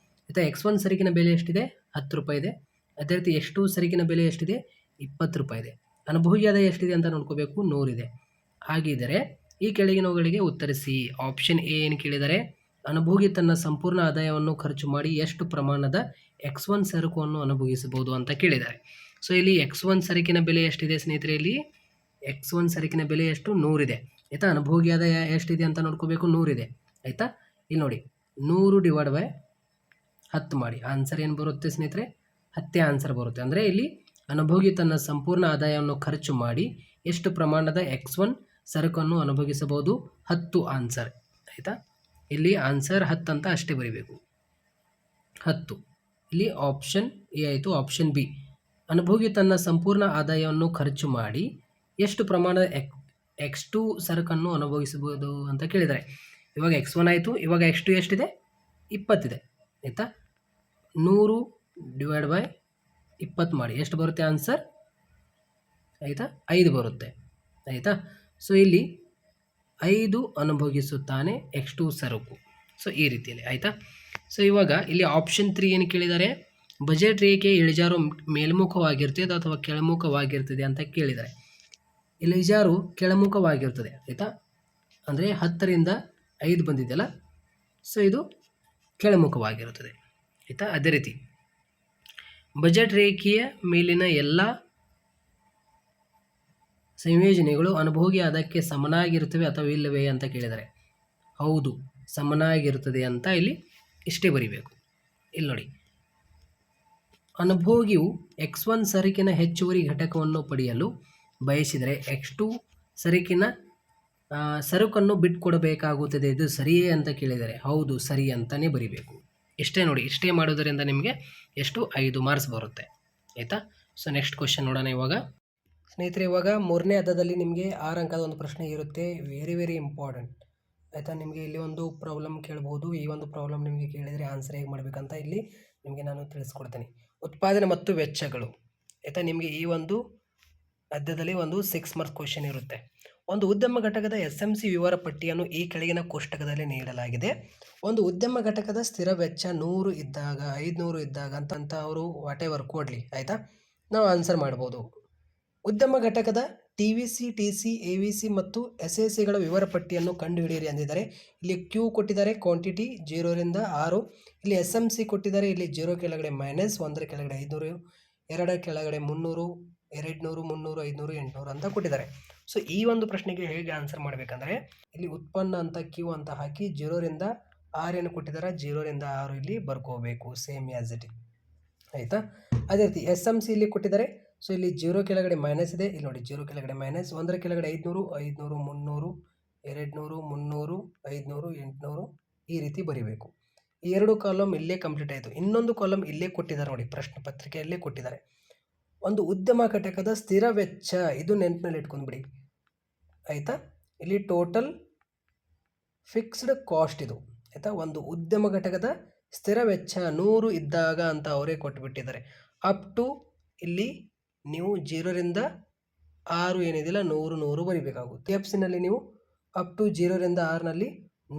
ಆಯಿತಾ. X1 ಸರಕಿನ ಬೆಲೆ ಎಷ್ಟಿದೆ? 10 ರೂಪಾಯಿ ಇದೆ. ಅದೇ ರೀತಿ X2 ಸರಕಿನ ಬೆಲೆ ಎಷ್ಟಿದೆ? 20 ರೂಪಾಯಿ ಇದೆ. ಅನುಭೋಗಿ ಆದಾಯ ಎಷ್ಟಿದೆ ಅಂತ ನೋಡ್ಕೋಬೇಕು, 100 ಇದೆ. ಹಾಗಿದ್ದರೆ ಈ ಕೆಳಗಿನವುಗಳಿಗೆ ಉತ್ತರಿಸಿ. ಆಪ್ಷನ್ ಎ ಏನು ಕೇಳಿದರೆ, ಅನುಭೋಗಿ ತನ್ನ ಸಂಪೂರ್ಣ ಆದಾಯವನ್ನು ಖರ್ಚು ಮಾಡಿ ಎಷ್ಟು ಪ್ರಮಾಣದ X1 ಸರಕನ್ನು ಅನುಭವಿಸಬಹುದು ಅಂತ ಕೇಳಿದ್ದಾರೆ. ಸೊ ಇಲ್ಲಿ X1 ಸರಕಿನ ಬೆಲೆ ಎಷ್ಟಿದೆ ಸ್ನೇಹಿತರೆ? ಇಲ್ಲಿ X1 ಸರಕಿನ ಬೆಲೆ ಎಷ್ಟು? 100 ಇದೆ ಆಯಿತಾ. ಅನುಭೋಗಿ ಆದಾಯ ಎಷ್ಟಿದೆ ಅಂತ ನೋಡ್ಕೋಬೇಕು, 100 ಇದೆ ಆಯಿತಾ. ಇಲ್ಲಿ ನೋಡಿ, 100 ಡಿವೈಡ್ ಬೈ 10 ಮಾಡಿ, ಆನ್ಸರ್ ಏನು ಬರುತ್ತೆ ಸ್ನೇಹಿತರೆ? 10 ಆನ್ಸರ್ ಬರುತ್ತೆ. ಅಂದರೆ ಇಲ್ಲಿ ಅನುಭೋಗಿ ತನ್ನ ಸಂಪೂರ್ಣ ಆದಾಯವನ್ನು ಖರ್ಚು ಮಾಡಿ ಎಷ್ಟು ಪ್ರಮಾಣದ X1 ಸರಕನ್ನು ಅನುಭವಿಸಬಹುದು? 10 ಆನ್ಸರ್ ಆಯಿತಾ. ಇಲ್ಲಿ ಆನ್ಸರ್ 10 ಅಂತ ಅಷ್ಟೇ ಬರೀಬೇಕು, 10. ಇಲ್ಲಿ ಆಪ್ಷನ್ ಎ ಆಯಿತು. ಆಪ್ಷನ್ ಬಿ, ಅನುಭೋಗಿ ತನ್ನ ಸಂಪೂರ್ಣ ಆದಾಯವನ್ನು ಖರ್ಚು ಮಾಡಿ ಎಷ್ಟು ಪ್ರಮಾಣದ X2 ಸರಕನ್ನು ಅನುಭವಿಸಬಹುದು ಅಂತ ಕೇಳಿದ್ದಾರೆ. ಇವಾಗ X1 ಆಯಿತು, ಇವಾಗ X2 ಎಷ್ಟಿದೆ? 20 ಇದೆ ಆಯಿತಾ. 100 ಡಿವೈಡ್ ಬೈ 20 ಮಾಡಿ, ಎಷ್ಟು ಬರುತ್ತೆ ಆನ್ಸರ್ ಆಯಿತಾ? 5 ಬರುತ್ತೆ ಆಯಿತಾ. ಸೊ ಇಲ್ಲಿ 5 ಅನುಭವಿಸುತ್ತಾನೆ X2 ಸರಕು. ಸೊ ಈ ರೀತಿಯಲ್ಲಿ ಆಯಿತಾ. ಸೊ ಇವಾಗ ಇಲ್ಲಿ ಆಪ್ಷನ್ 3 ಏನು ಕೇಳಿದ್ದಾರೆ? ಬಜೆಟ್ ರೇಖೆ ಇಳಿಜಾರು ಮೇಲ್ಮುಖವಾಗಿರ್ತದೆ ಅಥವಾ ಕೆಳಮುಖವಾಗಿರ್ತದೆ ಅಂತ ಕೇಳಿದ್ದಾರೆ. ಇಳಿಜಾರು ಕೆಳಮುಖವಾಗಿರ್ತದೆ ಆಯಿತಾ. ಅಂದರೆ 10ರಿಂದ 5 ಬಂದಿದೆಯಲ್ಲ, ಸೊ ಇದು ಕೆಳಮುಖವಾಗಿರುತ್ತದೆ ಆಯಿತಾ. ಅದೇ ರೀತಿ ಬಜೆಟ್ ರೇಖೆಯ ಮೇಲಿನ ಎಲ್ಲ ಸಂಯೋಜನೆಗಳು ಅನುಭೋಗಿ ಅದಕ್ಕೆ ಸಮನಾಗಿರುತ್ತವೆ ಅಥವಾ ಇಲ್ಲವೇ ಅಂತ ಕೇಳಿದ್ದಾರೆ. ಹೌದು, ಸಮನಾಗಿರುತ್ತದೆ ಅಂತ ಇಲ್ಲಿ ಇಷ್ಟೇ ಬರಿಬೇಕು. ಇಲ್ಲಿ ನೋಡಿ, ಅನುಭೋಗಿಯು X1 ಸರಕಿನ ಹೆಚ್ಚುವರಿ ಘಟಕವನ್ನು ಪಡೆಯಲು ಬಯಸಿದರೆ X2 ಸರಕಿನ ಸರಕನ್ನು ಬಿಟ್ಟುಕೊಡಬೇಕಾಗುತ್ತದೆ. ಇದು ಸರಿಯೇ ಅಂತ ಕೇಳಿದರೆ ಹೌದು, ಸರಿ ಅಂತಲೇ ಬರಿಬೇಕು. ಇಷ್ಟೇ ನೋಡಿ, ಇಷ್ಟೇ ಮಾಡೋದರಿಂದ ನಿಮಗೆ ಎಷ್ಟು? 5 ಮಾರ್ಕ್ಸ್ ಬರುತ್ತೆ ಆಯಿತಾ. ಸೊ ನೆಕ್ಸ್ಟ್ ಕ್ವಶನ್ ನೋಡೋಣ ಇವಾಗ ಸ್ನೇಹಿತರೆ. ಇವಾಗ 3ನೇ ಹಂತದಲ್ಲಿ ನಿಮಗೆ 6 ಅಂಕದ ಒಂದು ಪ್ರಶ್ನೆ ಇರುತ್ತೆ. ವೆರಿ ವೆರಿ ಇಂಪಾರ್ಟೆಂಟ್ ಆಯಿತಾ. ನಿಮಗೆ ಇಲ್ಲಿ ಒಂದು ಪ್ರಾಬ್ಲಮ್ ಕೇಳ್ಬೋದು. ಈ ಒಂದು ಪ್ರಾಬ್ಲಮ್ ನಿಮಗೆ ಕೇಳಿದರೆ ಆನ್ಸರ್ ಹೇಗೆ ಮಾಡಬೇಕಂತ ಇಲ್ಲಿ ನಿಮಗೆ ನಾನು ತಿಳಿಸ್ಕೊಡ್ತೇನೆ. ಉತ್ಪಾದನೆ ಮತ್ತು ವೆಚ್ಚಗಳು ಆಯಿತಾ. ನಿಮಗೆ ಈ ಒಂದು ಅಧ್ಯಾಯದಲ್ಲಿ ಒಂದು 6 ಮಾರ್ಕ್ಸ್ ಕ್ವಶನ್ ಇರುತ್ತೆ. ಒಂದು ಉದ್ಯಮ ಘಟಕದ SMC ವಿವರ ಪಟ್ಟಿಯನ್ನು ಈ ಕೆಳಗಿನ ಕೋಷ್ಟಕದಲ್ಲಿ ನೀಡಲಾಗಿದೆ. ಒಂದು ಉದ್ಯಮ ಘಟಕದ ಸ್ಥಿರ ವೆಚ್ಚ 100 ಇದ್ದಾಗ 500 ಇದ್ದಾಗ ಅಂತ ಅವರು ವಾಟ್ ಎವರ್ ಕೊಡಲಿ ಆಯಿತಾ, ನಾವು ಆನ್ಸರ್ ಮಾಡ್ಬೋದು. ಉದ್ಯಮ ಘಟಕದ TVC, TC, AVC ಮತ್ತು SACಗಳ ವಿವರ ಪಟ್ಟಿಯನ್ನು ಕಂಡುಹಿಡಿಯಿರಿ ಅಂದಿದ್ದಾರೆ. ಇಲ್ಲಿ Q ಕೊಟ್ಟಿದ್ದಾರೆ, ಕ್ವಾಂಟಿಟಿ 0ರಿಂದ 6. ಇಲ್ಲಿ SMC ಕೊಟ್ಟಿದ್ದಾರೆ, ಇಲ್ಲಿ 0 ಕೆಳಗಡೆ -, 1 ಕೆಳಗಡೆ 500, 2 ಕೆಳಗಡೆ 300, 200, 300, 500, 800 ಅಂತ ಕೊಟ್ಟಿದ್ದಾರೆ. ಸೊ ಈ ಒಂದು ಪ್ರಶ್ನೆಗೆ ಹೇಗೆ ಆನ್ಸರ್ ಮಾಡಬೇಕಂದ್ರೆ, ಇಲ್ಲಿ ಉತ್ಪನ್ನ ಅಂತ Q ಅಂತ ಹಾಕಿ 0ರಿಂದ 6 ಏನು ಕೊಟ್ಟಿದ್ದಾರೆ, 0ರಿಂದ 6 ಇಲ್ಲಿ ಬರ್ಕೋಬೇಕು, ಸೇಮ್ ಆ್ಯಸ್ ಇಟ್ ಆಯಿತಾ. ಅದೇ ರೀತಿ SMC ಇಲ್ಲಿ ಕೊಟ್ಟಿದ್ದಾರೆ. ಸೊ ಇಲ್ಲಿ 0 ಕೆಳಗಡೆ ಮೈನಸ್ ಇದೆ, ಇಲ್ಲಿ ನೋಡಿ 0 ಕೆಳಗಡೆ -, 1 ಕೆಳಗಡೆ 500, 500, 300, 200, 300, 500, 800 ಈ ರೀತಿ ಬರೀಬೇಕು. ಈ 2 ಕಾಲಮ್ ಇಲ್ಲೇ ಕಂಪ್ಲೀಟ್ ಆಯಿತು. ಇನ್ನೊಂದು ಕಾಲಮ್ ಇಲ್ಲೇ ಕೊಟ್ಟಿದ್ದಾರೆ ನೋಡಿ, ಪ್ರಶ್ನೆ ಪತ್ರಿಕೆಯಲ್ಲೇ ಕೊಟ್ಟಿದ್ದಾರೆ. ಒಂದು ಉದ್ಯಮ ಘಟಕದ ಸ್ಥಿರ ವೆಚ್ಚ, ಇದು ನೆನಪಿನಲ್ಲಿ ಇಟ್ಕೊಂಡ್ಬಿಡಿ ಆಯಿತಾ. ಇಲ್ಲಿ ಟೋಟಲ್ ಫಿಕ್ಸ್ಡ್ ಕಾಸ್ಟ್ ಇದು ಆಯಿತಾ. ಒಂದು ಉದ್ಯಮ ಘಟಕದ ಸ್ಥಿರ ವೆಚ್ಚ 100 ಇದ್ದಾಗ ಅಂತ ಅವರೇ ಕೊಟ್ಟುಬಿಟ್ಟಿದ್ದಾರೆ. ಅಪ್ ಟು ಇಲ್ಲಿ ನೀವು 0ರಿಂದ 6 ಏನಿದೆಯಲ್ಲ 100 ಬರಿಬೇಕಾಗುತ್ತೆ. ಟಿ ಎಫ್ ಸಿನಲ್ಲಿ ನೀವು ಅಪ್ ಟು 0ರಿಂದ 6ನಲ್ಲಿ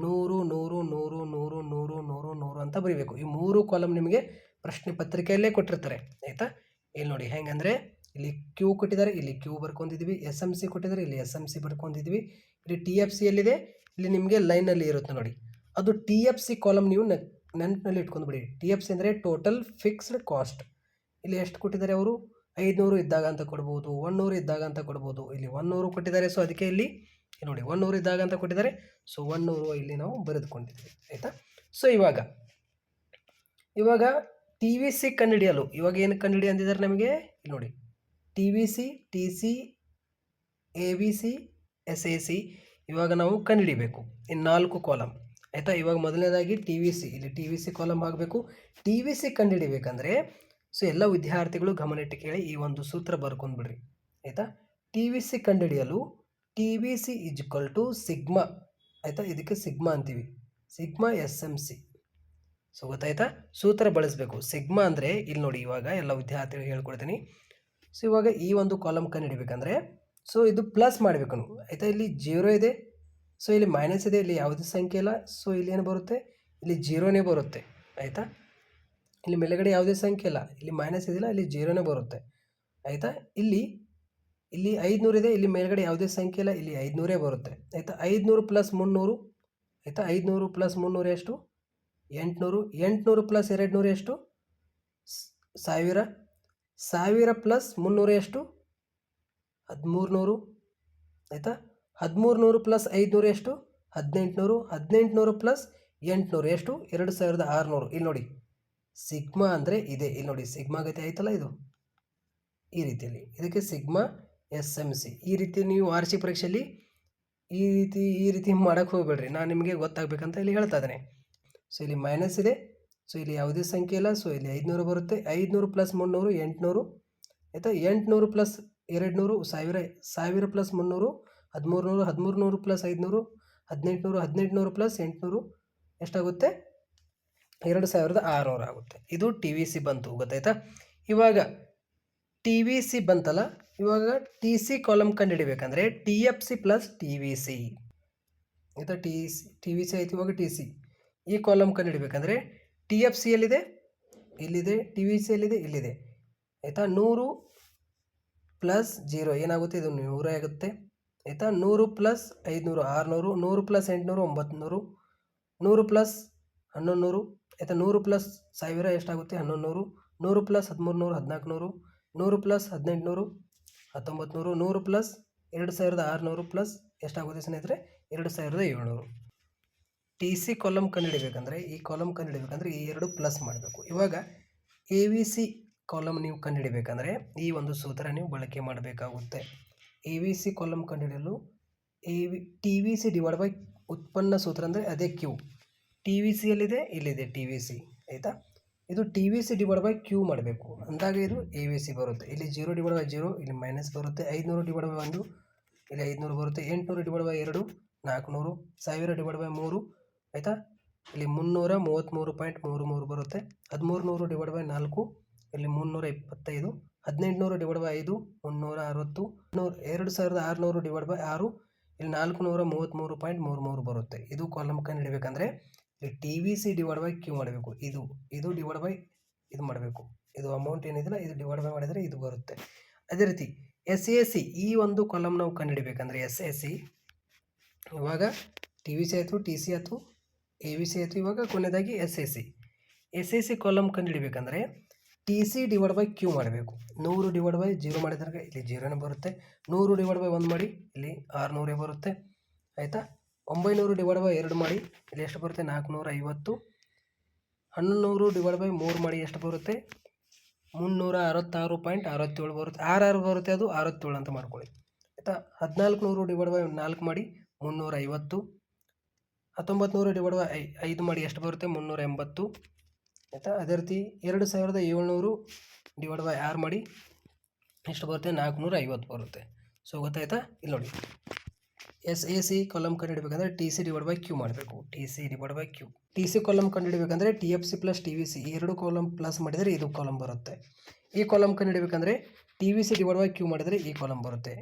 100 100 100 100 100 100 100 ಅಂತ ಬರೀಬೇಕು. ಈ 3 ಕಾಲಮ್ ನಿಮಗೆ ಪ್ರಶ್ನೆ ಪತ್ರಿಕೆಯಲ್ಲೇ ಕೊಟ್ಟಿರ್ತಾರೆ ಆಯಿತಾ. ಇಲ್ಲಿ ನೋಡಿ ಹೆಂಗಂದರೆ ಇಲ್ಲಿ ಕ್ಯೂ ಕೊಟ್ಟಿದ್ದಾರೆ, ಇಲ್ಲಿ ಕ್ಯೂ ಬರ್ಕೊಂಡಿದ್ವಿ, ಎಸ್ ಎಮ್ ಸಿ ಕೊಟ್ಟಿದ್ದಾರೆ, ಇಲ್ಲಿ ಎಸ್ ಎಮ್ ಸಿ ಬರ್ಕೊಂಡಿದ್ವಿ. ಇಲ್ಲಿ ಟಿ ಎಫ್ ಸಿ ಎಲ್ಲಿದೆ, ಇಲ್ಲಿ ನಿಮಗೆ ಲೈನಲ್ಲಿ ಇರುತ್ತೆ ನೋಡಿ. ಅದು ಟಿ ಎಫ್ ಸಿ ಕಾಲಮ್ ನೀವು ನೆನಪಿನಲ್ಲಿ ಇಟ್ಕೊಂಡ್ಬಿಡಿ. ಟಿ ಎಫ್ ಸಿ ಅಂದರೆ ಟೋಟಲ್ ಫಿಕ್ಸ್ಡ್ ಕಾಸ್ಟ್. ಇಲ್ಲಿ ಎಷ್ಟು ಕೊಟ್ಟಿದ್ದಾರೆ ಅವರು, 500 ಇದ್ದಾಗ ಅಂತ ಕೊಡ್ಬೋದು, 100 ಇದ್ದಾಗ ಅಂತ ಕೊಡ್ಬೋದು. ಇಲ್ಲಿ 100 ಕೊಟ್ಟಿದ್ದಾರೆ, ಸೊ ಅದಕ್ಕೆ ಇಲ್ಲಿ ನೋಡಿ 100 ಇದ್ದಾಗ ಅಂತ ಕೊಟ್ಟಿದ್ದಾರೆ, ಸೊ 100 ಇಲ್ಲಿ ನಾವು ಬರೆದುಕೊಂಡಿದ್ದೀವಿ ಆಯಿತಾ. ಸೊ ಇವಾಗ ಟಿ ವಿ ಸಿ ಕಂಡುಹಿಡಿಯಲು ಇವಾಗ ಏನು ಕಂಡುಹಿಡಿ ಅಂದಿದ್ದಾರೆ ನಮಗೆ, ಇಲ್ಲಿ ನೋಡಿ T V C, T C, A B C, S A C ಇವಾಗ ನಾವು ಕಂಡುಹಿಡಿಬೇಕು. ಇನ್ನು 4 ಕಾಲಮ್ ಆಯಿತಾ. ಇವಾಗ ಮೊದಲನೇದಾಗಿ ಟಿ ವಿ ಸಿ, ಇಲ್ಲಿ ಟಿ ವಿ ಸಿ ಕಾಲಮ್ ಆಗಬೇಕು. ಟಿ ವಿ ಸಿ ಕಂಡುಹಿಡಿಬೇಕಂದ್ರೆ ಸೊ ಎಲ್ಲ ವಿದ್ಯಾರ್ಥಿಗಳು ಗಮನಿಟ್ಟು ಕೇಳಿ, ಈ ಒಂದು ಸೂತ್ರ ಬರ್ಕೊಂಡ್ಬಿಡ್ರಿ ಆಯಿತಾ. ಟಿ ವಿ ಸಿ ಕಂಡುಹಿಡಿಯಲು T V C is equal to sigma ಆಯಿತಾ. ಇದಕ್ಕೆ ಸಿಗ್ಮಾ ಅಂತೀವಿ, sigma S M C. So ಗೊತ್ತಾಯ್ತಾ, ಸೂತ್ರ ಬಳಸಬೇಕು. ಸಿಗ್ಮಾ ಅಂದರೆ ಇಲ್ಲಿ ನೋಡಿ, ಇವಾಗ ಎಲ್ಲ ವಿದ್ಯಾರ್ಥಿಗಳು ಹೇಳ್ಕೊಡ್ತೀನಿ. ಸೊ ಇವಾಗ ಈ ಒಂದು ಕಾಲಮ್ ಕಂಡುಹಿಡಿಬೇಕಂದ್ರೆ ಸೊ ಇದು ಪ್ಲಸ್ ಮಾಡಬೇಕು ನೀವು ಆಯಿತಾ. ಇಲ್ಲಿ 0 ಇದೆ, ಸೊ ಇಲ್ಲಿ ಮೈನಸ್ ಇದೆ, ಇಲ್ಲಿ ಯಾವುದೇ ಸಂಖ್ಯೆ ಇಲ್ಲ, ಸೊ ಇಲ್ಲಿ ಏನು ಬರುತ್ತೆ, ಇಲ್ಲಿ 0ನೇ ಬರುತ್ತೆ ಆಯಿತಾ. ಇಲ್ಲಿ ಮೇಲೆಗಡೆ ಯಾವುದೇ ಸಂಖ್ಯೆ ಇಲ್ಲ, ಇಲ್ಲಿ ಮೈನಸ್ ಇದಿಲ್ಲ, ಇಲ್ಲಿ 0ನೇ ಬರುತ್ತೆ ಆಯಿತಾ. ಇಲ್ಲಿ 500 ಇದೆ, ಇಲ್ಲಿ ಮೇಲ್ಗಡೆ ಯಾವುದೇ ಸಂಖ್ಯೆ ಇಲ್ಲ, ಇಲ್ಲಿ 500 ಬರುತ್ತೆ ಆಯಿತಾ. 500 ಪ್ಲಸ್ 300 ಆಯಿತಾ. 500 ಪ್ಲಸ್ 300 ಎಷ್ಟು, 800. 800 ಪ್ಲಸ್ 200 ಎಷ್ಟು, 1000. 1000 ಪ್ಲಸ್ 300 ಎಷ್ಟು, 1300 ಆಯಿತಾ. 1300 ಪ್ಲಸ್ 500 ಎಷ್ಟು, 1800. 1800 ಪ್ಲಸ್ 800 ಎಷ್ಟು, 2600. ಇಲ್ಲಿ ನೋಡಿ ಸಿಗ್ಮಾ ಅಂದರೆ ಇದೆ, ಇಲ್ಲಿ ನೋಡಿ ಸಿಗ್ಮಾ ಗತಿ ಆಯ್ತಲ್ಲ, ಇದು ಈ ರೀತಿಯಲ್ಲಿ, ಇದಕ್ಕೆ ಸಿಗ್ಮಾ ಎಸ್ ಎಮ್ ಸಿ. ಈ ರೀತಿ ನೀವು ವಾರ್ಷಿಕ ಪರೀಕ್ಷೆಯಲ್ಲಿ ಈ ರೀತಿ ಮಾಡೋಕ್ಕೆ ಹೋಗ್ಬೇಡ್ರಿ, ನಾನು ನಿಮಗೆ ಗೊತ್ತಾಗಬೇಕಂತ ಇಲ್ಲಿ ಹೇಳ್ತಾ ಇದ್ದೇನೆ. ಸೊ ಇಲ್ಲಿ ಮೈನಸ್ ಇದೆ, ಸೊ ಇಲ್ಲಿ ಯಾವುದೇ ಸಂಖ್ಯೆ ಇಲ್ಲ, ಸೊ ಇಲ್ಲಿ 500 ಬರುತ್ತೆ. 500 ಪ್ಲಸ್ 300 800 ಆಯಿತಾ. 800 ಪ್ಲಸ್ 200 1000. 1000 ಪ್ಲಸ್ 300 1300. 1300 ಪ್ಲಸ್ 500 1800. 1800 ಪ್ಲಸ್ 800 ಎಷ್ಟಾಗುತ್ತೆ, 2600 ಆಗುತ್ತೆ. ಇದು ಟಿ ವಿ ಸಿ ಬಂತು ಗೊತ್ತಾಯ್ತಾ. ಇವಾಗ ಟಿ ವಿ ಸಿ ಬಂತಲ್ಲ, ಇವಾಗ ಟಿ ಸಿ ಕಾಲಮ್ ಕಂಡುಹಿಡಿಬೇಕಂದ್ರೆ T F C plus T V C ಆಯಿತಾ. ಟಿ ವಿ ಸಿ ಆಯಿತು. ಇವಾಗ ಟಿ ಸಿ ಈ ಕಾಲಮ್ ಕಂಡುಹಿಡಿಬೇಕಂದ್ರೆ ಟಿ ಎಫ್ ಸಿ ಎಲ್ಲಿದೆ, ಇಲ್ಲಿದೆ. ಟಿ ವಿ ಸಿ ಎಲ್ಲಿದೆ, ಇಲ್ಲಿದೆ ಆಯಿತಾ. 100 ಪ್ಲಸ್ 0 ಏನಾಗುತ್ತೆ, ಇದು 100 ಆಗುತ್ತೆ ಆಯಿತಾ. 100 ಪ್ಲಸ್ 500 600. 100 ಪ್ಲಸ್ 800 900. 100 ಪ್ಲಸ್ 1100 ಆಯಿತಾ. 100 ಪ್ಲಸ್ 1000 ಎಷ್ಟಾಗುತ್ತೆ, 1100. 100 ಪ್ಲಸ್ 1300 1400. 100 ಪ್ಲಸ್ 1800 1900. 100 ಪ್ಲಸ್ 2600 ಪ್ಲಸ್ ಎಷ್ಟಾಗುತ್ತೆ ಸ್ನೇಹಿತರೆ, 2700. ಟಿ ಸಿ ಕಾಲಮ್ ಕಂಡುಹಿಡಿಬೇಕಂದ್ರೆ ಈ ಕಾಲಮ್ ಕಂಡುಹಿಡಿಬೇಕಂದ್ರೆ ಈ 2 ಪ್ಲಸ್ ಮಾಡಬೇಕು. ಇವಾಗ ಎ ವಿ ಸಿ ಕಾಲಮ್ ನೀವು ಕಂಡುಹಿಡಿಬೇಕಂದ್ರೆ ಈ ಒಂದು ಸೂತ್ರ ನೀವು ಬಳಕೆ ಮಾಡಬೇಕಾಗುತ್ತೆ. ಎ ವಿ ಸಿ ಕಾಲಮ್ ಕಂಡುಹಿಡಿಯಲು T V C divide by ಉತ್ಪನ್ನ ಸೂತ್ರ ಅಂದರೆ ಅದೇ ಕ್ಯೂ. ಟಿ ವಿ ಸಿ ಎಲ್ಲಿದೆ, ಇಲ್ಲಿದೆ ಟಿ ವಿ ಸಿ ಆಯಿತಾ. ಇದು T V C divide by Q ಮಾಡಬೇಕು ಅಂದಾಗ ಇದು ಎ ವಿ ಸಿ ಬರುತ್ತೆ. ಇಲ್ಲಿ 0 ಡಿವೈಡ್ ಬೈ 0, ಇಲ್ಲಿ ಮೈನಸ್ ಬರುತ್ತೆ. 500 ಡಿವೈಡ್ ಬೈ 1, ಇಲ್ಲಿ 500 ಬರುತ್ತೆ. 800 ಡಿವೈಡ್ ಬೈ 2 400. 1000 ಡಿವೈಡ್ ಬೈ 3 ಆಯಿತಾ. ಇಲ್ಲಿ 333.33 ಬರುತ್ತೆ. 1300 ಡಿವೈಡ್ ಬೈ 4, ಇಲ್ಲಿ 325. 1800 ಡಿವೈಡ್ ಬೈ 5 360. 2600 ಡಿವೈಡ್ ಬೈ 6, ಇಲ್ಲಿ 433.33 ಬರುತ್ತೆ. ಇದು ಕಾಲಮ್ ಕಂಡುಹಿಡಿಬೇಕಂದ್ರೆ ಇಲ್ಲಿ T V C divide by Q ಮಾಡಬೇಕು. ಇದು ಡಿವೈಡ್ ಬೈ ಇದು ಮಾಡಬೇಕು. ಇದು ಅಮೌಂಟ್ ಏನಿದಿಲ್ಲ ಇದು ಡಿವೈಡ್ ಬೈ ಮಾಡಿದರೆ ಇದು ಬರುತ್ತೆ. ಅದೇ ರೀತಿ ಎಸ್ ಎ ಸಿ ಈ ಒಂದು ಕಾಲಮ್ ನಾವು ಕಂಡುಹಿಡಿಬೇಕಂದ್ರೆ ಎಸ್ ಎ ಸಿ ಇವಾಗ ಟಿ ವಿ ಸಿ ಆಯಿತು, ಟಿ ಸಿ ಆಯಿತು, ಎ ವಿ ಸಿ ಆಯಿತು. ಇವಾಗ ಕೊನೆಯದಾಗಿ ಎಸ್ ಎ ಸಿ ಕಾಲಮ್ ಕಂಡುಹಿಡಿಬೇಕಂದ್ರೆ T C divide by Q ಮಾಡಬೇಕು. 100 ಡಿವೈಡ್ ಬೈ 0 ಮಾಡಿದಾಗ ಇಲ್ಲಿ 0ನೇ ಬರುತ್ತೆ. 100 ಡಿವೈಡ್ ಬೈ 1 ಮಾಡಿ ಇಲ್ಲಿ 600 ಬರುತ್ತೆ ಆಯಿತಾ. 900 ಡಿವೈಡ್ ಬೈ 2 ಮಾಡಿ ಇಲ್ಲಿ ಎಷ್ಟು ಬರುತ್ತೆ, 450. 1100 ಡಿವೈಡ್ ಬೈ 3 ಮಾಡಿ ಎಷ್ಟು ಬರುತ್ತೆ, 366.67 ಬರುತ್ತೆ. 6 ಬರುತ್ತೆ, ಅದು 67 ಅಂತ ಮಾಡ್ಕೊಳ್ಳಿ ಆಯಿತಾ. 1400 ಡಿವೈಡ್ ಬೈ 4 ಮಾಡಿ 350. 1900 ಡಿವೈಡ್ ಬೈ 5 ಮಾಡಿ ಎಷ್ಟು ಬರುತ್ತೆ, 380 ಆಯಿತಾ. ಅದೇ ರೀತಿ 2700 ಡಿವೈಡ್ ಬೈ 6 ಮಾಡಿ ಎಷ್ಟು ಬರುತ್ತೆ, 450 ಬರುತ್ತೆ. ಸೊ ಗೊತ್ತಾಯ್ತಾ. ಇಲ್ಲಿ ನೋಡಿ ಎಸ್ ಎ ಸಿ ಕಾಲಮ್ ಕಂಡುಹಿಡಬೇಕಂದ್ರೆ T C divide by Q ಮಾಡಬೇಕು. T C divide by Q. T C column ಕಂಡುಹಿಡಬೇಕಂದ್ರೆ T F C plus T V C ಈ 2 ಕಾಲಮ್ ಪ್ಲಸ್ ಮಾಡಿದರೆ ಇದು ಕಾಲಮ್ ಬರುತ್ತೆ. ಈ ಕಾಲಮ್ ಕಂಡುಹಿಡಬೇಕಂದ್ರೆ T V C divide by Q ಮಾಡಿದರೆ ಈ ಕಾಲಮ್ ಬರುತ್ತೆ.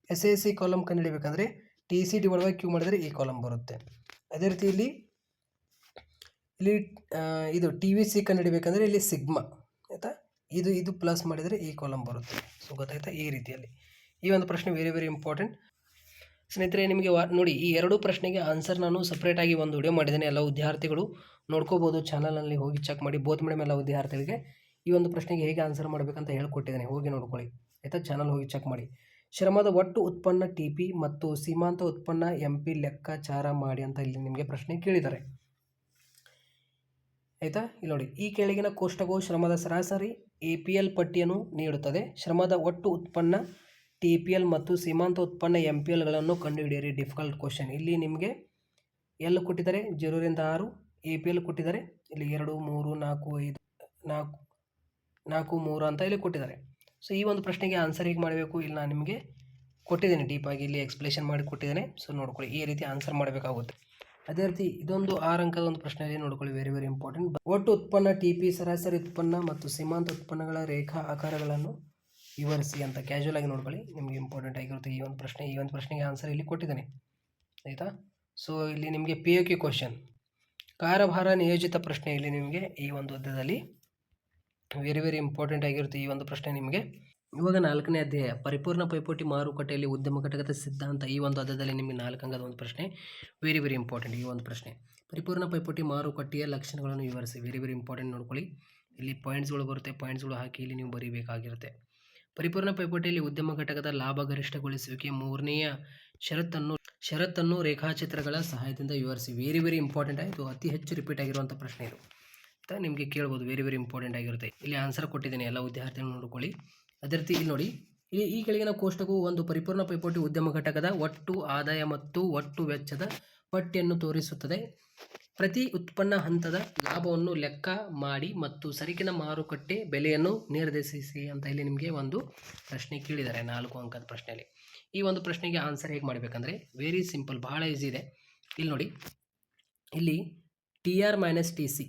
ಎಸ್ ಎ ಸಿ ಕಾಲಮ್ ಕಂಡುಹಿಡಬೇಕಂದ್ರೆ T C divide by Q ಮಾಡಿದರೆ ಈ ಕಾಲಮ್ ಬರುತ್ತೆ. ಅದೇ ರೀತಿ ಇಲ್ಲಿ ಇದು ಟಿ ವಿ ಸಿ ಕಂಡುಹಿಡಬೇಕಂದ್ರೆ ಇಲ್ಲಿ ಸಿಗ್ಮಾ ಆಯಿತಾ, ಇದು ಪ್ಲಸ್ ಮಾಡಿದರೆ ಈ ಕಾಲಮ್ ಬರುತ್ತೆ. ಸೊ ಗೊತ್ತಾಯ್ತಾ, ಈ ರೀತಿಯಲ್ಲಿ ಈ ಒಂದು ಪ್ರಶ್ನೆ ವೆರಿ ವೆರಿ ಇಂಪಾರ್ಟೆಂಟ್ ಸ್ನೇಹಿತರೆ. ನಿಮಗೆ ನೋಡಿ, ಈ ಎರಡೂ ಪ್ರಶ್ನೆಗೆ ಆನ್ಸರ್ ನಾನು ಸಪ್ರೇಟಾಗಿ ಒಂದು ವಿಡಿಯೋ ಮಾಡಿದ್ದೇನೆ. ಎಲ್ಲ ವಿದ್ಯಾರ್ಥಿಗಳು ನೋಡ್ಕೋಬೋದು, ಚಾನಲಲ್ಲಿ ಹೋಗಿ ಚೆಕ್ ಮಾಡಿ. ಬೋತ್ ಮೀಡಿಯಮ್ ಎಲ್ಲ ವಿದ್ಯಾರ್ಥಿಗಳಿಗೆ ಈ ಒಂದು ಪ್ರಶ್ನೆಗೆ ಹೇಗೆ ಆನ್ಸರ್ ಮಾಡಬೇಕಂತ ಹೇಳ್ಕೊಟ್ಟಿದ್ದೇನೆ, ಹೋಗಿ ನೋಡ್ಕೊಳ್ಳಿ ಆಯಿತಾ. ಚಾನಲ್ ಹೋಗಿ ಚೆಕ್ ಮಾಡಿ. ಶ್ರಮದ ಒಟ್ಟು ಉತ್ಪನ್ನ ಟಿ ಪಿ ಮತ್ತು ಸೀಮಾಂತ ಉತ್ಪನ್ನ ಎಂ ಪಿ ಲೆಕ್ಕಾಚಾರ ಮಾಡಿ ಅಂತ ಇಲ್ಲಿ ನಿಮಗೆ ಪ್ರಶ್ನೆ ಕೇಳಿದ್ದಾರೆ ಆಯಿತಾ. ಇಲ್ಲಿ ನೋಡಿ, ಈ ಕೆಳಗಿನ ಕೋಷ್ಟಕವು ಶ್ರಮದ ಸರಾಸರಿ ಎ ಪಿ ಎಲ್ ಪಟ್ಟಿಯನ್ನು ನೀಡುತ್ತದೆ. ಶ್ರಮದ ಒಟ್ಟು ಉತ್ಪನ್ನ ಟಿ ಪಿ ಎಲ್ ಮತ್ತು ಸೀಮಾಂತ ಉತ್ಪನ್ನ ಎಂ ಪಿ ಎಲ್ಗಳನ್ನು ಕಂಡುಹಿಡಿಯಿರಿ. Difficult question. ಇಲ್ಲಿ ನಿಮಗೆ ಎಲ್ ಕೊಟ್ಟಿದ್ದಾರೆ 0 ರಿಂದ 6, ಎ ಪಿ ಎಲ್ ಕೊಟ್ಟಿದ್ದಾರೆ ಇಲ್ಲಿ 2, 3, 4, 5, 4, 3 ಅಂತ ಇಲ್ಲಿ ಕೊಟ್ಟಿದ್ದಾರೆ. ಸೊ ಈ ಒಂದು ಪ್ರಶ್ನೆಗೆ ಆನ್ಸರ್ ಹೇಗೆ ಮಾಡಬೇಕು ಇಲ್ಲಿ ನಾನು ನಿಮಗೆ ಕೊಟ್ಟಿದ್ದೇನೆ, ಡೀಪಾಗಿ ಇಲ್ಲಿ ಎಕ್ಸ್ಪ್ಲೇಷನ್ ಮಾಡಿ ಕೊಟ್ಟಿದ್ದೇನೆ. ಸೊ ನೋಡ್ಕೊಳ್ಳಿ, ಈ ರೀತಿ ಆನ್ಸರ್ ಮಾಡಬೇಕಾಗುತ್ತೆ. ಅದೇ ರೀತಿ ಇದೊಂದು 6 ಅಂಕದ ಒಂದು ಪ್ರಶ್ನೆಯಲ್ಲಿ ನೋಡ್ಕೊಳ್ಳಿ, ವೆರಿ ವೆರಿ ಇಂಪಾರ್ಟೆಂಟ್. ಒಟ್ಟು ಉತ್ಪನ್ನ ಟಿ ಪಿ, ಸರಾಸರಿ ಉತ್ಪನ್ನ ಮತ್ತು ಸೀಮಾಂತ ಉತ್ಪನ್ನಗಳ ರೇಖಾ ಆಕಾರಗಳನ್ನು ವಿವರಿಸಿ ಅಂತ ಕ್ಯಾಶುವಲ್ ಆಗಿ ನೋಡ್ಕೊಳ್ಳಿ, ನಿಮಗೆ ಇಂಪಾರ್ಟೆಂಟ್ ಆಗಿರುತ್ತೆ ಈ ಒಂದು ಪ್ರಶ್ನೆ. ಈ ಒಂದು ಪ್ರಶ್ನೆಗೆ ಆನ್ಸರ್ ಇಲ್ಲಿ ಕೊಟ್ಟಿದ್ದೇನೆ ಆಯಿತಾ. ಸೊ ಇಲ್ಲಿ ನಿಮಗೆ ಪಿ ಯು ಕ್ಯೂ ಕ್ವಶನ್, ಕಾರ್ಯಭಾರ ನಿಯೋಜಿತ ಪ್ರಶ್ನೆ ಇಲ್ಲಿ ನಿಮಗೆ ಈ ಒಂದು ಅಧ್ಯಾಯದಲ್ಲಿ ವೆರಿ ವೆರಿ ಇಂಪಾರ್ಟೆಂಟ್ ಆಗಿರುತ್ತೆ ಈ ಒಂದು ಪ್ರಶ್ನೆ ನಿಮಗೆ. ಇವಾಗ 4ನೇ ಅಧ್ಯಾಯ ಪರಿಪೂರ್ಣ ಪೈಪೋಟಿ ಮಾರುಕಟ್ಟೆಯಲ್ಲಿ ಉದ್ಯಮ ಘಟಕದ ಸಿದ್ಧಾಂತ. ಈ ಒಂದು ಅಧ್ಯಾಯದಲ್ಲಿ ನಿಮಗೆ 4 ಅಂಕದ ಒಂದು ಪ್ರಶ್ನೆ, ವೆರಿ ವೆರಿ ಇಂಪಾರ್ಟೆಂಟ್ ಈ ಒಂದು ಪ್ರಶ್ನೆ. ಪರಿಪೂರ್ಣ ಪೈಪೋಟಿ ಮಾರುಕಟ್ಟೆಯ ಲಕ್ಷಣಗಳನ್ನು ವಿವರಿಸಿ, ವೆರಿ ವೆರಿ ಇಂಪಾರ್ಟೆಂಟ್ ನೋಡ್ಕೊಳ್ಳಿ. ಇಲ್ಲಿ ಪಾಯಿಂಟ್ಸ್ಗಳು ಬರುತ್ತೆ, ಪಾಯಿಂಟ್ಸ್ಗಳು ಹಾಕಿ ಇಲ್ಲಿ ನೀವು ಬರೀಬೇಕಾಗಿರುತ್ತೆ. ಪರಿಪೂರ್ಣ ಪೈಪೋಟಿಯಲ್ಲಿ ಉದ್ಯಮ ಘಟಕದ ಲಾಭ ಗರಿಷ್ಠಗೊಳಿಸುವಿಕೆ 3ನೆಯ ಷರತ್ತನ್ನು ರೇಖಾಚಿತ್ರಗಳ ಸಹಾಯದಿಂದ ವಿವರಿಸಿ. Very very important. ಇದು ಅತಿ ಹೆಚ್ಚು ರಿಪೀಟ್ ಆಗಿರುವಂಥ ಪ್ರಶ್ನೆ ಇದು ಅಂತ ನಿಮಗೆ ಕೇಳ್ಬೋದು, ವೆರಿ ವೆರಿ ಇಂಪಾರ್ಟೆಂಟ್ ಆಗಿರುತ್ತೆ. ಇಲ್ಲಿ ಆನ್ಸರ್ ಕೊಟ್ಟಿದ್ದೇನೆ, ಎಲ್ಲ ವಿದ್ಯಾರ್ಥಿಗಳು ನೋಡ್ಕೊಳ್ಳಿ. ಅದೇ ರೀತಿ ಇಲ್ಲಿ ನೋಡಿ, ಈ ಕೆಳಗಿನ ಕೋಷ್ಟಕವು ಒಂದು ಪರಿಪೂರ್ಣ ಪೈಪೋಟಿ ಉದ್ಯಮ ಘಟಕದ ಒಟ್ಟು ಆದಾಯ ಮತ್ತು ಒಟ್ಟು ವೆಚ್ಚದ ಪಟ್ಟಿಯನ್ನು ತೋರಿಸುತ್ತದೆ. ಪ್ರತಿ ಉತ್ಪನ್ನ ಹಂತದ ಲಾಭವನ್ನು ಲೆಕ್ಕ ಮಾಡಿ ಮತ್ತು ಸರಕಿನ ಮಾರುಕಟ್ಟೆ ಬೆಲೆಯನ್ನು ನಿರ್ದೇಶಿಸಿ ಅಂತ ಇಲ್ಲಿ ನಿಮಗೆ ಒಂದು ಪ್ರಶ್ನೆ ಕೇಳಿದ್ದಾರೆ 4 ಅಂಕದ ಪ್ರಶ್ನೆಯಲ್ಲಿ. ಈ ಒಂದು ಪ್ರಶ್ನೆಗೆ ಆನ್ಸರ್ ಹೇಗೆ ಮಾಡಬೇಕಂದ್ರೆ ವೆರಿ ಸಿಂಪಲ್, ಬಹಳ ಈಸಿ ಇದೆ. ಇಲ್ಲಿ ನೋಡಿ, ಇಲ್ಲಿ T R minus T C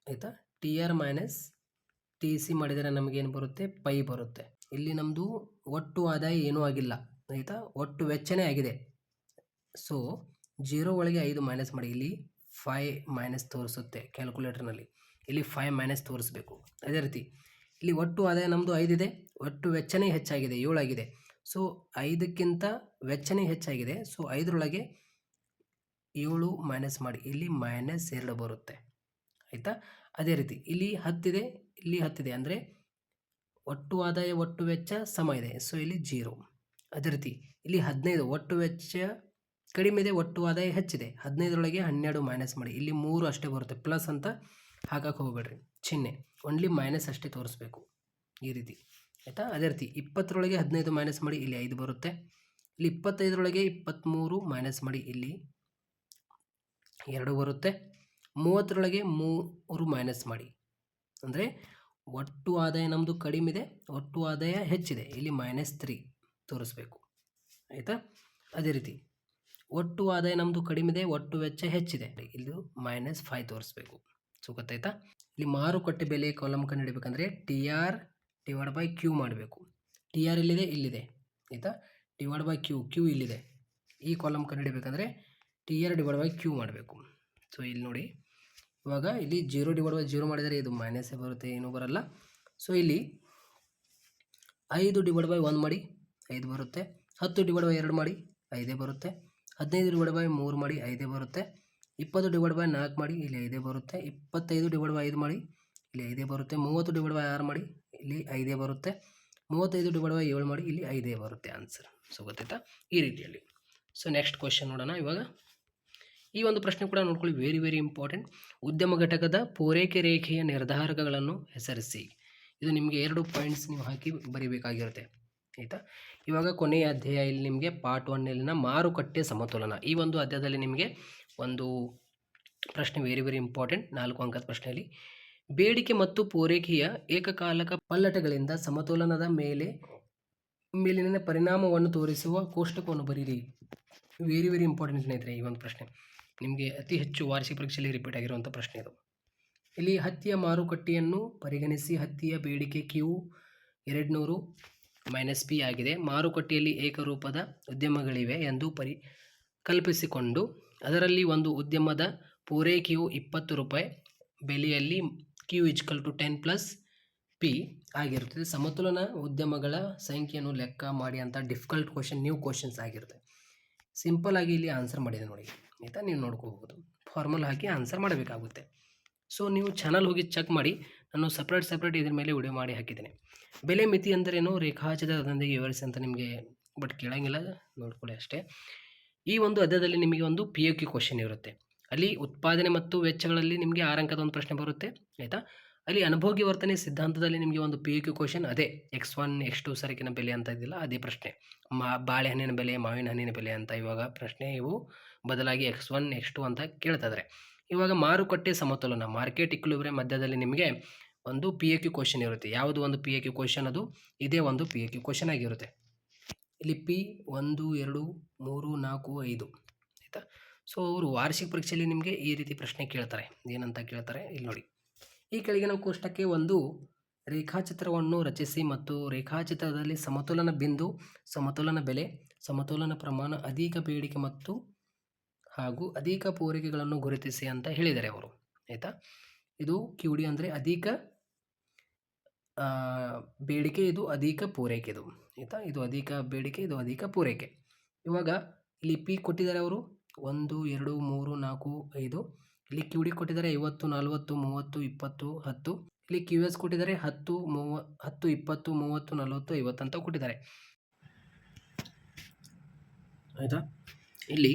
ಆಯಿತಾ, T R minus T C ಮಾಡಿದರೆ ನಮಗೇನು ಬರುತ್ತೆ, ಪೈ ಬರುತ್ತೆ. ಇಲ್ಲಿ ನಮ್ಮದು ಒಟ್ಟು ಆದಾಯ ಏನೂ ಆಗಿಲ್ಲ ಆಯಿತಾ, ಒಟ್ಟು ವೆಚ್ಚನೇ ಆಗಿದೆ. ಸೊ 0 ಒಳಗೆ 5 ಮೈನಸ್ ಮಾಡಿ, ಇಲ್ಲಿ 5 ಮೈನಸ್ ತೋರಿಸುತ್ತೆ ಕ್ಯಾಲ್ಕುಲೇಟರ್ನಲ್ಲಿ, ಇಲ್ಲಿ 5 ಮೈನಸ್ ತೋರಿಸ್ಬೇಕು. ಅದೇ ರೀತಿ ಇಲ್ಲಿ ಒಟ್ಟು ಆದಾಯ ನಮ್ಮದು 5 ಇದೆ, ಒಟ್ಟು ವೆಚ್ಚನೇ ಹೆಚ್ಚಾಗಿದೆ 7 ಆಗಿದೆ. ಸೊ 5ಕ್ಕಿಂತ ವೆಚ್ಚನೇ ಹೆಚ್ಚಾಗಿದೆ. ಸೊ 5ರೊಳಗೆ 7 ಮೈನಸ್ ಮಾಡಿ, ಇಲ್ಲಿ -2 ಬರುತ್ತೆ ಆಯಿತಾ. ಅದೇ ರೀತಿ ಇಲ್ಲಿ 10 ಇದೆ, ಇಲ್ಲಿ 10 ಇದೆ, ಅಂದರೆ ಒಟ್ಟು ಆದಾಯ ಒಟ್ಟು ವೆಚ್ಚ ಸಮ ಇದೆ. ಸೊ ಇಲ್ಲಿ 0. ಅದೇ ರೀತಿ ಇಲ್ಲಿ 15, ಒಟ್ಟು ವೆಚ್ಚ ಕಡಿಮೆ ಇದೆ, ಒಟ್ಟು ಆದಾಯ ಹೆಚ್ಚಿದೆ. 15ರೊಳಗೆ 12 ಮೈನಸ್ ಮಾಡಿ, ಇಲ್ಲಿ 3 ಅಷ್ಟೇ ಬರುತ್ತೆ, ಪ್ಲಸ್ ಅಂತ ಹಾಕಕ್ಕೆ ಹೋಗಬೇಡ್ರಿ ಚಿಹ್ನೆ, ಓನ್ಲಿ ಮೈನಸ್ ಅಷ್ಟೇ ತೋರಿಸ್ಬೇಕು ಈ ರೀತಿ ಆಯಿತಾ. ಅದೇ ರೀತಿ 20ರೊಳಗೆ 15 ಮೈನಸ್ ಮಾಡಿ, ಇಲ್ಲಿ 5 ಬರುತ್ತೆ. ಇಲ್ಲಿ 25ರೊಳಗೆ 23 ಮೈನಸ್ ಮಾಡಿ, ಇಲ್ಲಿ 2 ಬರುತ್ತೆ. 30ರೊಳಗೆ 3 ಮೈನಸ್ ಮಾಡಿ, ಅಂದರೆ ಒಟ್ಟು ಆದಾಯ ನಮ್ಮದು ಕಡಿಮೆ ಇದೆ, ಒಟ್ಟು ಆದಾಯ ಹೆಚ್ಚಿದೆ, ಇಲ್ಲಿ -3 ತೋರಿಸ್ಬೇಕು ಆಯಿತಾ. ಅದೇ ರೀತಿ ಒಟ್ಟು ಆದಾಯ ನಮ್ಮದು ಕಡಿಮೆ ಇದೆ, ಒಟ್ಟು ವೆಚ್ಚ ಹೆಚ್ಚಿದೆ, ಇಲ್ಲಿ -5 ತೋರಿಸ್ಬೇಕು. ಸೊ ಗೊತ್ತಾಯ್ತಾ. ಇಲ್ಲಿ ಮಾರುಕಟ್ಟೆ ಬೆಲೆ ಕಾಲಮ್ ಕಂಡುಹಿಡಬೇಕಂದ್ರೆ T R divide by Q ಮಾಡಬೇಕು. ಟಿ ಆರ್ ಇಲ್ಲಿದೆ, ಇಲ್ಲಿದೆ ಆಯಿತಾ, ಡಿವೈಡ್ ಬೈ ಕ್ಯೂ ಇಲ್ಲಿದೆ. ಈ ಕಾಲಮ್ ಕಂಡುಹಿಡಬೇಕಂದ್ರೆ T R divide by Q ಮಾಡಬೇಕು. ಸೊ ಇಲ್ಲಿ ನೋಡಿ, ಇವಾಗ ಇಲ್ಲಿ 0 ಡಿವೈಡ್ ಬೈ 0 ಮಾಡಿದರೆ ಇದು ಮೈನಸ್ಸೇ ಬರುತ್ತೆ, ಏನೂ ಬರಲ್ಲ. ಸೊ ಇಲ್ಲಿ 5 ಡಿವೈಡ್ ಬೈ 1 ಮಾಡಿ 5 ಬರುತ್ತೆ. 10 ಡಿವೈಡ್ ಬೈ 2 ಮಾಡಿ 5 ಬರುತ್ತೆ. 15 ಡಿವೈಡ್ ಬೈ 3 ಮಾಡಿ 5 ಬರುತ್ತೆ. 20 ಡಿವೈಡ್ ಬೈ 4 ಮಾಡಿ, ಇಲ್ಲಿ 5 ಬರುತ್ತೆ. 25 ಡಿವೈಡ್ ಬೈ 5 ಮಾಡಿ, ಇಲ್ಲಿ 5 ಬರುತ್ತೆ. 30 ಡಿವೈಡ್ ಬೈ 6 ಮಾಡಿ, ಇಲ್ಲಿ 5 ಬರುತ್ತೆ. 35 ಡಿವೈಡ್ ಬೈ 7 ಮಾಡಿ, ಇಲ್ಲಿ 5 ಬರುತ್ತೆ ಆನ್ಸರ್. ಸೊ ಗೊತ್ತಾಯ್ತಾ, ಈ ರೀತಿಯಲ್ಲಿ. ಸೊ ನೆಕ್ಸ್ಟ್ ಕ್ವಶನ್ ನೋಡೋಣ. ಇವಾಗ ಈ ಒಂದು ಪ್ರಶ್ನೆ ಕೂಡ ನೋಡ್ಕೊಳ್ಳಿ, ವೆರಿ ವೆರಿ ಇಂಪಾರ್ಟೆಂಟ್. ಉದ್ಯಮ ಘಟಕದ ಪೂರೈಕೆ ರೇಖೆಯ ನಿರ್ಧಾರಕಗಳನ್ನು ಹೆಸರಿಸಿ. ಇದು ನಿಮಗೆ 2 ಪಾಯಿಂಟ್ಸ್ ನೀವು ಹಾಕಿ ಬರೀಬೇಕಾಗಿರುತ್ತೆ ಆಯಿತಾ. ಇವಾಗ ಕೊನೆಯ ಅಧ್ಯಾಯ, ಇಲ್ಲಿ ನಿಮಗೆ ಪಾರ್ಟ್ 1ನಲ್ಲಿನ ಮಾರುಕಟ್ಟೆ ಸಮತೋಲನ. ಈ ಒಂದು ಅಧ್ಯಾಯದಲ್ಲಿ ನಿಮಗೆ ಒಂದು ಪ್ರಶ್ನೆ ವೆರಿ ವೆರಿ ಇಂಪಾರ್ಟೆಂಟ್, 4 ಅಂಕದ ಪ್ರಶ್ನೆಯಲ್ಲಿ ಬೇಡಿಕೆ ಮತ್ತು ಪೂರೈಕೆಯ ಏಕಕಾಲಕ ಪಲ್ಲಟಗಳಿಂದ ಸಮತೋಲನದ ಮೇಲಿನ ಪರಿಣಾಮವನ್ನು ತೋರಿಸುವ ಕೋಷ್ಟಕವನ್ನು ಬರೀರಿ. ವೆರಿ ವೆರಿ ಇಂಪಾರ್ಟೆಂಟ್ ಸ್ನೇಹಿತರೆ, ಈ ಒಂದು ಪ್ರಶ್ನೆ ನಿಮಗೆ ಅತಿ ಹೆಚ್ಚು ವಾರ್ಷಿಕ ಪರೀಕ್ಷೆಯಲ್ಲಿ ರಿಪೀಟ್ ಆಗಿರುವಂಥ ಪ್ರಶ್ನೆ ಇದು. ಇಲ್ಲಿ ಹತ್ತಿಯ ಮಾರುಕಟ್ಟೆಯನ್ನು ಪರಿಗಣಿಸಿ ಹತ್ತಿಯ ಬೇಡಿಕೆ ಕ್ಯೂ 200 ಮೈನಸ್ ಪಿ ಆಗಿದೆ. ಮಾರುಕಟ್ಟೆಯಲ್ಲಿ ಏಕರೂಪದ ಉದ್ಯಮಗಳಿವೆ ಎಂದು ಕಲ್ಪಿಸಿಕೊಂಡು ಅದರಲ್ಲಿ ಒಂದು ಉದ್ಯಮದ ಪೂರೈಕೆಯು 20 ರೂಪಾಯಿ ಬೆಲೆಯಲ್ಲಿ Q = 10 + P ಆಗಿರುತ್ತದೆ. ಸಮತೋಲನ ಉದ್ಯಮಗಳ ಸಂಖ್ಯೆಯನ್ನು ಲೆಕ್ಕ ಮಾಡಿ ಅಂತ ಡಿಫಿಕಲ್ಟ್ ಕ್ವಶನ್, ನ್ಯೂ ಕ್ವಶನ್ಸ್ ಆಗಿರುತ್ತೆ. ಸಿಂಪಲ್ ಆಗಿ ಇಲ್ಲಿ ಆನ್ಸರ್ ಮಾಡಿದೆ ನೋಡಿ ಆಯಿತಾ, ನೀವು ನೋಡ್ಕೋಬಹುದು. ಫಾರ್ಮುಲಾ ಹಾಕಿ ಆನ್ಸರ್ ಮಾಡಬೇಕಾಗುತ್ತೆ. ಸೊ ನೀವು ಚಾನಲ್ ಹೋಗಿ ಚೆಕ್ ಮಾಡಿ, ನಾನು ಸಪ್ರೇಟ್ ಇದ್ರ ಮೇಲೆ ವಿಡಿಯೋ ಮಾಡಿ ಹಾಕಿದ್ದೇನೆ. ಬೆಲೆ ಮಿತಿ ಅಂದರೇನು, ರೇಖಾಚಿತ್ರದೊಂದಿಗೆ ವಿವರಿಸಿ ಅಂತ ನಿಮಗೆ ಬಟ್ ಕೇಳಂಗಿಲ್ಲ, ನೋಡ್ಕೊಳ್ಳಿ ಅಷ್ಟೇ. ಈ ಒಂದು ಅಧ್ಯಾಯದಲ್ಲಿ ನಿಮಗೆ ಒಂದು PQ ಕ್ವಶನ್ ಇರುತ್ತೆ. ಅಲ್ಲಿ ಉತ್ಪಾದನೆ ಮತ್ತು ವೆಚ್ಚಗಳಲ್ಲಿ ನಿಮಗೆ 6 ಅಂಕದ ಒಂದು ಪ್ರಶ್ನೆ ಬರುತ್ತೆ ಆಯಿತಾ. ಅಲ್ಲಿ ಅನುಭೋಗಿ ವರ್ತನೆ ಸಿದ್ಧಾಂತದಲ್ಲಿ ನಿಮಗೆ ಒಂದು PQ ಕ್ವಶನ್ ಅದೇ X1 X2 ಸರಕಿನ ಬೆಲೆ ಅಂತ ಇದ್ದಿಲ್ಲ, ಅದೇ ಪ್ರಶ್ನೆ. ಬಾಳೆಹಣ್ಣಿನ ಬೆಲೆ, ಮಾವಿನ ಹಣ್ಣಿನ ಬೆಲೆ ಅಂತ ಇವಾಗ ಪ್ರಶ್ನೆ ಇವು ಬದಲಾಗಿ X1 X2 ಅಂತ ಕೇಳ್ತಾ ಇದ್ದಾರೆ. ಇವಾಗ ಮಾರುಕಟ್ಟೆ ಸಮತೋಲನ, ಮಾರ್ಕೆಟ್ ಇಕ್ವಿಲಿಬ್ರಿಯಂ ಮಧ್ಯದಲ್ಲಿ ನಿಮಗೆ ಒಂದು PQ ಕ್ವಶನ್ ಇರುತ್ತೆ. ಯಾವುದು ಒಂದು PQ ಕ್ವಶನ್, ಅದು ಇದೇ ಒಂದು PQ ಕ್ವಶನ್ ಆಗಿರುತ್ತೆ. ಇಲ್ಲಿ P 1 2 3 4 5 ಆಯಿತಾ. ಸೊ ಅವರು ವಾರ್ಷಿಕ ಪರೀಕ್ಷೆಯಲ್ಲಿ ನಿಮಗೆ ಈ ರೀತಿ ಪ್ರಶ್ನೆ ಕೇಳ್ತಾರೆ. ಏನಂತ ಕೇಳ್ತಾರೆ ಇಲ್ಲಿ ನೋಡಿ. ಈ ಕೆಳಗಿನ ಕೋಷ್ಟಕ್ಕೆ ಒಂದು ರೇಖಾಚಿತ್ರವನ್ನು ರಚಿಸಿ ಮತ್ತು ರೇಖಾಚಿತ್ರದಲ್ಲಿ ಸಮತೋಲನ ಬಿಂದು, ಸಮತೋಲನ ಬೆಲೆ, ಸಮತೋಲನ ಪ್ರಮಾಣ, ಅಧಿಕ ಬೇಡಿಕೆ ಮತ್ತು ಹಾಗೂ ಅಧಿಕ ಪೂರೈಕೆಗಳನ್ನು ಗುರುತಿಸಿ ಅಂತ ಹೇಳಿದ್ದಾರೆ ಅವರು ಆಯಿತಾ. ಇದು QD ಅಂದರೆ ಅಧಿಕ ಬೇಡಿಕೆ, ಇದು ಅಧಿಕ ಪೂರೈಕೆ, ಇದು ಆಯಿತಾ. ಇದು ಅಧಿಕ ಬೇಡಿಕೆ, ಇದು ಅಧಿಕ ಪೂರೈಕೆ. ಇವಾಗ ಇಲ್ಲಿ P ಕೊಟ್ಟಿದ್ದಾರೆ ಅವರು 1 2 3 4 5. ಇಲ್ಲಿ QD ಕೊಟ್ಟಿದ್ದಾರೆ 50 40 30 20 10. ಇಲ್ಲಿ QS ಕೊಟ್ಟಿದ್ದಾರೆ 10 20 30 40 50 ಅಂತ ಕೊಟ್ಟಿದ್ದಾರೆ ಆಯಿತಾ. ಇಲ್ಲಿ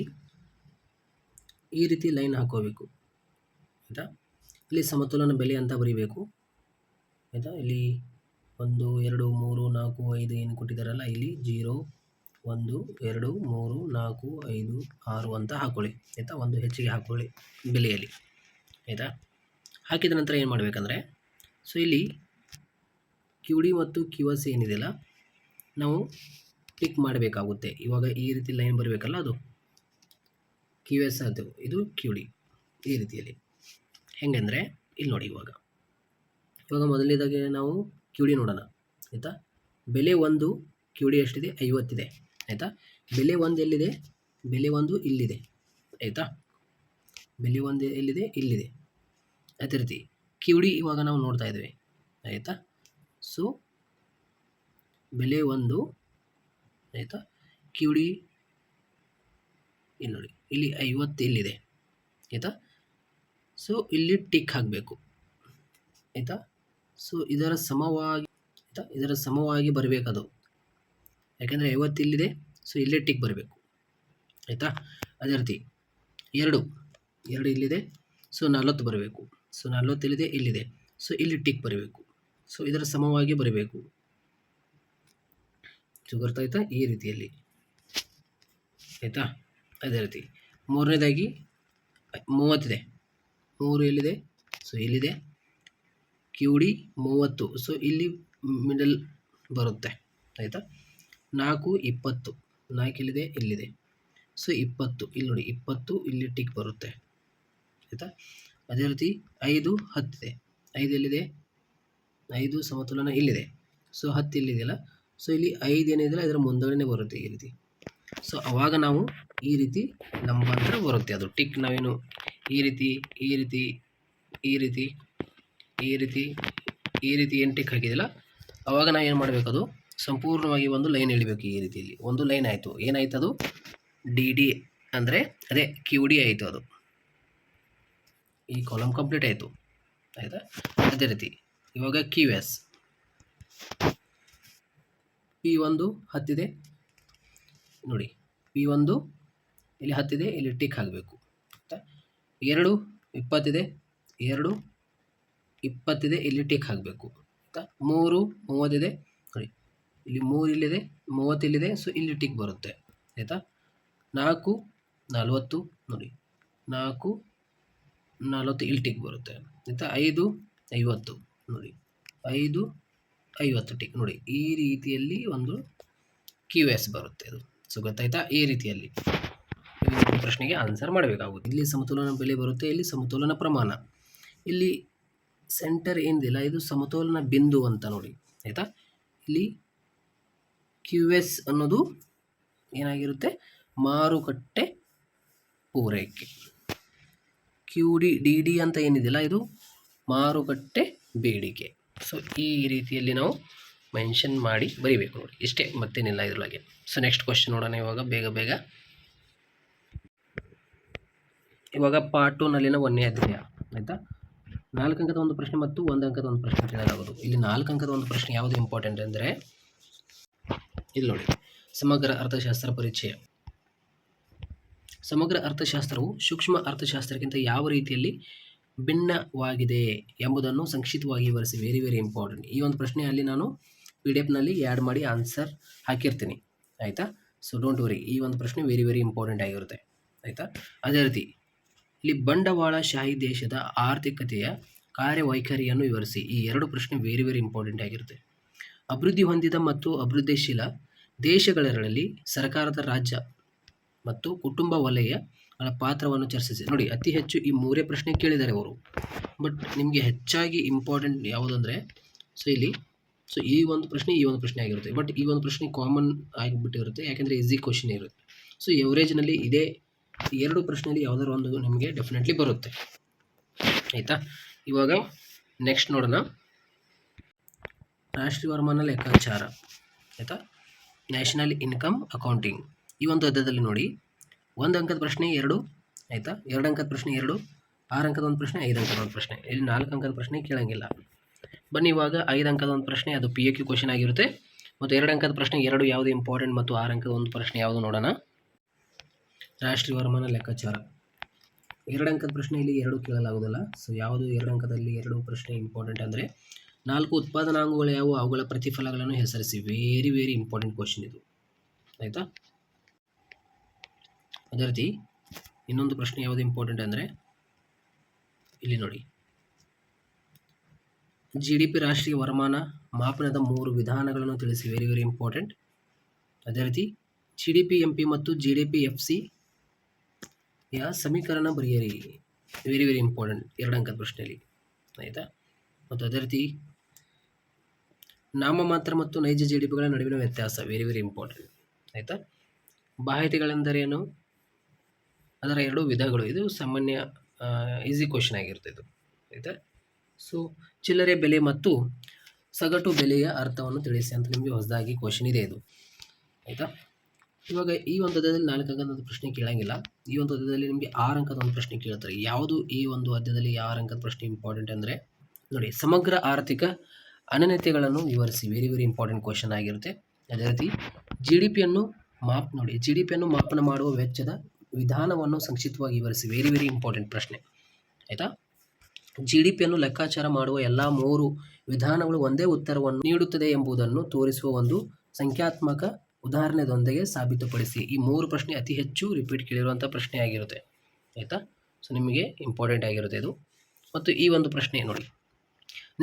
ಈ ರೀತಿ ಲೈನ್ ಹಾಕೋಬೇಕು ಆಯಿತಾ. ಇಲ್ಲಿ ಸಮತೋಲನ ಬೆಲೆ ಅಂತ ಬರೀಬೇಕು ಆಯಿತಾ. ಇಲ್ಲಿ 1 2 3 4 5 ಏನು ಕೊಟ್ಟಿದ್ದಾರಲ್ಲ, ಇಲ್ಲಿ 0 1 2 3 4 5 6 ಅಂತ ಹಾಕೊಳ್ಳಿ ಆಯಿತಾ. ಒಂದು ಹೆಚ್ಚಿಗೆ ಹಾಕೊಳ್ಳಿ ಬೆಲೆಯಲ್ಲಿ ಆಯಿತಾ. ಹಾಕಿದ ನಂತರ ಏನು ಮಾಡಬೇಕಂದ್ರೆ, ಸೊ ಇಲ್ಲಿ QD ಮತ್ತು QS ಏನಿದೆಯಲ್ಲ, ನಾವು ಟಿಕ್ ಮಾಡಬೇಕಾಗುತ್ತೆ. ಇವಾಗ ಈ ರೀತಿ ಲೈನ್ ಬರಬೇಕಲ್ಲ, ಅದು QS, ಅದು ಇದು QD. ಈ ರೀತಿಯಲ್ಲಿ ಹೆಂಗಂದರೆ ಇಲ್ಲಿ ನೋಡಿ. ಇವಾಗ ಮೊದಲನೇದಾಗಿ ನಾವು QD ನೋಡೋಣ ಆಯಿತಾ. ಬೆಲೆ 1 QD ಎಷ್ಟಿದೆ, 50 ಇದೆ ಆಯಿತಾ. ಬೆಲೆ 1 ಎಲ್ಲಿದೆ, ಬೆಲೆ 1 ಇಲ್ಲಿದೆ ಆಯಿತಾ. ಬೆಲೆ 1 ಎಲ್ಲಿದೆ, ಇಲ್ಲಿದೆ. ಅದೇ ರೀತಿ QD ಇವಾಗ ನಾವು ನೋಡ್ತಾ ಇದ್ದೇವೆ ಆಯಿತಾ. ಸೊ ಬೆಲೆ 1 ಆಯಿತಾ, QD ಇಲ್ಲಿ ನೋಡಿ, ಇಲ್ಲಿ 50 ಇಲ್ಲಿದೆ ಆಯಿತಾ. ಸೊ ಇಲ್ಲಿ ಟಿಕ್ ಹಾಕಬೇಕು ಆಯಿತಾ. ಸೊ ಇದರ ಸಮವಾಗಿ ಆಯಿತಾ, ಇದರ ಸಮವಾಗಿ ಬರಬೇಕದು, ಯಾಕೆಂದರೆ 50 ಇಲ್ಲಿದೆ. ಸೊ ಇಲ್ಲೇ ಟಿಕ್ ಬರಬೇಕು ಆಯಿತಾ. ಅದೇ ರೀತಿ 2 ಇಲ್ಲಿದೆ. ಸೊ 40 ಬರಬೇಕು. ಸೊ 40 ಇಲ್ಲಿದೆ, ಇಲ್ಲಿದೆ. ಸೊ ಇಲ್ಲಿ ಟಿಕ್ ಬರಬೇಕು. ಸೊ ಇದರ ಸಮವಾಗಿ ಬರಬೇಕು. ಸೊ ಗೊತ್ತಾಯ್ತಾ, ಈ ರೀತಿಯಲ್ಲಿ ಆಯಿತಾ. ಅದೇ ರೀತಿ ಮೂರನೇದಾಗಿ 30 ಇದೆ. 3 ಎಲ್ಲಿದೆ, ಸೊ ಇಲ್ಲಿದೆ. QD 30. ಸೊ ಇಲ್ಲಿ ಮಿಡಲ್ ಬರುತ್ತೆ ಆಯಿತಾ. 4 20. 4 ಎಲ್ಲಿದೆ, ಇಲ್ಲಿದೆ. ಸೊ 20 ಇಲ್ಲಿ ನೋಡಿ, 20 ಇಲ್ಲಿ ಟಿಕ್ ಬರುತ್ತೆ ಆಯಿತಾ. ಅದೇ ರೀತಿ 5 10 ಇದೆ. 5 ಎಲ್ಲಿದೆ, 5 ಸಮತೋಲನ ಇಲ್ಲಿದೆ. ಸೊ 10 ಇಲ್ಲಿದೆಯಲ್ಲ, ಸೊ ಇಲ್ಲಿ 5 ಏನಿದೆಯಲ್ಲ ಇದರ ಮುಂದಗಡೆ ಬರುತ್ತೆ ಈ ರೀತಿ. ಸೊ ಆವಾಗ ನಾವು ಈ ರೀತಿ ಲಂಬಾಂತರ ಬರುತ್ತೆ, ಅದು ಟಿಕ್ ನಾವೇನು ಈ ರೀತಿ ಈ ರೀತಿ ಈ ರೀತಿ ಈ ರೀತಿ ಈ ರೀತಿ ಏನು ಟಿಕ್ ಹಾಕಿದಿಲ್ಲ, ಆವಾಗ ನಾವು ಏನು ಮಾಡಬೇಕು, ಅದು ಸಂಪೂರ್ಣವಾಗಿ ಒಂದು ಲೈನ್ ಎಳಿಬೇಕು. ಈ ರೀತಿಯಲ್ಲಿ ಒಂದು ಲೈನ್ ಆಯಿತು. ಏನಾಯ್ತು ಅದು, DD ಅಂದರೆ ಅದೇ QD ಆಯಿತು. ಅದು ಈ ಕಾಲಮ್ ಕಂಪ್ಲೀಟ್ ಆಯಿತು ಆಯಿತಾ. ಅದೇ ರೀತಿ ಇವಾಗ QS P1 10 ಇದೆ ನೋಡಿ. P1 ಇಲ್ಲಿ 10 ಇದೆ, ಇಲ್ಲಿ ಟಿಕ್ ಹಾಕಬೇಕು ಆಯಿತಾ. 2 20 ಇದೆ, 2 20 ಇದೆ, ಇಲ್ಲಿ ಟಿಕ್ ಹಾಕಬೇಕು ಆಯಿತಾ. 3 30 ಇದೆ ನೋಡಿ, ಇಲ್ಲಿ 3 ಇಲ್ಲಿದೆ, 30 ಇಲ್ಲಿದೆ. ಸೊ ಇಲ್ಲಿ ಟಿಕ್ ಬರುತ್ತೆ ಆಯಿತಾ. 4 40 ನೋಡಿ, 4 40 ಇಲ್ಲಿ ಟಿಕ್ ಬರುತ್ತೆ ಆಯಿತಾ. 5 50 ನೋಡಿ, 5 50 ಟಿಕ್ ನೋಡಿ. ಈ ರೀತಿಯಲ್ಲಿ ಒಂದು QS ಬರುತ್ತೆ ಅದು. ಸೊ ಗೊತ್ತಾಯ್ತಾ, ಈ ರೀತಿಯಲ್ಲಿ ಪ್ರಶ್ನೆಗೆ ಆನ್ಸರ್ ಮಾಡಬೇಕಾಗುತ್ತೆ. ಇಲ್ಲಿ ಸಮತೋಲನ ಬೆಲೆ ಬರುತ್ತೆ, ಇಲ್ಲಿ ಸಮತೋಲನ ಪ್ರಮಾಣ. ಇಲ್ಲಿ ಸೆಂಟರ್ ಏನಿದೆಯಲ್ಲ, ಇದು ಸಮತೋಲನ ಬಿಂದು ಅಂತ ನೋಡಿ ಆಯಿತಾ. ಇಲ್ಲಿ ಕ್ಯೂ ಎಸ್ ಅನ್ನೋದು ಏನಾಗಿರುತ್ತೆ, ಮಾರುಕಟ್ಟೆ ಪೂರೈಕೆ. ಕ್ಯೂ ಡಿ ಅಂತ ಏನಿದೆಯಲ್ಲ ಇದು ಮಾರುಕಟ್ಟೆ ಬೇಡಿಕೆ. ಸೊ ಈ ರೀತಿಯಲ್ಲಿ ನಾವು ಮೆನ್ಷನ್ ಮಾಡಿ ಬರೀಬೇಕು ನೋಡಿ, ಇಷ್ಟೇ, ಮತ್ತೇನಿಲ್ಲ ಇದ್ರೊಳಗೆ. ಸೊ ನೆಕ್ಸ್ಟ್ ಕ್ವಶನ್ ನೋಡೋಣ ಇವಾಗ ಬೇಗ. ಇವಾಗ ಪಾರ್ಟ್ 2ನಲ್ಲಿನ 1ನೇ ಅಧ್ಯಾಯ ಆಯಿತಾ. 4 ಅಂಕದ ಒಂದು ಪ್ರಶ್ನೆ ಮತ್ತು 1 ಅಂಕದ ಒಂದು ಪ್ರಶ್ನೆ ಕೇಳಲಾಗುವುದು. ಇಲ್ಲಿ 4 ಅಂಕದ ಒಂದು ಪ್ರಶ್ನೆ ಯಾವುದು ಇಂಪಾರ್ಟೆಂಟ್ ಅಂದರೆ ಇಲ್ಲಿ ನೋಡಿ, ಸಮಗ್ರ ಅರ್ಥಶಾಸ್ತ್ರ ಪರಿಚಯ. ಸಮಗ್ರ ಅರ್ಥಶಾಸ್ತ್ರವು ಸೂಕ್ಷ್ಮ ಅರ್ಥಶಾಸ್ತ್ರಕ್ಕಿಂತ ಯಾವ ರೀತಿಯಲ್ಲಿ ಭಿನ್ನವಾಗಿದೆ ಎಂಬುದನ್ನು ಸಂಕ್ಷಿಪ್ತವಾಗಿ ವಿವರಿಸಿ. Very important. ಈ ಒಂದು ಪ್ರಶ್ನೆಯಲ್ಲಿ ನಾನು PDF ಆ್ಯಡ್ ಮಾಡಿ ಆನ್ಸರ್ ಹಾಕಿರ್ತೀನಿ ಆಯಿತಾ. ಸೊ ಡೋಂಟ್ ವರಿ, ಈ ಒಂದು ಪ್ರಶ್ನೆ ವೆರಿ ಇಂಪಾರ್ಟೆಂಟ್ ಆಗಿರುತ್ತೆ ಆಯಿತಾ. ಅದೇ ರೀತಿ ಇಲ್ಲಿ ಬಂಡವಾಳಶಾಹಿ ದೇಶದ ಆರ್ಥಿಕತೆಯ ಕಾರ್ಯವೈಖರಿಯನ್ನು ವಿವರಿಸಿ. ಈ 2 ಪ್ರಶ್ನೆ ವೆರಿ ಇಂಪಾರ್ಟೆಂಟ್ ಆಗಿರುತ್ತೆ. ಅಭಿವೃದ್ಧಿ ಹೊಂದಿದ ಮತ್ತು ಅಭಿವೃದ್ಧಿಶೀಲ ದೇಶಗಳೆರಡರಲ್ಲಿ ಸರ್ಕಾರದ, ರಾಜ್ಯ ಮತ್ತು ಕುಟುಂಬ ವಲಯಗಳ ಪಾತ್ರವನ್ನು ಚರ್ಚಿಸಿ. ನೋಡಿ, ಅತಿ ಹೆಚ್ಚು ಈ 3 ಪ್ರಶ್ನೆ ಕೇಳಿದ್ದಾರೆ ಅವರು. ಬಟ್ ನಿಮಗೆ ಹೆಚ್ಚಾಗಿ ಇಂಪಾರ್ಟೆಂಟ್ ಯಾವುದಂದರೆ ಈ ಒಂದು ಪ್ರಶ್ನೆ ಆಗಿರುತ್ತೆ. ಬಟ್ ಈ ಒಂದು ಪ್ರಶ್ನೆ ಕಾಮನ್ ಆಗಿಬಿಟ್ಟಿರುತ್ತೆ, ಯಾಕೆಂದರೆ ಈಸಿ ಕ್ವಶನ್ ಇರುತ್ತೆ. ಸೊ ಎವರೇಜ್ನಲ್ಲಿ ಇದೇ 2 ಪ್ರಶ್ನೆಯಲ್ಲಿ ಯಾವುದಾದ್ರು ಒಂದು ನಿಮಗೆ ಡೆಫಿನೆಟ್ಲಿ ಬರುತ್ತೆ ಆಯಿತಾ. ಇವಾಗ ನೆಕ್ಸ್ಟ್ ನೋಡೋಣ, ರಾಷ್ಟ್ರೀಯ ವರಮಾನ ಲೆಕ್ಕಾಚಾರ ಆಯಿತಾ, ನ್ಯಾಷನಲ್ ಇನ್ಕಮ್ ಅಕೌಂಟಿಂಗ್. ಈ ಒಂದು ಅಧ್ಯಾಯದಲ್ಲಿ ನೋಡಿ, 1 ಅಂಕದ ಪ್ರಶ್ನೆ 2 ಆಯಿತಾ, 2 ಅಂಕದ ಪ್ರಶ್ನೆ 2, 6 ಅಂಕದ ಒಂದು ಪ್ರಶ್ನೆ, 5 ಅಂಕದ ಒಂದು ಪ್ರಶ್ನೆ. ಇಲ್ಲಿ 4 ಅಂಕದ ಪ್ರಶ್ನೆ ಕೇಳಂಗಿಲ್ಲ. ಬನ್ನಿ ಇವಾಗ 5 ಅಂಕದ ಒಂದು ಪ್ರಶ್ನೆ, ಅದು PAQ ಕ್ವಶನ್ ಆಗಿರುತ್ತೆ. ಮತ್ತು 2 ಅಂಕದ ಪ್ರಶ್ನೆ 2 ಯಾವುದು ಇಂಪಾರ್ಟೆಂಟ್ ಮತ್ತು 6 ಅಂಕದ ಒಂದು ಪ್ರಶ್ನೆ ಯಾವುದು ನೋಡೋಣ. ರಾಷ್ಟ್ರೀಯ ವರಮಾನ ಲೆಕ್ಕಾಚಾರ 2 ಅಂಕದ ಪ್ರಶ್ನೆಯಲ್ಲಿ 2 ಕೇಳಲಾಗುವುದಿಲ್ಲ. ಸೊ ಯಾವುದು 2 ಅಂಕದಲ್ಲಿ 2 ಪ್ರಶ್ನೆ ಇಂಪಾರ್ಟೆಂಟ್ ಅಂದರೆ 4 ಉತ್ಪಾದನಾಂಗಗಳು ಯಾವುವು, ಅವುಗಳ ಪ್ರತಿಫಲಗಳನ್ನು ಹೆಸರಿಸಿ. ವೆರಿ ಇಂಪಾರ್ಟೆಂಟ್ ಕ್ವಶನ್ ಇದು ಆಯಿತಾ. ಅದೇ ರೀತಿ ಇನ್ನೊಂದು ಪ್ರಶ್ನೆ ಯಾವುದು ಇಂಪಾರ್ಟೆಂಟ್ ಅಂದರೆ ಇಲ್ಲಿ ನೋಡಿ, GDP ರಾಷ್ಟ್ರೀಯ ವರಮಾನ ಮಾಪನದ 3 ವಿಧಾನಗಳನ್ನು ತಿಳಿಸಿ. Very important. ಅದೇ ರೀತಿ GDP-MP ಮತ್ತು GDP-FC ಯ ಸಮೀಕರಣ ಬರೆಯಿರಿ. ವೆರಿ ಇಂಪಾರ್ಟೆಂಟ್ 2 ಅಂಕದ ಪ್ರಶ್ನೆಯಲ್ಲಿ ಆಯಿತಾ. ಮತ್ತು ಅದೇ ರೀತಿ ನಾಮಮಾತ್ರ ಮತ್ತು ನೈಜ GDPಗಳ ನಡುವಿನ ವ್ಯತ್ಯಾಸ. ವೆರಿ ಇಂಪಾರ್ಟೆಂಟ್ ಆಯಿತಾ. ಬಾಹ್ಯತೆಗಳೆಂದರೇನು, ಅದರ 2 ವಿಧಗಳು. ಇದು ಸಾಮಾನ್ಯ ಈಸಿ ಕ್ವಶನ್ ಆಗಿರುತ್ತೆ ಇದು ಆಯಿತಾ. ಸೊ ಚಿಲ್ಲರೆ ಬೆಲೆ ಮತ್ತು ಸಗಟು ಬೆಲೆಯ ಅರ್ಥವನ್ನು ತಿಳಿಸಿ ಅಂತ ನಿಮಗೆ ಹೊಸದಾಗಿ ಕ್ವಶನ್ ಇದೆ ಇದು ಆಯಿತಾ. ಇವಾಗ ಈ ಒಂದು ಅಧ್ಯಾಯದಲ್ಲಿ 4 ಅಂಕದ ಒಂದು ಪ್ರಶ್ನೆ ಕೇಳಂಗಿಲ್ಲ. ಈ ಒಂದು ಅಧ್ಯಾಯದಲ್ಲಿ ನಿಮಗೆ 6 ಅಂಕದ ಒಂದು ಪ್ರಶ್ನೆ ಕೇಳ್ತಾರೆ. ಯಾವುದು ಈ ಒಂದು ಅಧ್ಯಾಯದಲ್ಲಿ 6 ಅಂಕದ ಪ್ರಶ್ನೆ ಇಂಪಾರ್ಟೆಂಟ್ ಅಂದರೆ ನೋಡಿ, ಸಮಗ್ರ ಆರ್ಥಿಕ ಅನನ್ಯತೆಗಳನ್ನು ವಿವರಿಸಿ. ವೆರಿ ಇಂಪಾರ್ಟೆಂಟ್ ಕ್ವಶನ್ ಆಗಿರುತ್ತೆ. ಅದೇ ರೀತಿ GDPಯನ್ನು ಮಾಪನ ಮಾಡುವ ವೆಚ್ಚದ ವಿಧಾನವನ್ನು ಸಂಕ್ಷಿಪ್ತವಾಗಿ ವಿವರಿಸಿ. ವೆರಿ ಇಂಪಾರ್ಟೆಂಟ್ ಪ್ರಶ್ನೆ ಆಯಿತಾ. GDPಯನ್ನು ಲೆಕ್ಕಾಚಾರ ಮಾಡುವ ಎಲ್ಲ 3 ವಿಧಾನಗಳು ಒಂದೇ ಉತ್ತರವನ್ನು ನೀಡುತ್ತದೆ ಎಂಬುದನ್ನು ತೋರಿಸುವ ಒಂದು ಸಂಖ್ಯಾತ್ಮಕ ಉದಾಹರಣೆಯೊಂದಿಗೆ ಸಾಬೀತುಪಡಿಸಿ. ಈ 3 ಪ್ರಶ್ನೆ ಅತಿ ಹೆಚ್ಚು ರಿಪೀಟ್ ಕೇಳಿರುವಂಥ ಪ್ರಶ್ನೆ ಆಗಿರುತ್ತೆ ಆಯಿತಾ. ಸೊ ನಿಮಗೆ ಇಂಪಾರ್ಟೆಂಟ್ ಆಗಿರುತ್ತೆ ಇದು. ಮತ್ತು ಈ ಒಂದು ಪ್ರಶ್ನೆ ನೋಡಿ,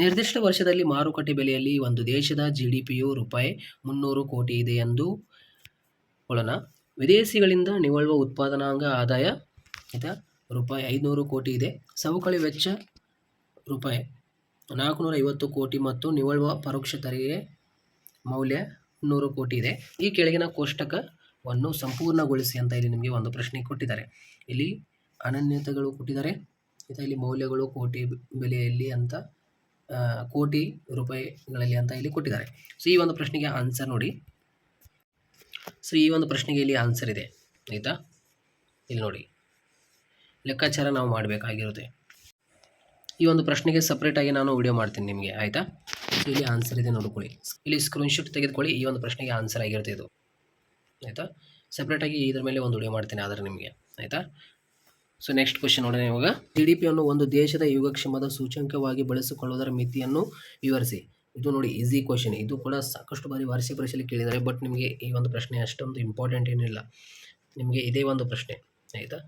ನಿರ್ದಿಷ್ಟ ವರ್ಷದಲ್ಲಿ ಮಾರುಕಟ್ಟೆ ಬೆಲೆಯಲ್ಲಿ ಒಂದು ದೇಶದ GDPಯು ರೂಪಾಯಿ 300 ಕೋಟಿ ಇದೆ ಎಂದು ಕೊಳ್ಳೋಣ. ವಿದೇಶಿಗಳಿಂದ ನಿವ್ವಳ ಉತ್ಪಾದನಾಂಗ ಆದಾಯ ಆಯಿತಾ ರೂಪಾಯಿ 500 ಕೋಟಿ ಇದೆ. ಸವಕಳಿ ವೆಚ್ಚ ರೂಪಾಯಿ 450 ಕೋಟಿ ಮತ್ತು ನಿವ್ವಳ ಪರೋಕ್ಷ ತೆರಿಗೆ ಮೌಲ್ಯ 100 ಕೋಟಿ ಇದೆ. ಈ ಕೆಳಗಿನ ಕೋಷ್ಟಕವನ್ನು ಸಂಪೂರ್ಣಗೊಳಿಸಿ ಅಂತ ಇಲ್ಲಿ ನಿಮಗೆ ಒಂದು ಪ್ರಶ್ನೆ ಕೊಟ್ಟಿದ್ದಾರೆ. ಇಲ್ಲಿ ಅನನ್ಯತೆಗಳು ಕೊಟ್ಟಿದ್ದಾರೆ ಆಯಿತಾ, ಇಲ್ಲಿ ಮೌಲ್ಯಗಳು ಕೋಟಿ ಬೆಲೆಯಲ್ಲಿ ಅಂತ ಕೋಟಿ ರೂಪಾಯಿಗಳಲ್ಲಿ ಅಂತ ಇಲ್ಲಿ ಕೊಟ್ಟಿದ್ದಾರೆ. ಸೊ ಈ ಒಂದು ಪ್ರಶ್ನೆಗೆ ಆನ್ಸರ್ ನೋಡಿ. ಸೊ ಈ ಒಂದು ಪ್ರಶ್ನೆಗೆ ಇಲ್ಲಿ ಆನ್ಸರ್ ಇದೆ ಆಯಿತಾ. ಇಲ್ಲಿ ನೋಡಿ, ಲೆಕ್ಕಾಚಾರ ನಾವು ಮಾಡಬೇಕಾಗಿರುತ್ತೆ. ಈ ಒಂದು ಪ್ರಶ್ನೆಗೆ ಸಪ್ರೇಟಾಗಿ ನಾನು ವಿಡಿಯೋ ಮಾಡ್ತೀನಿ ನಿಮಗೆ ಆಯಿತಾ. ಸೊ ಇಲ್ಲಿ ಆನ್ಸರ್ ಇದೆ ನೋಡ್ಕೊಳ್ಳಿ, ಇಲ್ಲಿ ಸ್ಕ್ರೀನ್ಶಾಟ್ ತೆಗೆದುಕೊಳ್ಳಿ. ಈ ಒಂದು ಪ್ರಶ್ನೆಗೆ ಆನ್ಸರ್ ಆಗಿರುತ್ತೆ ಇದು ಆಯಿತಾ. ಸಪ್ರೇಟಾಗಿ ಇದ್ರ ಮೇಲೆ ಒಂದು ವಿಡಿಯೋ ಮಾಡ್ತೀನಿ ಆದರೆ ನಿಮಗೆ ಆಯಿತಾ. ಸೊ ನೆಕ್ಸ್ಟ್ ಕ್ವಶನ್ ನೋಡೋಣ ಇವಾಗ. GDPಯನ್ನು ಒಂದು ದೇಶದ ಯೋಗಕ್ಷೇಮದ ಸೂಚ್ಯಂಕವಾಗಿ ಬಳಸಿಕೊಳ್ಳುವುದರ ಮಿತಿಯನ್ನು ವಿವರಿಸಿ. ಇದು ನೋಡಿ ಈಸಿ ಕ್ವಶನ್. ಇದು ಕೂಡ ಸಾಕಷ್ಟು ಬಾರಿ ವಾರ್ಷಿಕ ಪರೀಕ್ಷೆಯಲ್ಲಿ ಕೇಳಿದ್ದಾರೆ. ಬಟ್ ನಿಮಗೆ ಈ ಒಂದು ಪ್ರಶ್ನೆ ಅಷ್ಟೊಂದು ಇಂಪಾರ್ಟೆಂಟ್ ಏನಿಲ್ಲ, ನಿಮಗೆ ಇದೇ ಒಂದು ಪ್ರಶ್ನೆ ಆಯಿತಾ.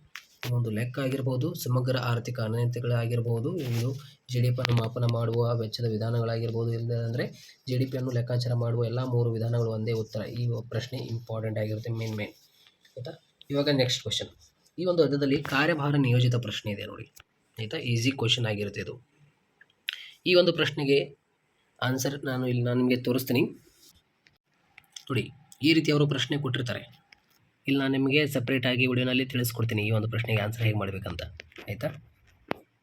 ಒಂದು ಲೆಕ್ಕ ಆಗಿರ್ಬೋದು, ಸಮಗ್ರ ಆರ್ಥಿಕ ಅನನ್ಯತೆಗಳಾಗಿರ್ಬೋದು, ಇದು GDPಯನ್ನು ಮಾಪನ ಮಾಡುವ ವೆಚ್ಚದ ವಿಧಾನಗಳಾಗಿರ್ಬೋದು, ಇಲ್ಲದಂದರೆ GDPಯನ್ನು ಲೆಕ್ಕಾಚಾರ ಮಾಡುವ ಎಲ್ಲ 3 ವಿಧಾನಗಳು ಒಂದೇ ಉತ್ತರ. ಈ ಪ್ರಶ್ನೆ ಇಂಪಾರ್ಟೆಂಟ್ ಆಗಿರುತ್ತೆ ಮೇನ್ ಆಯಿತಾ. ಇವಾಗ ನೆಕ್ಸ್ಟ್ ಕ್ವಶನ್. ಈ ಒಂದು ಅಧ್ಯಾಯದಲ್ಲಿ ಕಾರ್ಯಭಾರ ನಿಯೋಜಿತ ಪ್ರಶ್ನೆ ಇದೆ ನೋಡಿ ಆಯಿತಾ. ಈಸಿ ಕ್ವಶನ್ ಆಗಿರುತ್ತೆ ಇದು. ಈ ಒಂದು ಪ್ರಶ್ನೆಗೆ ಆನ್ಸರ್ ನಾನು ನಿಮಗೆ ತೋರಿಸ್ತೀನಿ. ನೋಡಿ ಈ ರೀತಿ ಅವರು ಪ್ರಶ್ನೆ ಕೊಟ್ಟಿರ್ತಾರೆ. ಇಲ್ಲಿ ನಾನು ನಿಮಗೆ ಸಪ್ರೇಟಾಗಿ ವಿಡಿಯೋನಲ್ಲಿ ತಿಳಿಸ್ಕೊಡ್ತೀನಿ ಈ ಒಂದು ಪ್ರಶ್ನೆಗೆ ಆನ್ಸರ್ ಹೇಗೆ ಮಾಡಬೇಕಂತ, ಆಯಿತಾ.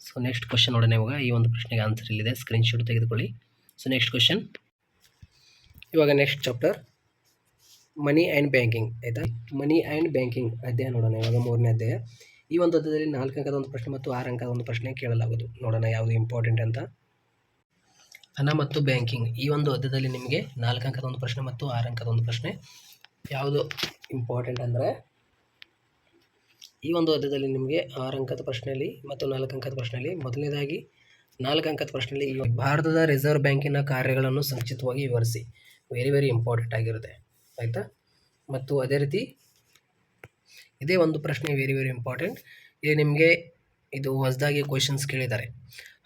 ಸೊ ನೆಕ್ಸ್ಟ್ ಕ್ವಶನ್ ನೋಡೋಣ ಇವಾಗ. ಈ ಒಂದು ಪ್ರಶ್ನೆಗೆ ಆನ್ಸರ್ ಇಲ್ಲಿದೆ, ಸ್ಕ್ರೀನ್ಶಾಟ್ ತೆಗೆದುಕೊಳ್ಳಿ. ಸೊ ನೆಕ್ಸ್ಟ್ ಕ್ವಶನ್, ಇವಾಗ next chapter money and banking, ಆಯಿತಾ. ಮನಿ ಆ್ಯಂಡ್ ಬ್ಯಾಂಕಿಂಗ್ ಅಧ್ಯಾಯ ನೋಡೋಣ ಇವಾಗ, 3ನೇ ಅಧ್ಯಾಯ. ಈ ಒಂದು ಅಧ್ಯಾಯದಲ್ಲಿ 4 ಅಂಕದ ಒಂದು ಪ್ರಶ್ನೆ ಮತ್ತು 6 ಅಂಕದ ಒಂದು ಪ್ರಶ್ನೆ ಕೇಳಲಾಗುವುದು. ನೋಡೋಣ ಯಾವುದು ಇಂಪಾರ್ಟೆಂಟ್ ಅಂತ. ಹಣ ಮತ್ತು ಬ್ಯಾಂಕಿಂಗ್, ಈ ಒಂದು ಅಧ್ಯಾಯದಲ್ಲಿ ನಿಮಗೆ 4 ಅಂಕದ ಒಂದು ಪ್ರಶ್ನೆ ಮತ್ತು 6 ಅಂಕದ ಒಂದು ಪ್ರಶ್ನೆ. ಯಾವುದು ಇಂಪಾರ್ಟೆಂಟ್ ಅಂದರೆ, ಈ ಒಂದು ಅಧ್ಯಾಯದಲ್ಲಿ ನಿಮಗೆ 6 ಅಂಕದ ಪ್ರಶ್ನೆಯಲ್ಲಿ ಮತ್ತು 4 ಅಂಕದ ಪ್ರಶ್ನೆಯಲ್ಲಿ, ಮೊದಲನೇದಾಗಿ 4 ಅಂಕದ ಪ್ರಶ್ನೆಯಲ್ಲಿ ಭಾರತದ ರಿಸರ್ವ್ ಬ್ಯಾಂಕಿನ ಕಾರ್ಯಗಳನ್ನು ಸಂಕ್ಷಿಪ್ತವಾಗಿ ವಿವರಿಸಿ. ವೆರಿ ಇಂಪಾರ್ಟೆಂಟ್ ಆಗಿರುತ್ತೆ, ಆಯಿತಾ. ಮತ್ತು ಅದೇ ರೀತಿ ಇದೇ ಒಂದು ಪ್ರಶ್ನೆ ವೆರಿ ಇಂಪಾರ್ಟೆಂಟ್. ಇಲ್ಲಿ ನಿಮಗೆ ಇದು ಹೊಸದಾಗಿ ಕ್ವಶನ್ಸ್ ಕೇಳಿದ್ದಾರೆ.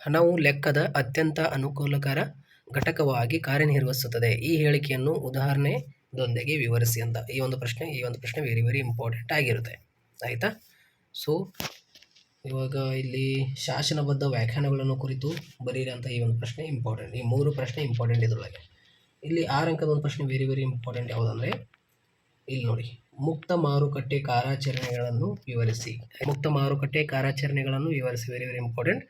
ಹಣವು ಲೆಕ್ಕದ ಅತ್ಯಂತ ಅನುಕೂಲಕರ ಘಟಕವಾಗಿ ಕಾರ್ಯನಿರ್ವಹಿಸುತ್ತದೆ. ಈ ಹೇಳಿಕೆಯನ್ನು ಉದಾಹರಣೆದೊಂದಿಗೆ ವಿವರಿಸಿ ಅಂತ ಈ ಒಂದು ಪ್ರಶ್ನೆ ವೆರಿ ಇಂಪಾರ್ಟೆಂಟ್ ಆಗಿರುತ್ತೆ, ಆಯಿತಾ. ಸೊ ಇವಾಗ ಇಲ್ಲಿ ಶಾಸನಬದ್ಧ ವ್ಯಾಖ್ಯಾನಗಳನ್ನು ಕುರಿತು ಬರೀರಿ ಅಂತ ಈ ಒಂದು ಪ್ರಶ್ನೆ ಇಂಪಾರ್ಟೆಂಟ್. ಈ 3 ಪ್ರಶ್ನೆ ಇಂಪಾರ್ಟೆಂಟ್ ಇದರೊಳಗೆ. ಇಲ್ಲಿ 6 ಅಂಕದ ಒಂದು ಪ್ರಶ್ನೆ ವೆರಿ ಇಂಪಾರ್ಟೆಂಟ್ ಯಾವುದಂದರೆ, ಇಲ್ಲಿ ನೋಡಿ, ಮುಕ್ತ ಮಾರುಕಟ್ಟೆ ಕಾರ್ಯಾಚರಣೆಗಳನ್ನು ವಿವರಿಸಿ. ಮುಕ್ತ ಮಾರುಕಟ್ಟೆ ಕಾರ್ಯಾಚರಣೆಗಳನ್ನು ವಿವರಿಸಿ ವೆರಿ ಇಂಪಾರ್ಟೆಂಟ್.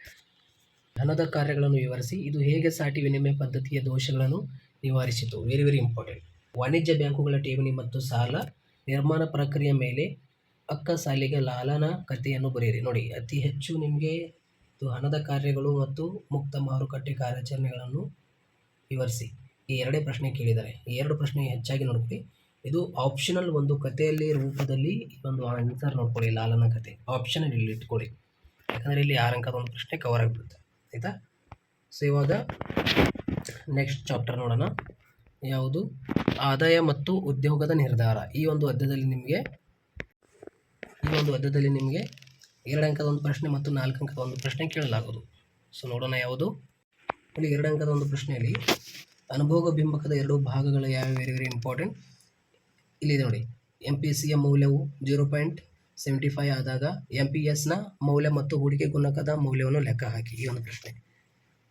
ಹಣದ ಕಾರ್ಯಗಳನ್ನು ವಿವರಿಸಿ. ಇದು ಹೇಗೆ ಸಾಟಿ ವಿನಿಮಯ ಪದ್ಧತಿಯ ದೋಷಗಳನ್ನು ನಿವಾರಿಸಿತು. Very important. ವಾಣಿಜ್ಯ ಬ್ಯಾಂಕುಗಳ ಠೇವಣಿ ಮತ್ತು ಸಾಲ ನಿರ್ಮಾಣ ಪ್ರಕ್ರಿಯೆಯ ಮೇಲೆ ಅಕ್ಕಸಾಲಿಗೆ ಲಾಲನ ಕಥೆಯನ್ನು ಬರೆಯಿರಿ. ನೋಡಿ, ಅತಿ ಹೆಚ್ಚು ನಿಮಗೆ ಇದು ಹಣದ ಕಾರ್ಯಗಳು ಮತ್ತು ಮುಕ್ತ ಮಾರುಕಟ್ಟೆ ಕಾರ್ಯಾಚರಣೆಗಳನ್ನು ವಿವರಿಸಿ, ಈ 2 ಪ್ರಶ್ನೆ ಕೇಳಿದ್ದಾರೆ. ಈ 2 ಪ್ರಶ್ನೆ ಹೆಚ್ಚಾಗಿ ನೋಡ್ಕೊಳ್ಳಿ. ಇದು ಆಪ್ಷನಲ್ ಒಂದು ಕಥೆಯಲ್ಲಿ ರೂಪದಲ್ಲಿ ಒಂದು ಆನ್ಸರ್ ನೋಡ್ಕೊಳ್ಳಿ. ಲಾಲನ ಕಥೆ ಆಪ್ಷನಲ್ ಇಲ್ಲಿ ಇಟ್ಕೊಳ್ಳಿ, ಯಾಕಂದರೆ ಇಲ್ಲಿ 6 ಅಂಕದ ಒಂದು ಪ್ರಶ್ನೆ ಕವರ್ ಆಗಿಬಿಡುತ್ತೆ, ಆಯಿತಾ. ಸೊ ಇವಾಗ ನೆಕ್ಸ್ಟ್ ಚಾಪ್ಟರ್ ನೋಡೋಣ. ಯಾವುದು? ಆದಾಯ ಮತ್ತು ಉದ್ಯೋಗದ ನಿರ್ಧಾರ. ಈ ಒಂದು ಅಧ್ಯಾಯದಲ್ಲಿ ನಿಮಗೆ 2 ಅಂಕದ ಒಂದು ಪ್ರಶ್ನೆ ಮತ್ತು 4 ಅಂಕದ ಒಂದು ಪ್ರಶ್ನೆ ಕೇಳಲಾಗುವುದು. ಸೊ ನೋಡೋಣ ಯಾವುದು. ಇಲ್ಲಿ 2 ಅಂಕದ ಒಂದು ಪ್ರಶ್ನೆಯಲ್ಲಿ ಅನುಭೋಗ ಬಿಂಬಕದ 2 ಭಾಗಗಳು ಯಾವ ವೆರಿ ಇಂಪಾರ್ಟೆಂಟ್. ಇಲ್ಲಿ ನೋಡಿ, MPCಯ ಮೌಲ್ಯವು 0.75 ಆದಾಗ MPSನ ಮೌಲ್ಯ ಮತ್ತು ಹೂಡಿಕೆ ಗುಣಕದ ಮೌಲ್ಯವನ್ನು ಲೆಕ್ಕ ಹಾಕಿ, ಈ ಒಂದು ಪ್ರಶ್ನೆ.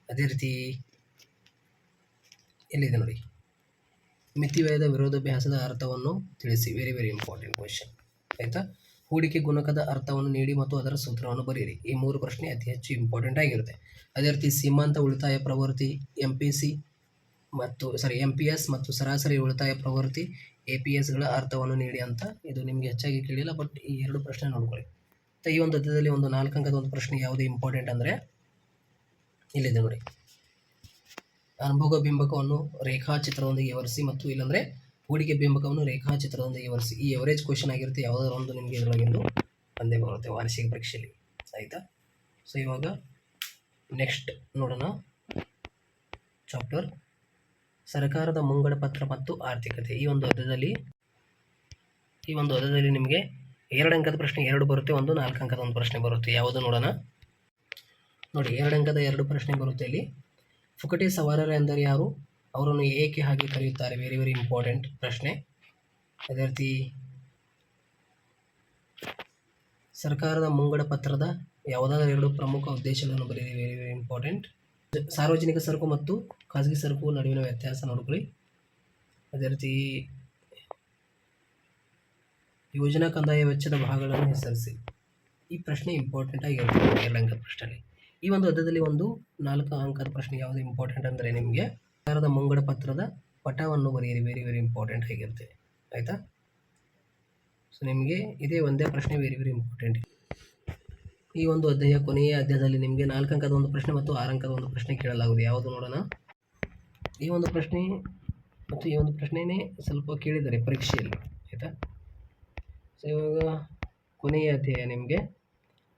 ಅದೇ ರೀತಿ ಇಲ್ಲಿದೆ ನೋಡಿ, ಮಿತಿವ್ಯಯದ ವಿರೋಧಾಭ್ಯಾಸದ ಅರ್ಥವನ್ನು ತಿಳಿಸಿ. ವೆರಿ ಇಂಪಾರ್ಟೆಂಟ್ ಕ್ವೆಶ್ಚನ್, ಆಯಿತಾ. ಹೂಡಿಕೆ ಗುಣಕದ ಅರ್ಥವನ್ನು ನೀಡಿ ಮತ್ತು ಅದರ ಸೂತ್ರವನ್ನು ಬರೆಯಿರಿ. ಈ 3 ಪ್ರಶ್ನೆ ಅತಿ ಹೆಚ್ಚು ಇಂಪಾರ್ಟೆಂಟ್ ಆಗಿರುತ್ತೆ. ಅದೇ ರೀತಿ ಸೀಮಾಂತ ಉಳಿತಾಯ ಪ್ರವೃತ್ತಿ MPS ಮತ್ತು ಸರಾಸರಿ ಉಳಿತಾಯ ಪ್ರವೃತ್ತಿ APSಗಳ ಅರ್ಥವನ್ನು ನೀಡಿ ಅಂತ ಇದು ನಿಮಗೆ ಹೆಚ್ಚಾಗಿ ಕೇಳಿಲ್ಲ, ಬಟ್ ಈ 2 ಪ್ರಶ್ನೆ ನೋಡ್ಕೊಳ್ಳಿ. ಈ ಒಂದು ಅಧ್ಯಾಯದಲ್ಲಿ ಒಂದು 4 ಅಂಕದ ಒಂದು ಪ್ರಶ್ನೆ ಯಾವುದು ಇಂಪಾರ್ಟೆಂಟ್ ಅಂದರೆ, ಇಲ್ಲಿದೆ ನೋಡಿ, ಅನುಭೋಗ ಬಿಂಬಕವನ್ನು ರೇಖಾಚಿತ್ರದೊಂದಿಗೆ ವಿವರಿಸಿ ಮತ್ತು ಇಲ್ಲಾಂದರೆ ಹೂಡಿಕೆ ಬಿಂಬಕವನ್ನು ರೇಖಾಚಿತ್ರದೊಂದಿಗೆ ವಿವರಿಸಿ. ಈ ಎವರೇಜ್ ಕ್ವೆಶನ್ ಆಗಿರುತ್ತೆ, ಯಾವುದಾದ್ರು ಒಂದು ನಿಮಗೆ ಇದರೊಳಗಿಂದು ಬಂದೇ ಬರುತ್ತೆ ವಾರ್ಷಿಕ ಪರೀಕ್ಷೆಯಲ್ಲಿ, ಆಯಿತಾ. ಸೊ ಇವಾಗ ನೆಕ್ಸ್ಟ್ ನೋಡೋಣ ಚಾಪ್ಟರ್ ಸರ್ಕಾರದ ಮುಂಗಡ ಪತ್ರ ಮತ್ತು ಆರ್ಥಿಕತೆ. ಈ ಒಂದು ಅಧ್ಯಾಯದಲ್ಲಿ ನಿಮಗೆ 2 ಅಂಕದ ಪ್ರಶ್ನೆ 2 ಬರುತ್ತೆ, ಒಂದು 4 ಅಂಕದ ಒಂದು ಪ್ರಶ್ನೆ ಬರುತ್ತೆ. ಯಾವುದು ನೋಡೋಣ. ನೋಡಿ, 2 ಅಂಕದ 2 ಪ್ರಶ್ನೆ ಬರುತ್ತೆ. ಇಲ್ಲಿ ಪುಕಟೆ ಸವಾರರು ಎಂದರೆ ಯಾರು, ಅವರನ್ನು ಏಕೆ ಹಾಗೆ ಕರೆಯುತ್ತಾರೆ. ವೆರಿ ಇಂಪಾರ್ಟೆಂಟ್ ಪ್ರಶ್ನೆ. ಅದೇ ರೀತಿ ಸರ್ಕಾರದ ಮುಂಗಡ ಪತ್ರದ ಯಾವುದಾದರೂ 2 ಪ್ರಮುಖ ಉದ್ದೇಶಗಳನ್ನು ಬರೆಯಿರಿ. Very important. ಸಾರ್ವಜನಿಕ ಸರಕು ಮತ್ತು ಖಾಸಗಿ ಸರಕು ನಡುವಿನ ವ್ಯತ್ಯಾಸ ನೋಡ್ಕೊಳ್ಳಿ. ಅದೇ ರೀತಿ ಯೋಜನಾ ಕಂದಾಯ ವೆಚ್ಚದ ಭಾಗಗಳನ್ನು ಹೆಸರಿಸಿ. ಈ ಪ್ರಶ್ನೆ ಇಂಪಾರ್ಟೆಂಟ್ ಆಗಿರುತ್ತೆ 2 ಅಂಕದ ಪ್ರಶ್ನೆಯಲ್ಲಿ. ಈ ಒಂದು ಅಧ್ಯಾಯದಲ್ಲಿ ಒಂದು 4 ಅಂಕದ ಪ್ರಶ್ನೆ ಯಾವುದು ಇಂಪಾರ್ಟೆಂಟ್ ಅಂದರೆ, ನಿಮಗೆ ಸರ್ಕಾರದ ಮುಂಗಡ ಪತ್ರದ ಪಟವನ್ನು ಬರೆಯಿರಿ. ವೆರಿ ಇಂಪಾರ್ಟೆಂಟ್ ಆಗಿರುತ್ತೆ, ಆಯಿತಾ. ಸೊ ನಿಮಗೆ ಇದೇ ಒಂದೇ ಪ್ರಶ್ನೆ ವೆರಿ ಇಂಪಾರ್ಟೆಂಟ್. ಈ ಒಂದು ಕೊನೆಯ ಅಧ್ಯಾಯದಲ್ಲಿ ನಿಮಗೆ 4 ಅಂಕದ ಒಂದು ಪ್ರಶ್ನೆ ಮತ್ತು 6 ಅಂಕದ ಒಂದು ಪ್ರಶ್ನೆ ಕೇಳಲಾಗುವುದು. ಯಾವುದು ನೋಡೋಣ. ಈ ಒಂದು ಪ್ರಶ್ನೆ ಮತ್ತು ಈ ಒಂದು ಪ್ರಶ್ನೆನೇ ಸ್ವಲ್ಪ ಕೇಳಿದ್ದಾರೆ ಪರೀಕ್ಷೆಯಲ್ಲಿ, ಆಯಿತಾ. ಸೊ ಇವಾಗ ಕೊನೆಯ ಅಧ್ಯಾಯ ನಿಮಗೆ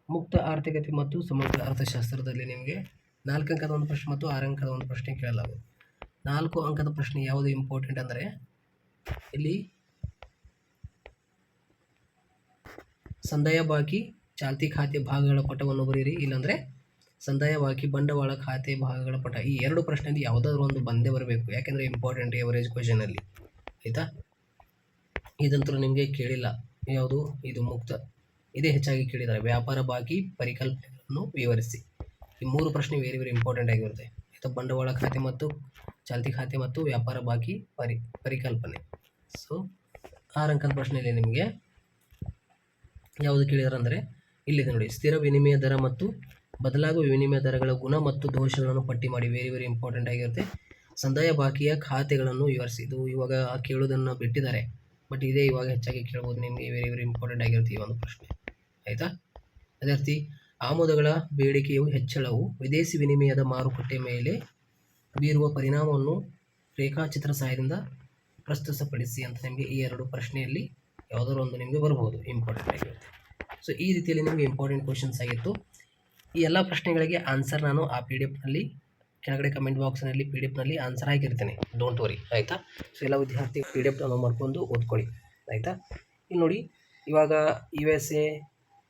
ಮುಕ್ತ ಆರ್ಥಿಕತೆ ಮತ್ತು ಸಮಗ್ರ ಅರ್ಥಶಾಸ್ತ್ರದಲ್ಲಿ ನಿಮಗೆ 4 ಅಂಕದ ಒಂದು ಪ್ರಶ್ನೆ ಮತ್ತು 6 ಅಂಕದ ಒಂದು ಪ್ರಶ್ನೆ ಕೇಳಲಾಗುವುದು. 4 ಅಂಕದ ಪ್ರಶ್ನೆ ಯಾವುದು ಇಂಪಾರ್ಟೆಂಟ್ ಅಂದರೆ, ಇಲ್ಲಿ ಸಂದಾಯ ಬಾಕಿ ಚಾಲ್ತಿ ಖಾತೆ ಭಾಗಗಳ ಪಟವನ್ನು ಬರೆಯಿರಿ, ಇಲ್ಲಾಂದರೆ ಸಂದಾಯ ಬಾಕಿ ಬಂಡವಾಳ ಖಾತೆ ಭಾಗಗಳ ಪಟ. ಈ 2 ಪ್ರಶ್ನೆಯಲ್ಲಿ ಯಾವುದಾದ್ರೂ ಒಂದು ಬಂದೇ ಬರಬೇಕು, ಯಾಕೆಂದರೆ ಇಂಪಾರ್ಟೆಂಟ್ ಎವರೇಜ್ ಕ್ವೆಶನಲ್ಲಿ, ಆಯಿತಾ. ಇದಂತೂ ನಿಮಗೆ ಕೇಳಿಲ್ಲ. ಯಾವುದು ಇದು ಮುಕ್ತ, ಇದೇ ಹೆಚ್ಚಾಗಿ ಕೇಳಿದ್ದಾರೆ. ವ್ಯಾಪಾರ ಬಾಕಿ ಪರಿಕಲ್ಪನೆಗಳನ್ನು ವಿವರಿಸಿ. ಈ 3 ಪ್ರಶ್ನೆ ವೆರಿ ಇಂಪಾರ್ಟೆಂಟ್ ಆಗಿರುತ್ತೆ, ಆಯಿತಾ. ಬಂಡವಾಳ ಖಾತೆ ಮತ್ತು ಚಾಲ್ತಿ ಖಾತೆ ಮತ್ತು ವ್ಯಾಪಾರ ಬಾಕಿ ಪರಿಕಲ್ಪನೆ. ಸೊ 6 ಅಂಕದ ಪ್ರಶ್ನೆಯಲ್ಲಿ ನಿಮಗೆ ಯಾವುದು ಕೇಳಿದಾರೆ ಅಂದರೆ ಇಲ್ಲಿದೆ ನೋಡಿ, ಸ್ಥಿರ ವಿನಿಮಯ ದರ ಮತ್ತು ಬದಲಾಗುವ ವಿನಿಮಯ ದರಗಳ ಗುಣ ಮತ್ತು ದೋಷಗಳನ್ನು ಪಟ್ಟಿ ಮಾಡಿ. ವೆರಿ ವೆರಿ ಇಂಪಾರ್ಟೆಂಟ್ ಆಗಿರುತ್ತೆ. ಸಂದಾಯ ಬಾಕಿಯ ಖಾತೆಗಳನ್ನು ವಿವರಿಸಿ. ಇದು ಇವಾಗ ಕೇಳೋದನ್ನು ಬಿಟ್ಟಿದ್ದಾರೆ, ಬಟ್ ಇದೇ ಇವಾಗ ಹೆಚ್ಚಾಗಿ ಕೇಳ್ಬೋದು ನಿಮಗೆ. ವೆರಿ ವೆರಿ ಇಂಪಾರ್ಟೆಂಟ್ ಆಗಿರುತ್ತೆ ಈ ಒಂದು ಪ್ರಶ್ನೆ, ಆಯಿತಾ. ಅದೇ ರೀತಿ ಆಮದುಗಳ ಬೇಡಿಕೆಯು ಹೆಚ್ಚಳವು ವಿದೇಶಿ ವಿನಿಮಯದ ಮಾರುಕಟ್ಟೆ ಮೇಲೆ ಬೀರುವ ಪರಿಣಾಮವನ್ನು ರೇಖಾಚಿತ್ರ ಸಹಾಯದಿಂದ ಪ್ರಸ್ತುತಪಡಿಸಿ ಅಂತ ನಿಮಗೆ ಈ 2 ಪ್ರಶ್ನೆಯಲ್ಲಿ ಯಾವುದಾದ್ರು ಒಂದು ನಿಮಗೆ ಬರ್ಬೋದು, ಇಂಪಾರ್ಟೆಂಟ್ ಆಗಿರುತ್ತೆ. ಸೊ ಈ ರೀತಿಯಲ್ಲಿ ನಿಮಗೆ ಇಂಪಾರ್ಟೆಂಟ್ ಕ್ವಶನ್ಸ್ ಆಗಿತ್ತು. ಈ ಎಲ್ಲ ಪ್ರಶ್ನೆಗಳಿಗೆ ಆನ್ಸರ್ ನಾನು ಆ PDF ಕೆಳಗಡೆ ಕಮೆಂಟ್ ಬಾಕ್ಸ್ನಲ್ಲಿ PDF ಆನ್ಸರ್ ಹಾಕಿರ್ತೀನಿ, ಡೋಂಟ್ ವರಿ, ಆಯಿತಾ. ಸೊ ಎಲ್ಲ ವಿದ್ಯಾರ್ಥಿ PDF ಡೌನ್ಲೋಡ್ ಮಾಡ್ಕೊಂಡು ಓದ್ಕೊಳ್ಳಿ, ಆಯಿತಾ. ಇಲ್ಲಿ ನೋಡಿ, ಇವಾಗ USA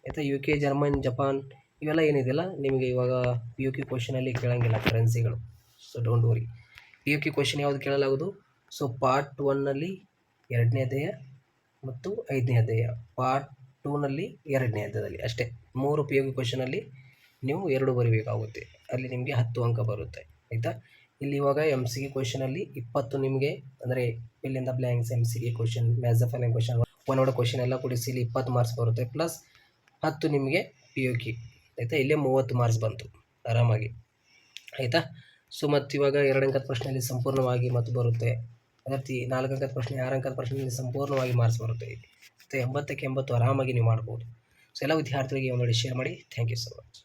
ಆಯಿತಾ, UK, ಜರ್ಮನ್, ಜಪಾನ್ ಇವೆಲ್ಲ ಏನಿದೆಯಲ್ಲ ನಿಮಗೆ ಇವಾಗ PUQ ಕ್ವಶನಲ್ಲಿ ಕೇಳೋಂಗಿಲ್ಲ ಕರೆನ್ಸಿಗಳು. So don't worry. PUQ question ಯಾವುದು ಕೇಳಲಾಗೋದು? ಸೊ ಪಾರ್ಟ್ 1ನಲ್ಲಿ 2ನೇ ಅಧ್ಯಾಯ ಮತ್ತು 5ನೇ ಅಧ್ಯಾಯ, ಪಾರ್ಟ್ 2ನಲ್ಲಿ 2ನೇ ಅಧ್ಯಾಯದಲ್ಲಿ ಅಷ್ಟೇ 3 PUQ ಕ್ವಶನಲ್ಲಿ ನೀವು 2 ಬರೀಬೇಕಾಗುತ್ತೆ. ಅಲ್ಲಿ ನಿಮಗೆ 10 ಅಂಕ ಬರುತ್ತೆ, ಆಯಿತಾ. ಇಲ್ಲಿ ಇವಾಗ MCQ ಕ್ವಶನಲ್ಲಿ 20 ನಿಮಗೆ, ಅಂದರೆ ಇಲ್ಲಿಂದ blanks MCQ question, maths of finance question, one word question ಎಲ್ಲ ಕೂಡಿಸಿ ಇಲ್ಲಿ 20 ಮಾರ್ಕ್ಸ್ ಬರುತ್ತೆ, ಪ್ಲಸ್ 10 ನಿಮಗೆ PUQ, ಆಯಿತಾ. ಇಲ್ಲೇ 30 ಮಾರ್ಕ್ಸ್ ಬಂತು ಆರಾಮಾಗಿ, ಆಯಿತಾ. ಸೊ ಮತ್ತು ಇವಾಗ 2 ಅಂಕದ ಪ್ರಶ್ನೆಯಲ್ಲಿ ಸಂಪೂರ್ಣವಾಗಿ ಮತ್ತು ಬರುತ್ತೆ. ಅದೇ ರೀತಿ 4 ಅಂಕದ ಪ್ರಶ್ನೆ, 6 ಅಂಕದ ಪ್ರಶ್ನೆಯಲ್ಲಿ ಸಂಪೂರ್ಣವಾಗಿ ಮಾರ್ಕ್ಸ್ ಬರುತ್ತೆ. ಮತ್ತು 80ಕ್ಕೆ 80 ಆರಾಮಾಗಿ ನೀವು ಮಾಡ್ಬೋದು. ಸೊ ಎಲ್ಲ ವಿದ್ಯಾರ್ಥಿಗಳಿಗೆ ಒಂದು ಶೇರ್ ಮಾಡಿ. Thank you so much.